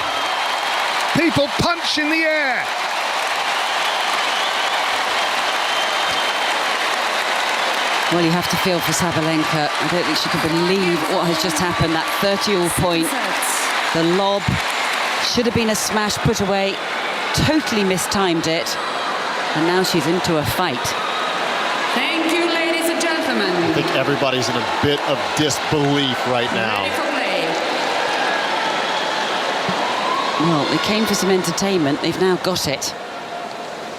People punch in the air. Well, you have to feel for Sabalenka. I don't think she can believe what has just happened. That 30-all point, the lob, should have been a smash put away, totally mistimed it, and now she's into a fight. Thank you, ladies and gentlemen. I think everybody's in a bit of disbelief right now. Well, they came for some entertainment. They've now got it.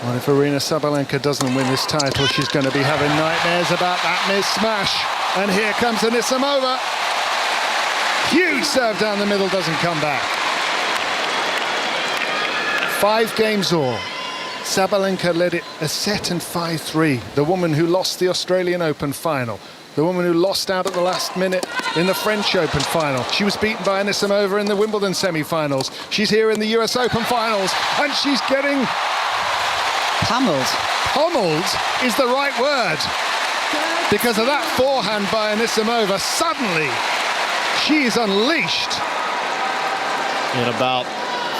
Well, if Aryna Sabalenka doesn't win this title, she's going to be having nightmares about that missed smash. And here comes Anisimova. Huge serve down the middle, doesn't come back. 5 games all. Sabalenka led it a set and 5-3. The woman who lost the Australian Open final. The woman who lost out at the last minute in the French Open final. She was beaten by Anisimova in the Wimbledon semi-finals. She's here in the US Open finals, and she's getting... pummeled. Pummeled is the right word. Because of that forehand by Anisimova, suddenly she's unleashed. In about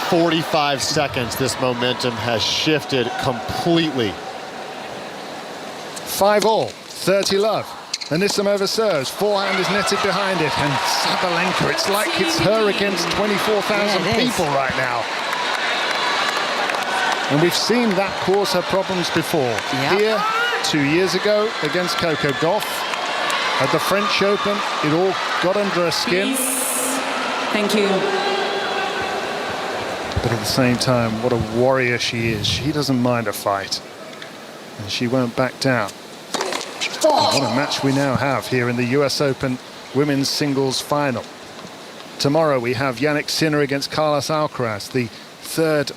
45 seconds, this momentum has shifted completely. 5-all, 30-love. Anisimova serves, forehand is netted behind it, and Sabalenka, it's like it's her against 24,000 people right now. And we've seen that cause her problems before. Yep. Here, 2 years ago, against Coco Gauff. At the French Open, it all got under her skin. Thank you. But at the same time, what a warrior she is. She doesn't mind a fight. And she won't back down. And what a match we now have here in the US Open Women's Singles Final. Tomorrow we have Jannik Sinner against Carlos Alcaraz, the 3rd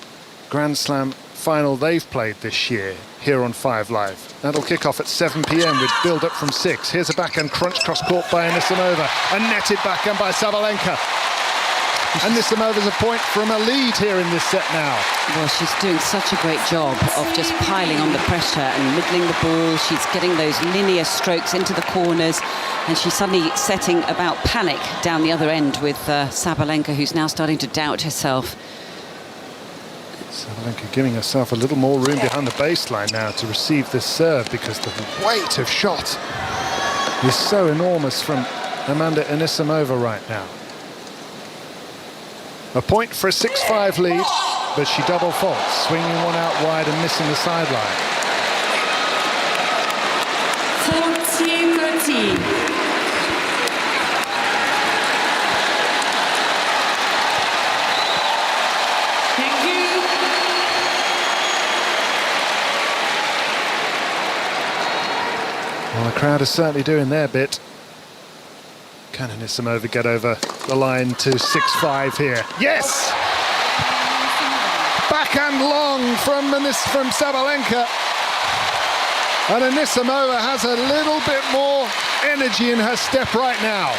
Grand Slam final they've played this year here on 5 Live. That'll kick off at 7 p.m. with build-up from 6. Here's a backhand crunch cross-court by Anisimova. A netted backhand by Sabalenka. Anisimova's a point from a lead here in this set now. Well, she's doing such a great job of just piling on the pressure and middling the ball. She's getting those linear strokes into the corners, and she's suddenly setting about panic down the other end with Sabalenka, who's now starting to doubt herself. Sabalenka giving herself a little more room behind the baseline now to receive this serve, because the weight of shot is so enormous from Amanda Anisimova right now. A point for a 6-5 lead, but she double faults, swinging one out wide and missing the sideline. 14-13. Thank you. Well, the crowd is certainly doing their bit. Can Anisimova get over the line to 6-5 here? Yes! Backhand long from Sabalenka. And Anisimova has a little bit more energy in her step right now.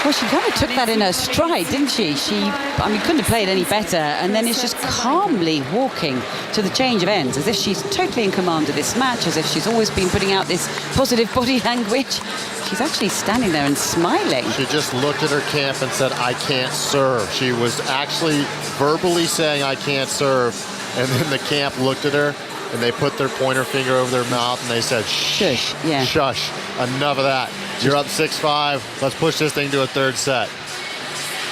Well, she kind of took that in her stride, didn't she? Couldn't have played any better. And then it's just calmly walking to the change of ends, as if she's totally in command of this match, as if she's always been putting out this positive body language. She's actually standing there and smiling. She just looked at her camp and said, I can't serve. She was actually verbally saying, I can't serve. And then the camp looked at her, and they put their pointer finger over their mouth, and they said, shh, yeah. Shush, enough of that. You're up 6-5. Let's push this thing to a 3rd set.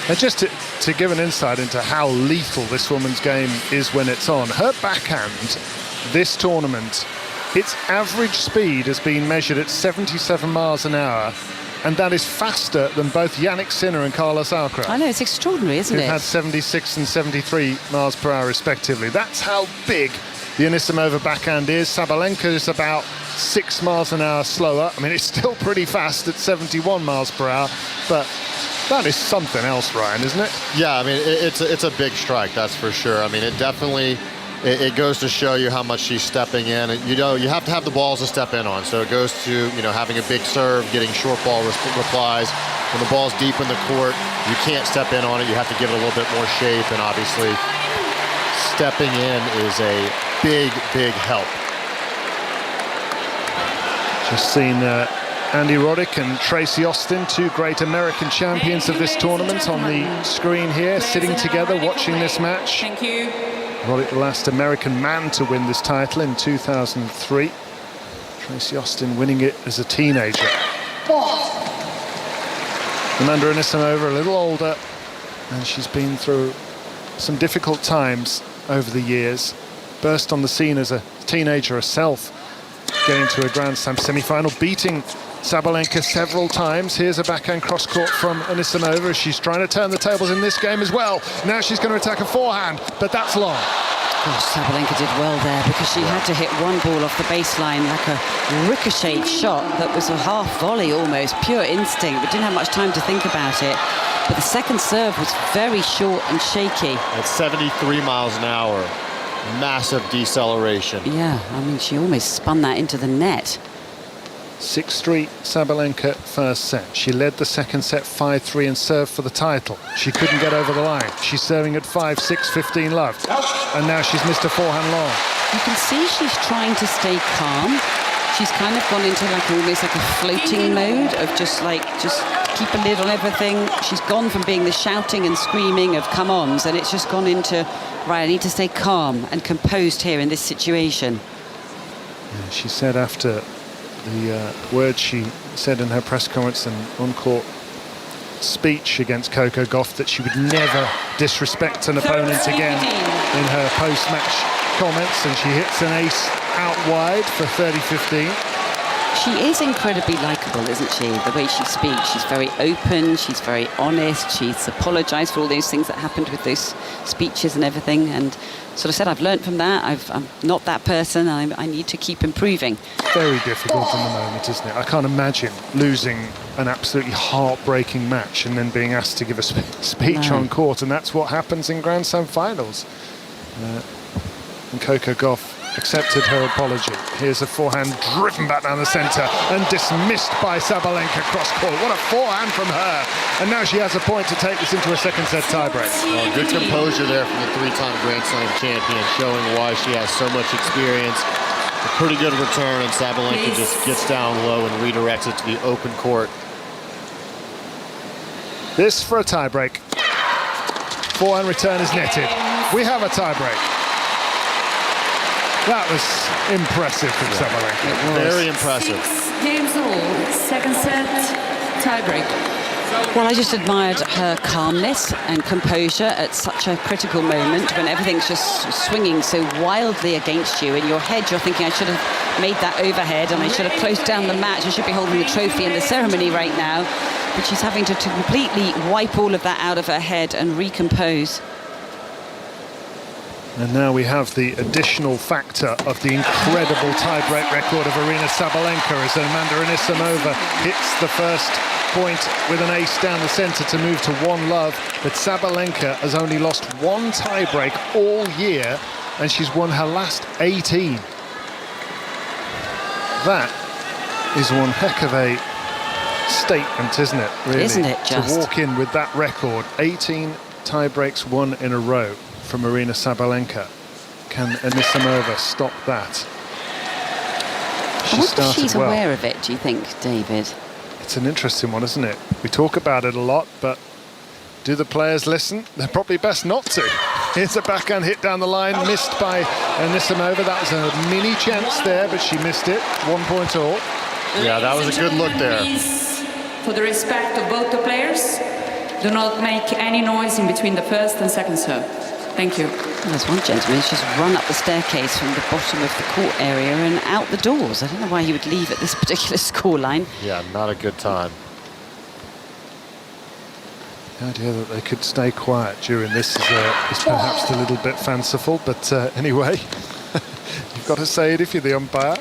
And just to give an insight into how lethal this woman's game is when it's on, her backhand this tournament, its average speed has been measured at 77 miles an hour, and that is faster than both Jannik Sinner and Carlos Alcaraz. I know, it's extraordinary, isn't it? Who've had 76 and 73 miles per hour respectively. That's how big the Anisimova backhand is. Sabalenka is about 6 miles an hour slower. I mean, it's still pretty fast at 71 miles per hour, but that is something else, Ryan, isn't it? Yeah, I mean, it's a big strike, that's for sure. I mean, it definitely it goes to show you how much she's stepping in. And, you have to have the balls to step in on. So it goes to, having a big serve, getting short ball replies. When the ball's deep in the court, you can't step in on it. You have to give it a little bit more shape. And obviously, stepping in is a big, big help. Just seen Andy Roddick and Tracy Austin, two great American champions of this tournament, on the screen here, sitting together watching this match. Thank you. Roddick, the last American man to win this title in 2003. Tracy Austin winning it as a teenager. Amanda Anisimova, a little older, and she's been through some difficult times over the years. Burst on the scene as a teenager herself, getting to a Grand Slam semi-final, beating Sabalenka several times. Here's a backhand cross-court from Anisimova as she's trying to turn the tables in this game as well. Now she's going to attack a forehand, but that's long. Gosh, Sabalenka did well there, because she had to hit one ball off the baseline, like a ricocheted shot that was a half volley almost, pure instinct, but didn't have much time to think about it. But the second serve was very short and shaky. At 73 miles an hour, massive deceleration. Yeah, I mean, she almost spun that into the net. 6-3 Sabalenka first set. She led the second set 5-3 and served for the title. She couldn't get over the line. She's serving at 5-6, 15 love. And now she's missed a forehand long. You can see she's trying to stay calm. She's kind of gone into almost like a floating mode of just keep a lid on everything. She's gone from being the shouting and screaming of come-ons, and it's just gone into, right, I need to stay calm and composed here in this situation. Yeah, she said after the words she said in her press conference and on-court speech against Coco Gauff, that she would never disrespect an opponent again in her post-match comments, and she hits an ace out wide for 30-15. She is incredibly likeable, isn't she? The way she speaks, she's very open, she's very honest, she's apologised for all those things that happened with those speeches and everything, and sort of said, I've learned from that, I'm not that person, I need to keep improving. Very difficult in the moment, isn't it? I can't imagine losing an absolutely heartbreaking match and then being asked to give a speech on court, and that's what happens in Grand Slam finals. And Coco Gauff accepted her apology. Here's a forehand driven back down the centre and dismissed by Sabalenka cross-court. What a forehand from her. And now she has a point to take this into a second set tiebreak. Well, good composure there from the three-time Grand Slam champion, showing why she has so much experience. A pretty good return, and Sabalenka just gets down low and redirects it to the open court. This for a tiebreak. Forehand return is netted. We have a tiebreak. That was impressive from Sabalenka. Very impressive. 6 games all, second set, tiebreak. Well, I just admired her calmness and composure at such a critical moment when everything's just swinging so wildly against you. In your head, you're thinking, I should have made that overhead and I should have closed down the match. I should be holding the trophy in the ceremony right now. But she's having to completely wipe all of that out of her head and recompose. And now we have the additional factor of the incredible tie-break record of Aryna Sabalenka as Amanda Anisimova hits the first point with an ace down the centre to move to 1-love. But Sabalenka has only lost one tie-break all year, and she's won her last 18. That is one heck of a statement, isn't it, really? Isn't it just? To walk in with that record, 18 tie-breaks won in a row from Aryna Sabalenka. Can Anisimova stop that? I wonder if she's aware of it, do you think, David? It's an interesting one, isn't it? We talk about it a lot, but do the players listen? They're probably best not to. Here's a backhand hit down the line, missed by Anisimova. That was a mini chance there, but she missed it. 1 point all. Yeah, that was a good look there. Please, for the respect of both the players, do not make any noise in between the first and second serve. Thank you. Well, there's one gentleman who's just run up the staircase from the bottom of the court area and out the doors. I don't know why he would leave at this particular scoreline. Yeah, not a good time. The idea that they could stay quiet during this is perhaps a little bit fanciful, but anyway, you've got to say it if you're the umpire.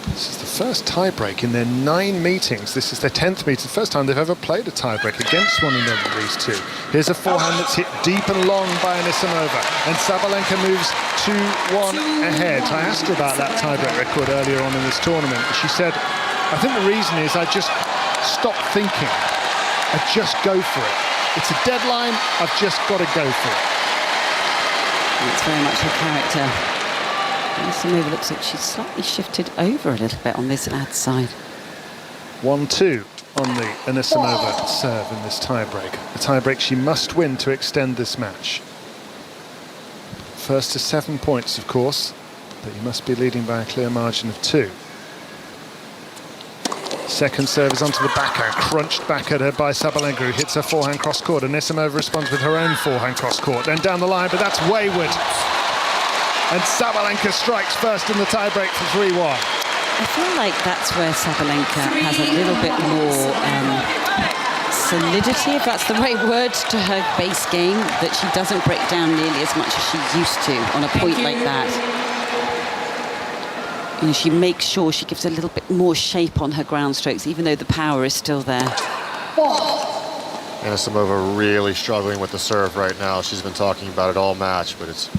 This is the first tie-break in their 9 meetings. This is their 10th meeting. The first time they've ever played a tie-break against one another, these two. Here's a forehand that's hit deep and long by Anisimova. And Sabalenka moves 2-1 ahead. I asked her about that tie-break record earlier on in this tournament. She said, I think the reason is I just stop thinking. I just go for it. It's a deadline. I've just got to go for it. It's very much her character. Anisimova looks like she's slightly shifted over a little bit on this ad side. 1-2 on the Anisimova serve in this tiebreak. A tiebreak she must win to extend this match. First to 7 points, of course, but you must be leading by a clear margin of 2. Second serve is onto the backhand, crunched back at her by Sabalenka, who hits her forehand cross-court. Anisimova responds with her own forehand cross-court, then down the line, but that's wayward. And Sabalenka strikes first in the tiebreak for 3-1. I feel like that's where Sabalenka has a little bit more solidity, if that's the right word, to her base game, that she doesn't break down nearly as much as she used to on a point like that. You know, she makes sure she gives a little bit more shape on her ground strokes, even though the power is still there. Anisimova really struggling with the serve right now. She's been talking about it all match, but it's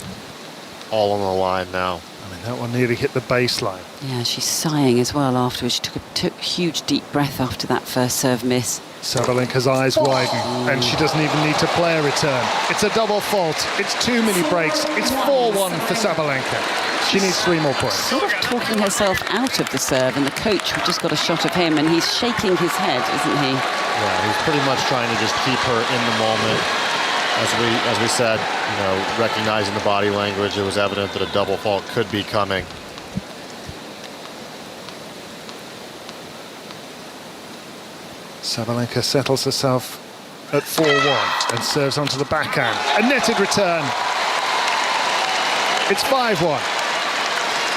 all on the line now. I mean, that one nearly hit the baseline. Yeah, she's sighing as well afterwards. She took a huge deep breath after that first serve miss. Sabalenka's eyes widen, and she doesn't even need to play a return. It's a double fault. It's too many breaks. It's 4-1 for Sabalenka. She needs 3 more points. Sort of talking herself out of the serve, and the coach, who just got a shot of him, and he's shaking his head, isn't he? Yeah, he's pretty much trying to just keep her in the moment. As we said, you know, recognizing the body language, it was evident that a double fault could be coming. Sabalenka settles herself at 4-1 and serves onto the backhand. A netted return. It's 5-1.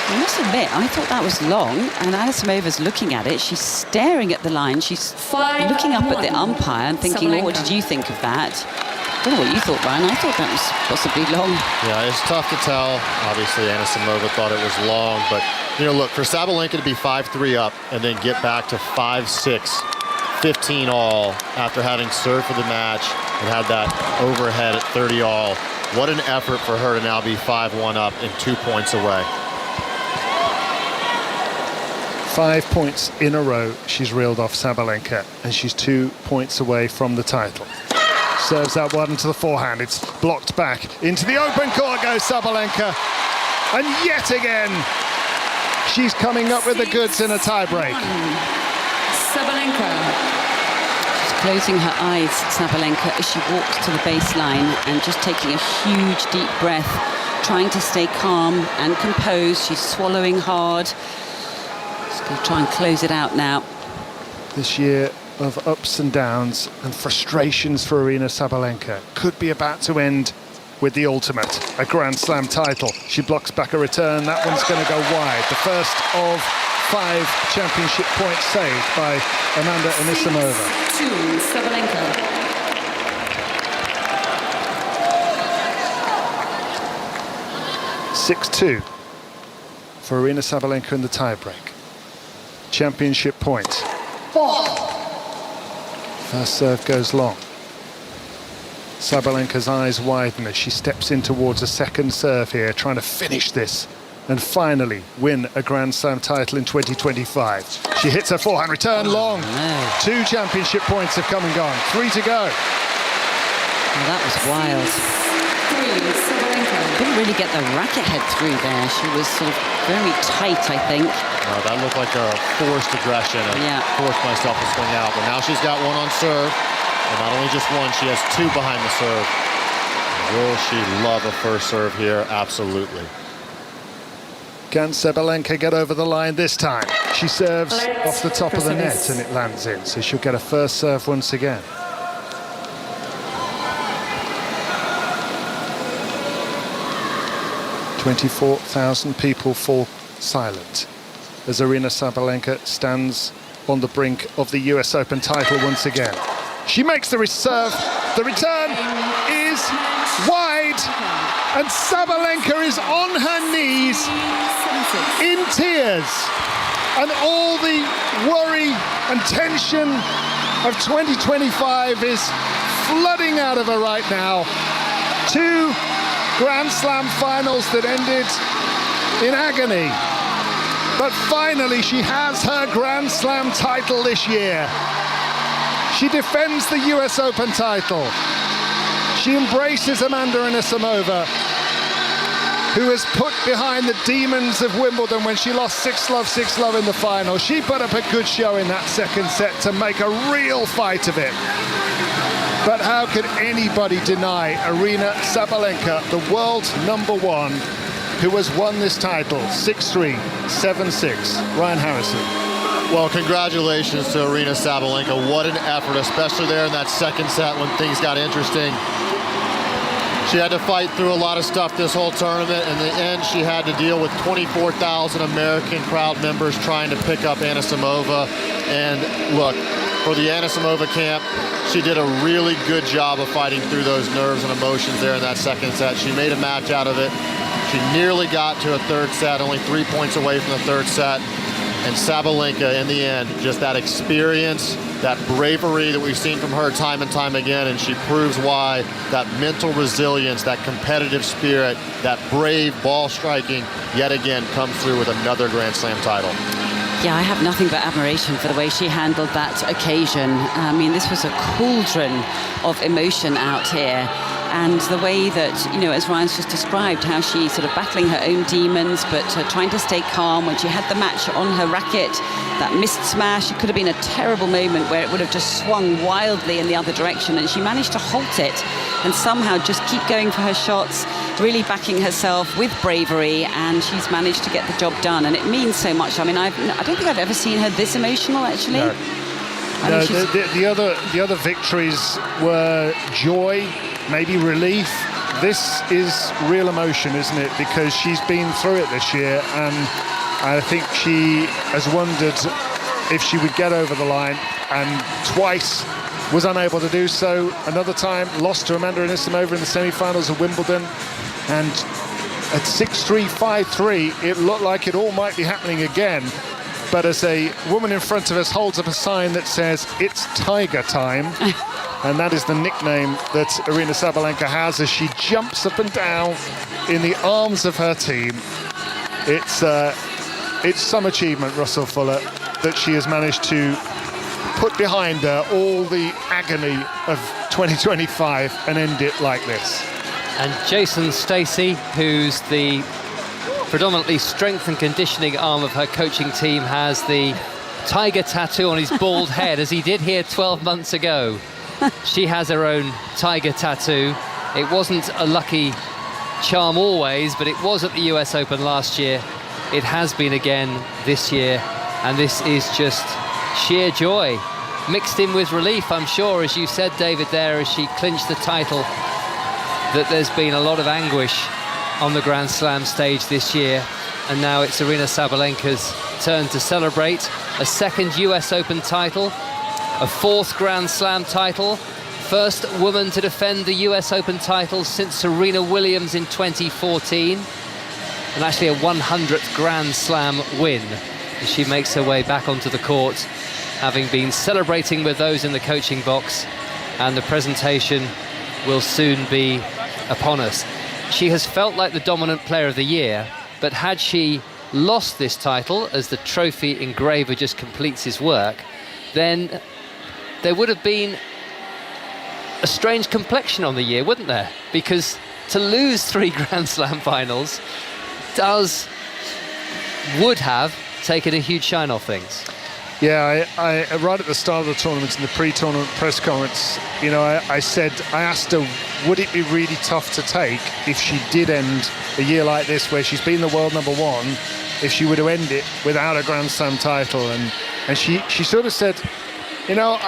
I must admit, I thought that was long, and Anisimova's looking at it. She's staring at the line. She's looking up at the umpire and thinking, oh, what did you think of that? I don't know what you thought, Ryan. I thought that was possibly long. Yeah, it's tough to tell. Obviously, Anisimova thought it was long, but, you know, look, for Sabalenka to be 5-3 up and then get back to 5-6, 15 all after having served for the match and had that overhead at 30 all, what an effort for her to now be 5-1 up and 2 points away. 5 points in a row she's reeled off Sabalenka, and she's 2 points away from the title. Serves that one to the forehand. It's blocked back. Into the open court goes Sabalenka. And yet again, she's coming up with the goods in a tiebreak. Sabalenka. She's closing her eyes, Sabalenka, as she walks to the baseline and just taking a huge deep breath, trying to stay calm and composed. She's swallowing hard. She's going to try and close it out now. This year of ups and downs and frustrations for Aryna Sabalenka could be about to end with the ultimate, a Grand Slam title. She blocks back a return. That one's going to go wide. The first of 5 championship points saved by Amanda Anisimova. 6-2, Sabalenka. 6-2 for Aryna Sabalenka in the tiebreak. Championship point. First serve goes long. Sabalenka's eyes widen as she steps in towards a second serve here, trying to finish this and finally win a Grand Slam title in 2025. She hits her forehand return long. 2 championship points have come and gone. 3 to go. Well, that was wild. Couldn't really get the racket head through there. She was sort of very tight, I think. That looked like a forced aggression. I forced myself to swing out, but now she's got one on serve. And not only just one, she has 2 behind the serve. Will she love a first serve here? Absolutely. Can Sabalenka get over the line this time? She serves off the top of the net and it lands in, so she'll get a first serve once again. "24,000 people fall silent as Aryna Sabalenka stands on the brink of the US Open title once again. She makes the serve. The return is wide, and Sabalenka is on her knees in tears. And all the worry and tension of 2025 is flooding out of her right now. 2 Grand Slam finals that ended in agony. But finally, she has her Grand Slam title this year. She defends the US Open title. She embraces Amanda Anisimova, who was put behind the demons of Wimbledon when she lost 6-love in the final. She put up a good show in that second set to make a real fight of it. But how could anybody deny Aryna Sabalenka, the world's #1, who has won this title 6-3, 7-6. Ryan Harrison. Well, congratulations to Aryna Sabalenka. What an effort, especially there in that second set when things got interesting. She had to fight through a lot of stuff this whole tournament. In the end, she had to deal with 24,000 American crowd members trying to pick up Anisimova. And look, for the Anisimova camp, she did a really good job of fighting through those nerves and emotions there in that second set. She made a match out of it. She nearly got to a third set, only 3 points away from the third set. And Sabalenka, in the end, just that experience, that bravery that we've seen from her time and time again, and she proves why, that mental resilience, that competitive spirit, that brave ball striking, yet again comes through with another Grand Slam title. Yeah, I have nothing but admiration for the way she handled that occasion. I mean, this was a cauldron of emotion out here. And the way that, you know, as Ryan's just described, how she sort of battling her own demons, but trying to stay calm when she had the match on her racket, that missed smash, it could have been a terrible moment where it would have just swung wildly in the other direction, and she managed to halt it and somehow just keep going for her shots, really backing herself with bravery, and she's managed to get the job done, and it means so much. I mean, I don't think I've ever seen her this emotional, actually. No, the other victories were joy, maybe relief. This is real emotion, isn't it? Because she's been through it this year, and I think she has wondered if she would get over the line, and twice was unable to do so. Another time lost to Amanda Anisimova in the semi-finals of Wimbledon, and at 6-3, 5-3, it looked like it all might be happening again. But as a woman in front of us holds up a sign that says, "It's Tiger time," and that is the nickname that Aryna Sabalenka has as she jumps up and down in the arms of her team. It's some achievement, Russell Fuller, that she has managed to put behind her all the agony of 2025 and end it like this. And Jason Stacey, who's the predominantly strength and conditioning arm of her coaching team, has the tiger tattoo on his bald head, as he did here 12 months ago. She has her own tiger tattoo. It wasn't a lucky charm always, but it was at the US Open last year. It has been again this year, and this is just sheer joy, mixed in with relief, I'm sure, as you said, David, there, as she clinched the title, that there's been a lot of anguish on the Grand Slam stage this year, and now it's Aryna Sabalenka's turn to celebrate a second US Open title, a fourth Grand Slam title, first woman to defend the US Open title since Serena Williams in 2014, and actually a 100th Grand Slam win as she makes her way back onto the court, having been celebrating with those in the coaching box, and the presentation will soon be upon us. She has felt like the dominant player of the year, but had she lost this title as the trophy engraver just completes his work, then there would have been a strange complexion on the year, wouldn't there? Because to lose 3 Grand Slam finals would have taken a huge shine off things. Yeah, I right at the start of the tournament, in the pre-tournament press conference, you know, I asked her, would it be really tough to take if she did end a year like this, where she's been the world #1, if she were to end it without a Grand Slam title? And she sort of said, you know,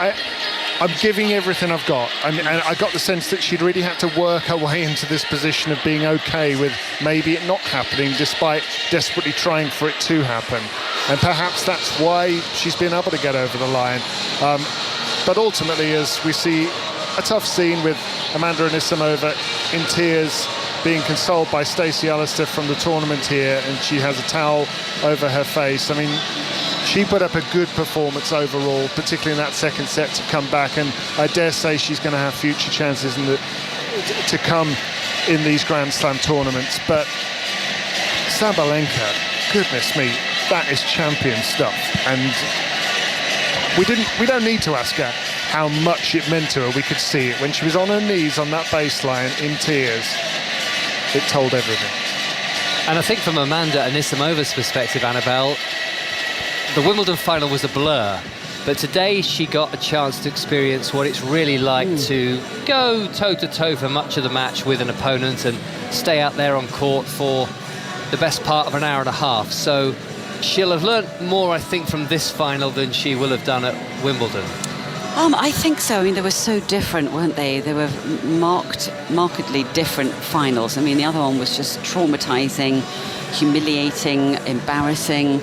I'm giving everything I've got. And I got the sense that she'd really had to work her way into this position of being okay with maybe it not happening, despite desperately trying for it to happen. And perhaps that's why she's been able to get over the line. But ultimately, as we see a tough scene with Amanda Anisimova in tears, being consoled by Stacey Alistair from the tournament here, and she has a towel over her face. I mean, She put up a good performance overall, particularly in that second set to come back, and I dare say she's going to have future chances to come in these Grand Slam tournaments. But Sabalenka, goodness me, that is champion stuff. And we don't need to ask her how much it meant to her. We could see it when she was on her knees on that baseline in tears. It told everything. And I think from Amanda Anisimova's perspective, Annabelle, the Wimbledon final was a blur, but today she got a chance to experience what it's really like to go toe-to-toe for much of the match with an opponent and stay out there on court for the best part of an hour and a half. So she'll have learnt more, I think, from this final than she will have done at Wimbledon. I think so. I mean, they were so different, weren't they? They were markedly different finals. I mean, the other one was just traumatizing, humiliating, embarrassing,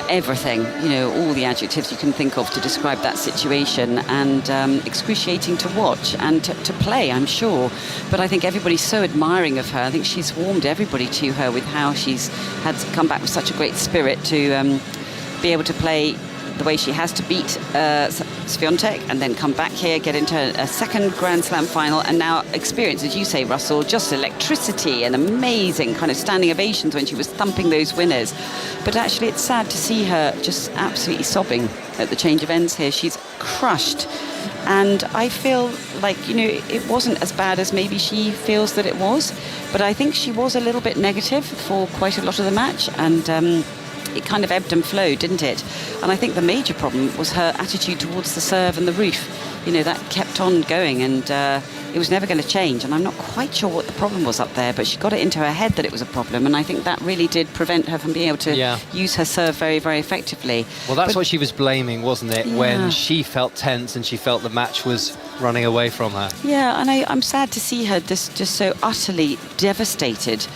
everything, you know, all the adjectives you can think of to describe that situation, and excruciating to watch and to play, I'm sure. But I think everybody's so admiring of her. I think she's warmed everybody to her with how she's had to come back with such a great spirit to be able to play the way she has, to beat Swiatek and then come back here, get into a second Grand Slam final, and now experience, as you say, Russell, just electricity and amazing kind of standing ovations when she was thumping those winners. But actually it's sad to see her just absolutely sobbing at the change of ends here. She's crushed, and I feel like, you know, it wasn't as bad as maybe she feels that it was, but I think she was a little bit negative for quite a lot of the match, and it kind of ebbed and flowed, didn't it? And I think the major problem was her attitude towards the serve and the roof. You know, that kept on going, and it was never going to change. And I'm not quite sure what the problem was up there, but she got it into her head that it was a problem, and I think that really did prevent her from being able to use her serve very, very effectively. Well, that's what she was blaming, wasn't it? When she felt tense and she felt the match was running away from her. Yeah, and I'm sad to see her just so utterly devastated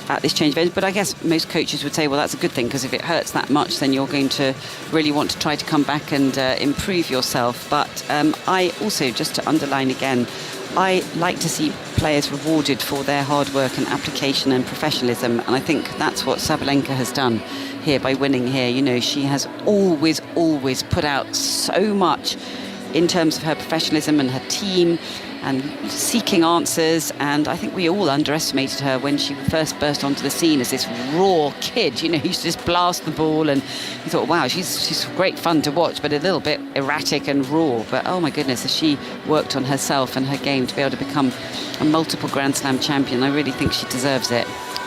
at this change of ends. But I guess most coaches would say, well, that's a good thing, because if it hurts that much, then you're going to really want to try to come back and improve yourself. But I also, just to underline again, I like to see players rewarded for their hard work and application and professionalism, and I think that's what Sabalenka has done here by winning here. You know, she has always put out so much in terms of her professionalism and her team and seeking answers, and I think we all underestimated her when she first burst onto the scene as this raw kid. You know, who used to just blast the ball, and you thought, wow, she's great fun to watch, but a little bit erratic and raw. But oh my goodness, as she worked on herself and her game to be able to become a multiple Grand Slam champion, I really think she deserves it.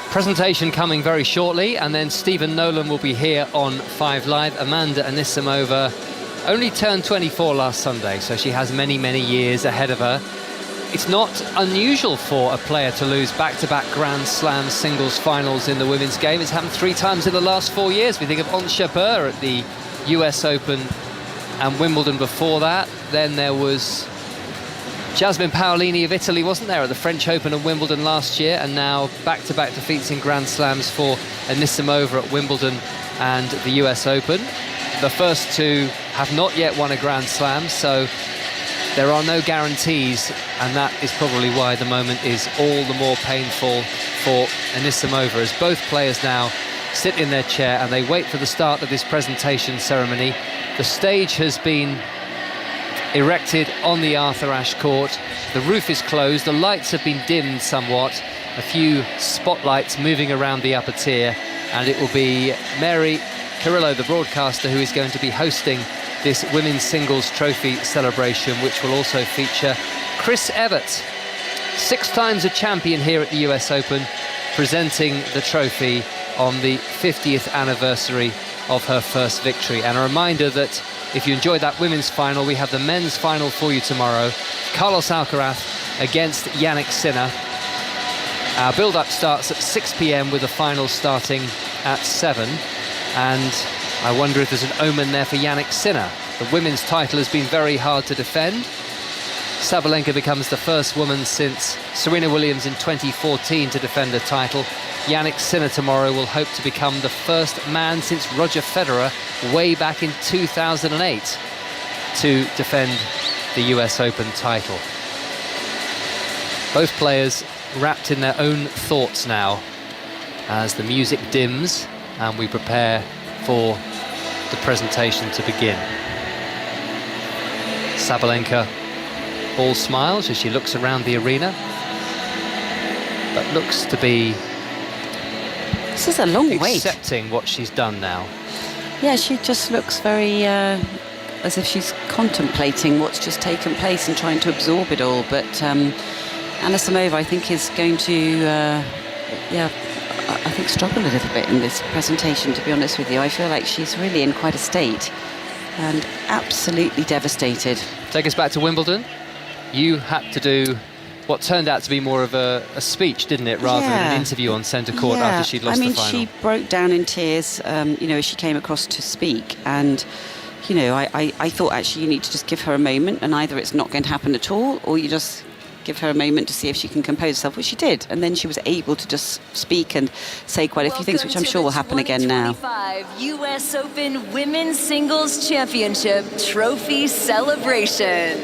Presentation coming very shortly, and then Stephen Nolan will be here on 5 Live. Amanda Anisimova only turned 24 last Sunday, so she has many, many years ahead of her. It's not unusual for a player to lose back-to-back Grand Slam singles finals in the women's game. It's happened 3 times in the last 4 years. We think of Ons Jabeur at the US Open and Wimbledon before that. Then there was Jasmine Paolini of Italy, wasn't there, at the French Open and Wimbledon last year, and now back-to-back defeats in Grand Slams for Anisimova at Wimbledon and the US Open. The first 2 have not yet won a Grand Slam, so there are no guarantees, and that is probably why the moment is all the more painful for Anisimova, as both players now sit in their chair and they wait for the start of this presentation ceremony. The stage has been erected on the Arthur Ashe court. The roof is closed, the lights have been dimmed somewhat, a few spotlights moving around the upper tier, and it will be Mary Carrillo, the broadcaster, who is going to be hosting this women's singles trophy celebration, which will also feature Chris Evert, 6 times a champion here at the US Open, presenting the trophy on the 50th anniversary of her first victory. And a reminder that if you enjoyed that women's final, we have the men's final for you tomorrow. Carlos Alcaraz against Jannik Sinner. Our build-up starts at 6 p.m. with the final starting at 7. And I wonder if there's an omen there for Jannik Sinner. The women's title has been very hard to defend. Sabalenka becomes the first woman since Serena Williams in 2014 to defend a title. Jannik Sinner tomorrow will hope to become the first man since Roger Federer way back in 2008 to defend the US Open title. Both players wrapped in their own thoughts now as the music dims and we prepare for the presentation to begin. Sabalenka all smiles as she looks around the arena, but looks to be this is a long wait. Accepting what she's done now. Yeah, she just looks very as if she's contemplating what's just taken place and trying to absorb it all. But Anisimova, I think, is going to, I think, struggle a little bit in this presentation, to be honest with you. I feel like she's really in quite a state and absolutely devastated. Take us back to Wimbledon. You had to do what turned out to be more of a speech, didn't it, rather than an interview on centre court after she'd lost the final. She broke down in tears, as she came across to speak. And, I thought actually you need to just give her a moment, and either it's not going to happen at all, or you just give her a moment to see if she can compose herself, which she did. And then she was able to just speak and say quite a few things, which I'm sure will happen again now. US Open Women's Singles Championship Trophy Celebration.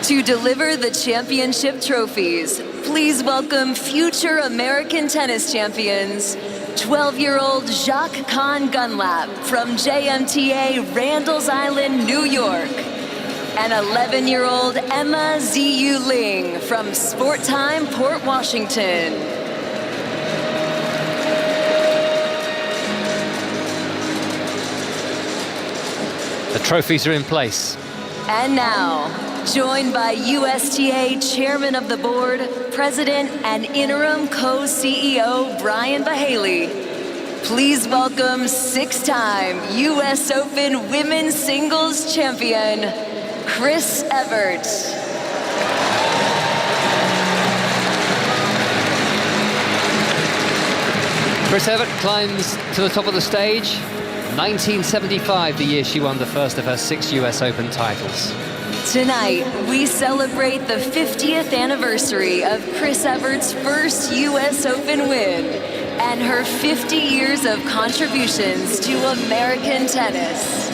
To deliver the championship trophies, please welcome future American tennis champions, 12-year-old Jacques Kahn Gunlap from JMTA Randall's Island, New York, and 11-year-old Emma Ziyu Ling from Sport Time, Port Washington. The trophies are in place. And now, joined by USTA Chairman of the Board, President and Interim Co-CEO Brian Bahaley, please welcome 6-time US Open Women's Singles Champion, Chris Evert. Chris Evert climbs to the top of the stage. 1975, the year she won the first of her 6 US Open titles. Tonight, we celebrate the 50th anniversary of Chris Evert's first US Open win and her 50 years of contributions to American tennis.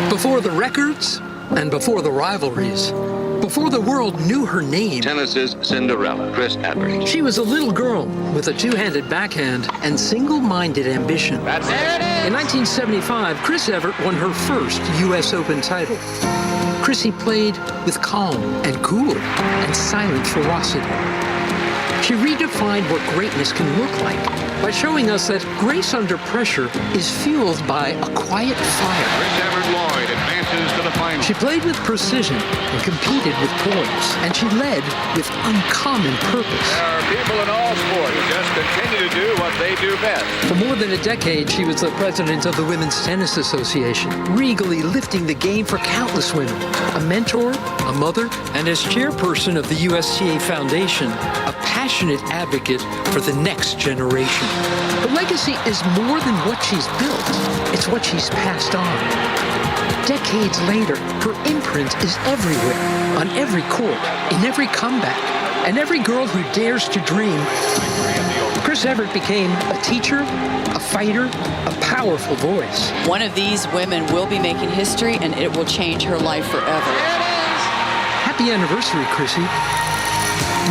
Before the records and before the rivalries, before the world knew her name, tennis's Cinderella, Chris Evert. She was a little girl with a two-handed backhand and single-minded ambition. That's it. In 1975, Chris Evert won her first U.S. Open title. Chrissy played with calm and cool and silent ferocity. She redefined what greatness can look like by showing us that grace under pressure is fueled by a quiet fire. Chris Evert Lloyd advances to the final. She played with precision and competed with poise, and she led with uncommon purpose. There are people in all sports who just continue to do what they do best. For more than a decade, she was the president of the Women's Tennis Association, regally lifting the game for countless women. A mentor, a mother, and as chairperson of the USTA Foundation, a passionate advocate for the next generation. Her legacy is more than what she's built. It's what she's passed on. Decades later, her imprint is everywhere, on every court, in every comeback, and every girl who dares to dream. Chris Evert became a teacher, a fighter, a powerful voice. One of these women will be making history, and it will change her life forever. Happy anniversary, Chrissy.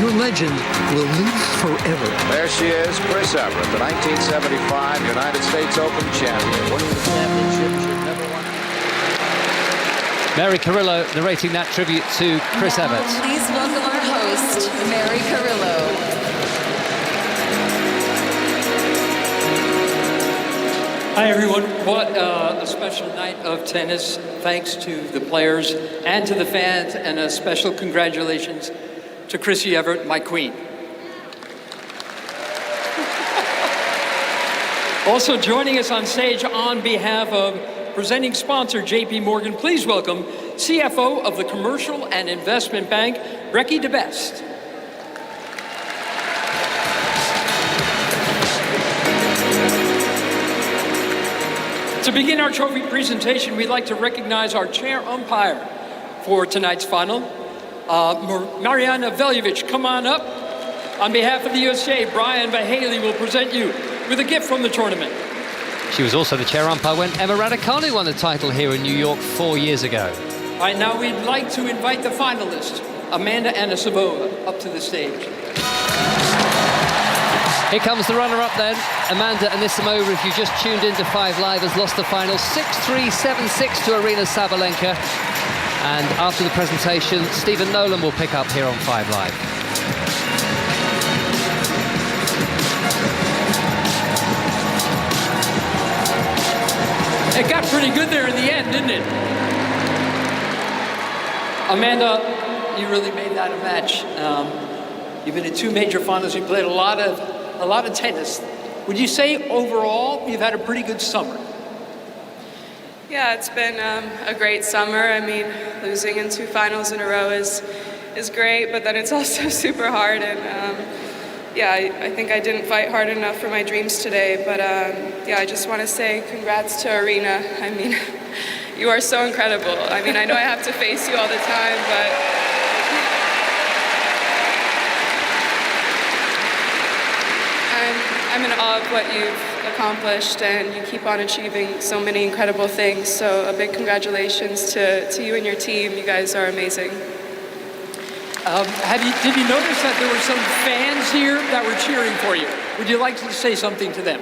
Your legend will live forever. There she is, Chris Evert, the 1975 United States Open champion, winning the championship she'd never won. Mary Carrillo narrating that tribute to Chris Evert. Please welcome our host, Mary Carrillo. Hi, everyone. What a special night of tennis. Thanks to the players and to the fans, and a special congratulations to Chrissy Evert, my queen. Also joining us on stage on behalf of presenting sponsor JP Morgan, please welcome CFO of the Commercial and Investment Bank, Becky DeBest. To begin our trophy presentation, we'd like to recognize our chair umpire for tonight's final. Mariana Veljevic, come on up. On behalf of the USA, Brian Bahaley will present you with a gift from the tournament. She was also the chair umpire when Emma Raducanu won the title here in New York 4 years ago. All right, now we'd like to invite the finalist, Amanda Anisimova, up to the stage. Here comes the runner-up then. Amanda Anisimova, if you just tuned into 5 Live, has lost the final 6-3, 7-6 to Aryna Sabalenka. And after the presentation, Stephen Nolan will pick up here on 5 Live. It got pretty good there in the end, didn't it? Amanda, you really made that a match. You've been in 2 major finals. You played a lot of tennis. Would you say overall you've had a pretty good summer? Yeah, it's been a great summer. I mean, losing in 2 finals in a row is great, but then it's also super hard. And yeah, I think I didn't fight hard enough for my dreams today. But yeah, I just want to say congrats to Aryna. I mean, you are so incredible. I mean, I know I have to face you all the time, but I'm in awe of what you've accomplished, and you keep on achieving so many incredible things. So a big congratulations to you and your team. You guys are amazing. Did you notice that there were some fans here that were cheering for you? Would you like to say something to them?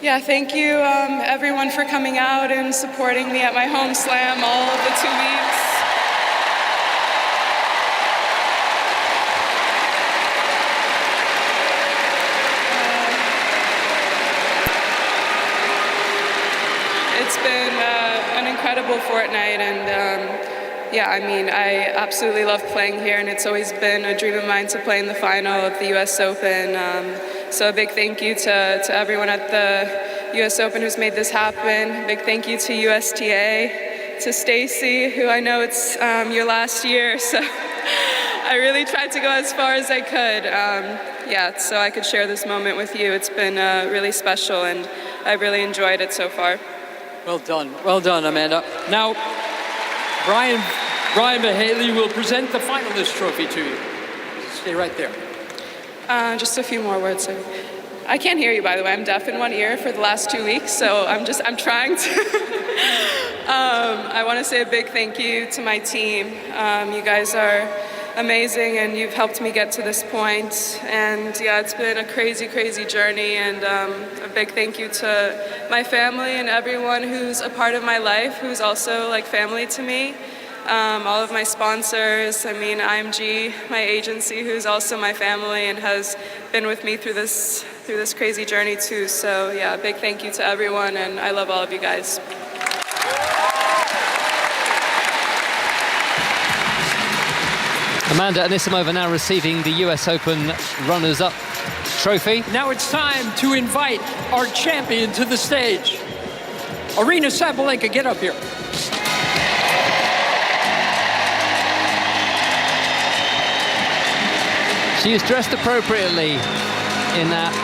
Yeah, thank you everyone for coming out and supporting me at my home slam all of the 2 weeks. It's been an incredible fortnight, and yeah, I mean, I absolutely love playing here, and it's always been a dream of mine to play in the final of the US Open. So a big thank you to everyone at the US Open who's made this happen. Big thank you to USTA, to Stacy, who I know it's your last year, so I really tried to go as far as I could. Yeah, so I could share this moment with you. It's been really special, and I've really enjoyed it so far. Well done, Amanda. Now, Brian Mahaley will present the finalist trophy to you. Stay right there. Just a few more words. I can't hear you, by the way. I'm deaf in one ear for the last 2 weeks, so I'm trying to. I want to say a big thank you to my team. You guys are amazing, and you've helped me get to this point. And yeah, it's been a crazy, crazy journey, and a big thank you to my family and everyone who's a part of my life, who's also like family to me. All of my sponsors, I mean, IMG, my agency, who's also my family and has been with me through this crazy journey too. So yeah, big thank you to everyone, and I love all of you guys. Amanda Anisimova now receiving the US Open runners-up trophy. Now it's time to invite our champion to the stage. Aryna Sabalenka, get up here. She is dressed appropriately in that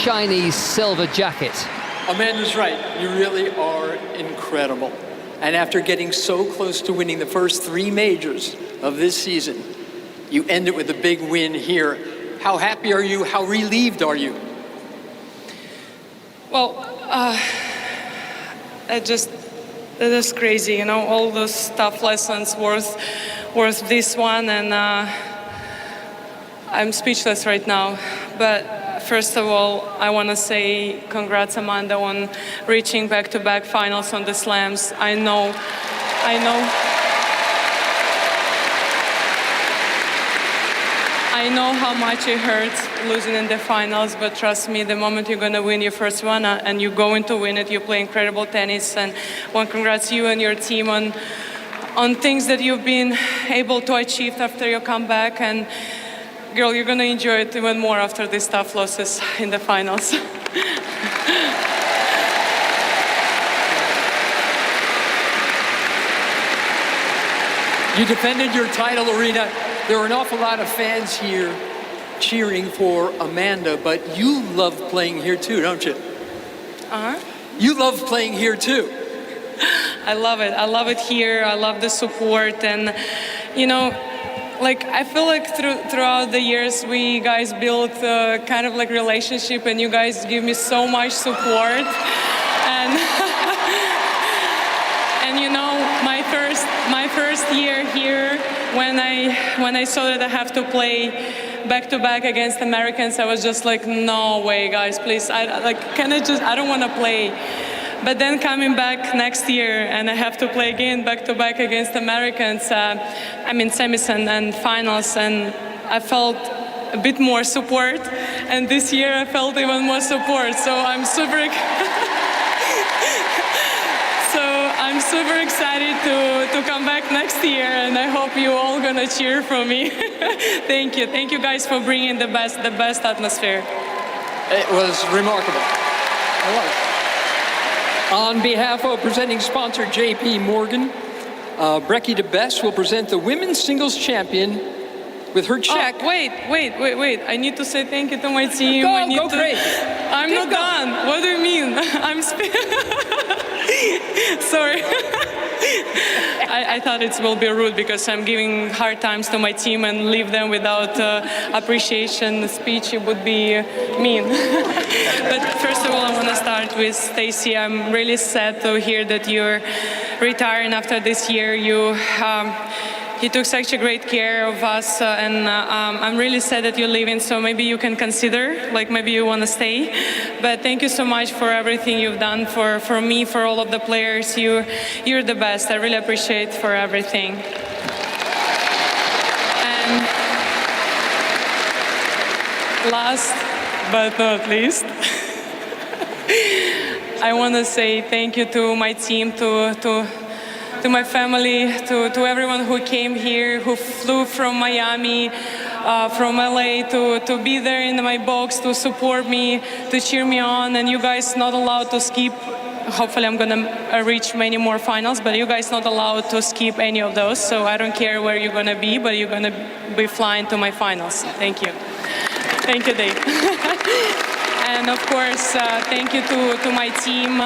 shiny silver jacket. Amanda's right. You really are incredible. And after getting so close to winning the first 3 majors of this season, you end it with a big win here. How happy are you? How relieved are you? Well, it is crazy, you know, all those tough lessons worth this one, and I'm speechless right now. But first of all, I want to say congrats, Amanda, on reaching back-to-back finals on the slams. I know how much it hurts losing in the finals, but trust me, the moment you're going to win your first one and you're going to win it, you play incredible tennis. And I want to congrats you and your team on things that you've been able to achieve after your comeback. And girl, you're going to enjoy it even more after these tough losses in the finals. You defended your title, Aryna. There are an awful lot of fans here cheering for Amanda, but you love playing here too, don't you? Uh-huh. You love playing here too. I love it. I love it here. I love the support. And, you know, like, I feel like throughout the years, we guys built a kind of like relationship, and you guys give me so much support. And, and you know, my first year here, when I saw that I have to play back-to-back against Americans, I was just like, no way, guys, please. I don't want to play. But then coming back next year and I have to play again back-to-back against Americans, semis and finals, and I felt a bit more support. And this year I felt even more support. So I'm super excited to come back next year, and I hope you all gonna cheer for me. Thank you guys for bringing the best atmosphere. It was remarkable. I love it. On behalf of presenting sponsor JP Morgan, Brecky DeBest will present the women's singles champion with her check. Oh, wait. I need to say thank you to my team. Go crazy. I'm not done. What do you mean? I'm sorry. I thought it will be rude because I'm giving hard times to my team and leave them without appreciation speech. It would be mean. But first of all, I want to start with Stacy. I'm really sad to hear that you're retiring after this year. You took such a great care of us, and I'm really sad that you're leaving, so maybe you can consider, maybe you want to stay. But thank you so much for everything you've done for me, for all of the players. You're the best. I really appreciate for everything. And last but not least, I want to say thank you to my team, to my family, to everyone who came here, who flew from Miami, from LA to be there in my box, to support me, to cheer me on. And you guys not allowed to skip. Hopefully I'm gonna reach many more finals, but you guys not allowed to skip any of those. So I don't care where you're gonna be, but you're gonna be flying to my finals. Thank you. Thank you, Dave. And of course, thank you to my team.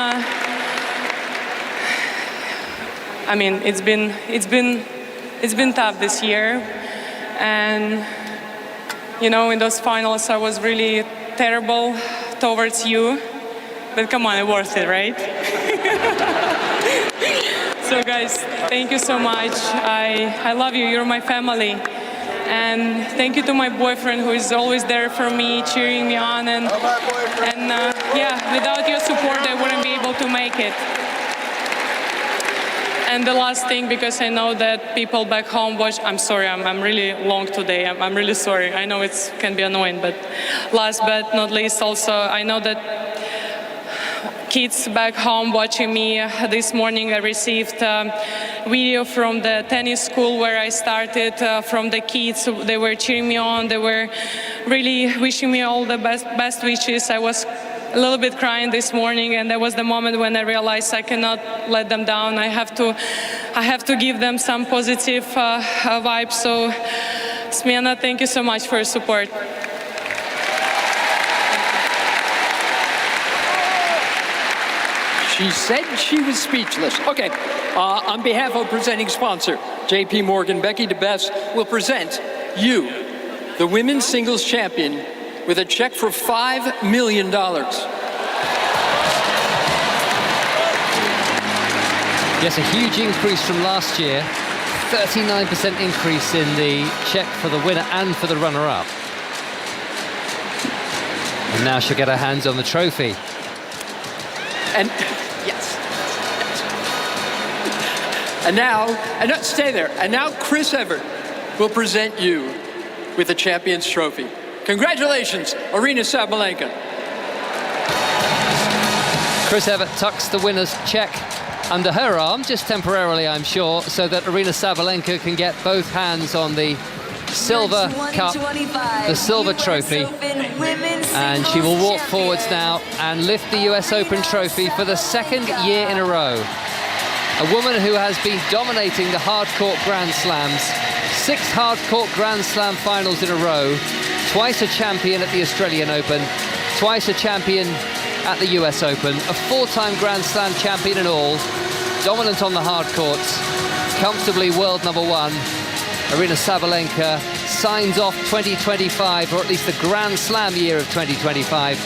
It's been tough this year, and in those finals I was really terrible towards you, but come on, it's worth it, right? So guys, thank you so much. I love you. You're my family, and thank you to my boyfriend who is always there for me, cheering me on, and without your support I wouldn't be able to make it. And the last thing, because I know that people back home watch, I'm sorry, I'm really long today, I'm really sorry. I know it can be annoying, but last but not least also, I know that kids back home watching me. This morning I received a video from the tennis school where I started, from the kids. They were cheering me on, they were really wishing me all the best wishes. I was a little bit crying this morning, and that was the moment when I realized I cannot let them down. I have to give them some positive vibes. So, Smiana, thank you so much for your support. She said she was speechless. Okay, on behalf of presenting sponsor JP Morgan, Becky DeBest will present you, the women's singles champion, with a check for $5 million. Yes, a huge increase from last year. 39% increase in the check for the winner and for the runner-up. And now she'll get her hands on the trophy. And yes. And now, stay there. And now Chris Evert will present you with the Champions Trophy. Congratulations, Aryna Sabalenka. Chris Evert tucks the winner's check under her arm, just temporarily, I'm sure, so that Aryna Sabalenka can get both hands on the silver cup, the silver trophy. And she will walk forwards now and lift the US Open trophy for the second year in a row. A woman who has been dominating the hard-court Grand Slams, 6 hard-court Grand Slam finals in a row, twice a champion at the Australian Open, twice a champion at the US Open, a 4-time Grand Slam champion in all, dominant on the hard courts, comfortably world #1. Aryna Sabalenka signs off 2025, or at least the Grand Slam year of 2025,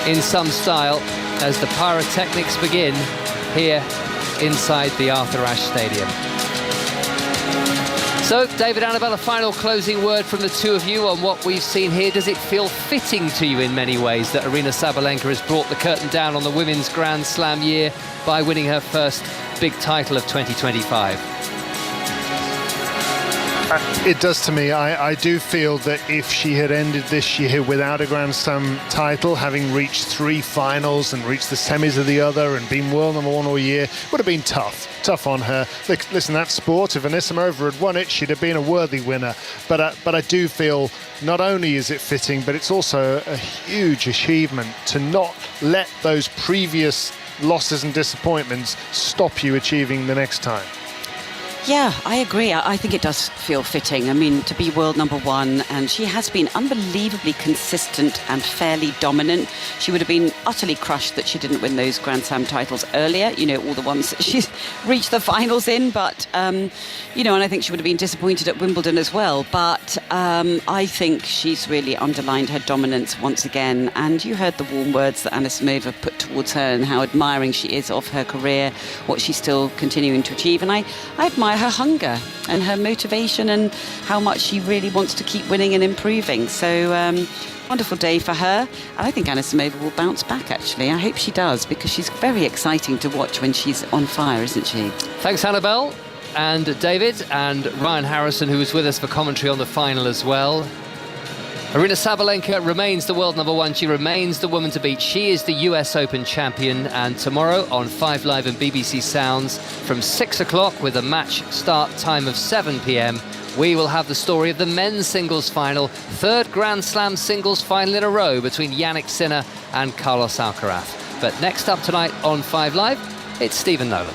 in some style, as the pyrotechnics begin here inside the Arthur Ashe Stadium. So, David, Annabelle, a final closing word from the two of you on what we've seen here. Does it feel fitting to you in many ways that Aryna Sabalenka has brought the curtain down on the women's Grand Slam year by winning her first big title of 2025? It does to me. I do feel that if she had ended this year without a Grand Slam title, having reached 3 finals and reached the semis of the other and been world number 1 all year, would have been tough on her. Listen, that sport, if Anisimova had won it, she'd have been a worthy winner. But I do feel not only is it fitting, but it's also a huge achievement to not let those previous losses and disappointments stop you achieving the next time. Yeah, I agree. I think it does feel fitting. I mean, to be world number 1, and she has been unbelievably consistent and fairly dominant. She would have been utterly crushed that she didn't win those Grand Slam titles earlier, you know, all the ones that she's reached the finals in. But, you know, and I think she would have been disappointed at Wimbledon as well. But I think she's really underlined her dominance once again. And you heard the warm words that Anisimova put towards her and how admiring she is of her career, what she's still continuing to achieve. And I admire her hunger and her motivation and how much she really wants to keep winning and improving. So wonderful day for her, and I think Anisimova will bounce back, actually. I hope she does, because she's very exciting to watch when she's on fire, isn't she? Thanks, Annabelle and David and Ryan Harrison, who was with us for commentary on the final as well. Aryna Sabalenka remains the world number 1. She remains the woman to beat. She is the US Open champion. And tomorrow on 5 Live and BBC Sounds from 6 o'clock with a match start time of 7 p.m, we will have the story of the men's singles final. 3rd Grand Slam singles final in a row between Jannik Sinner and Carlos Alcaraz. But next up tonight on 5 Live, it's Stephen Nolan.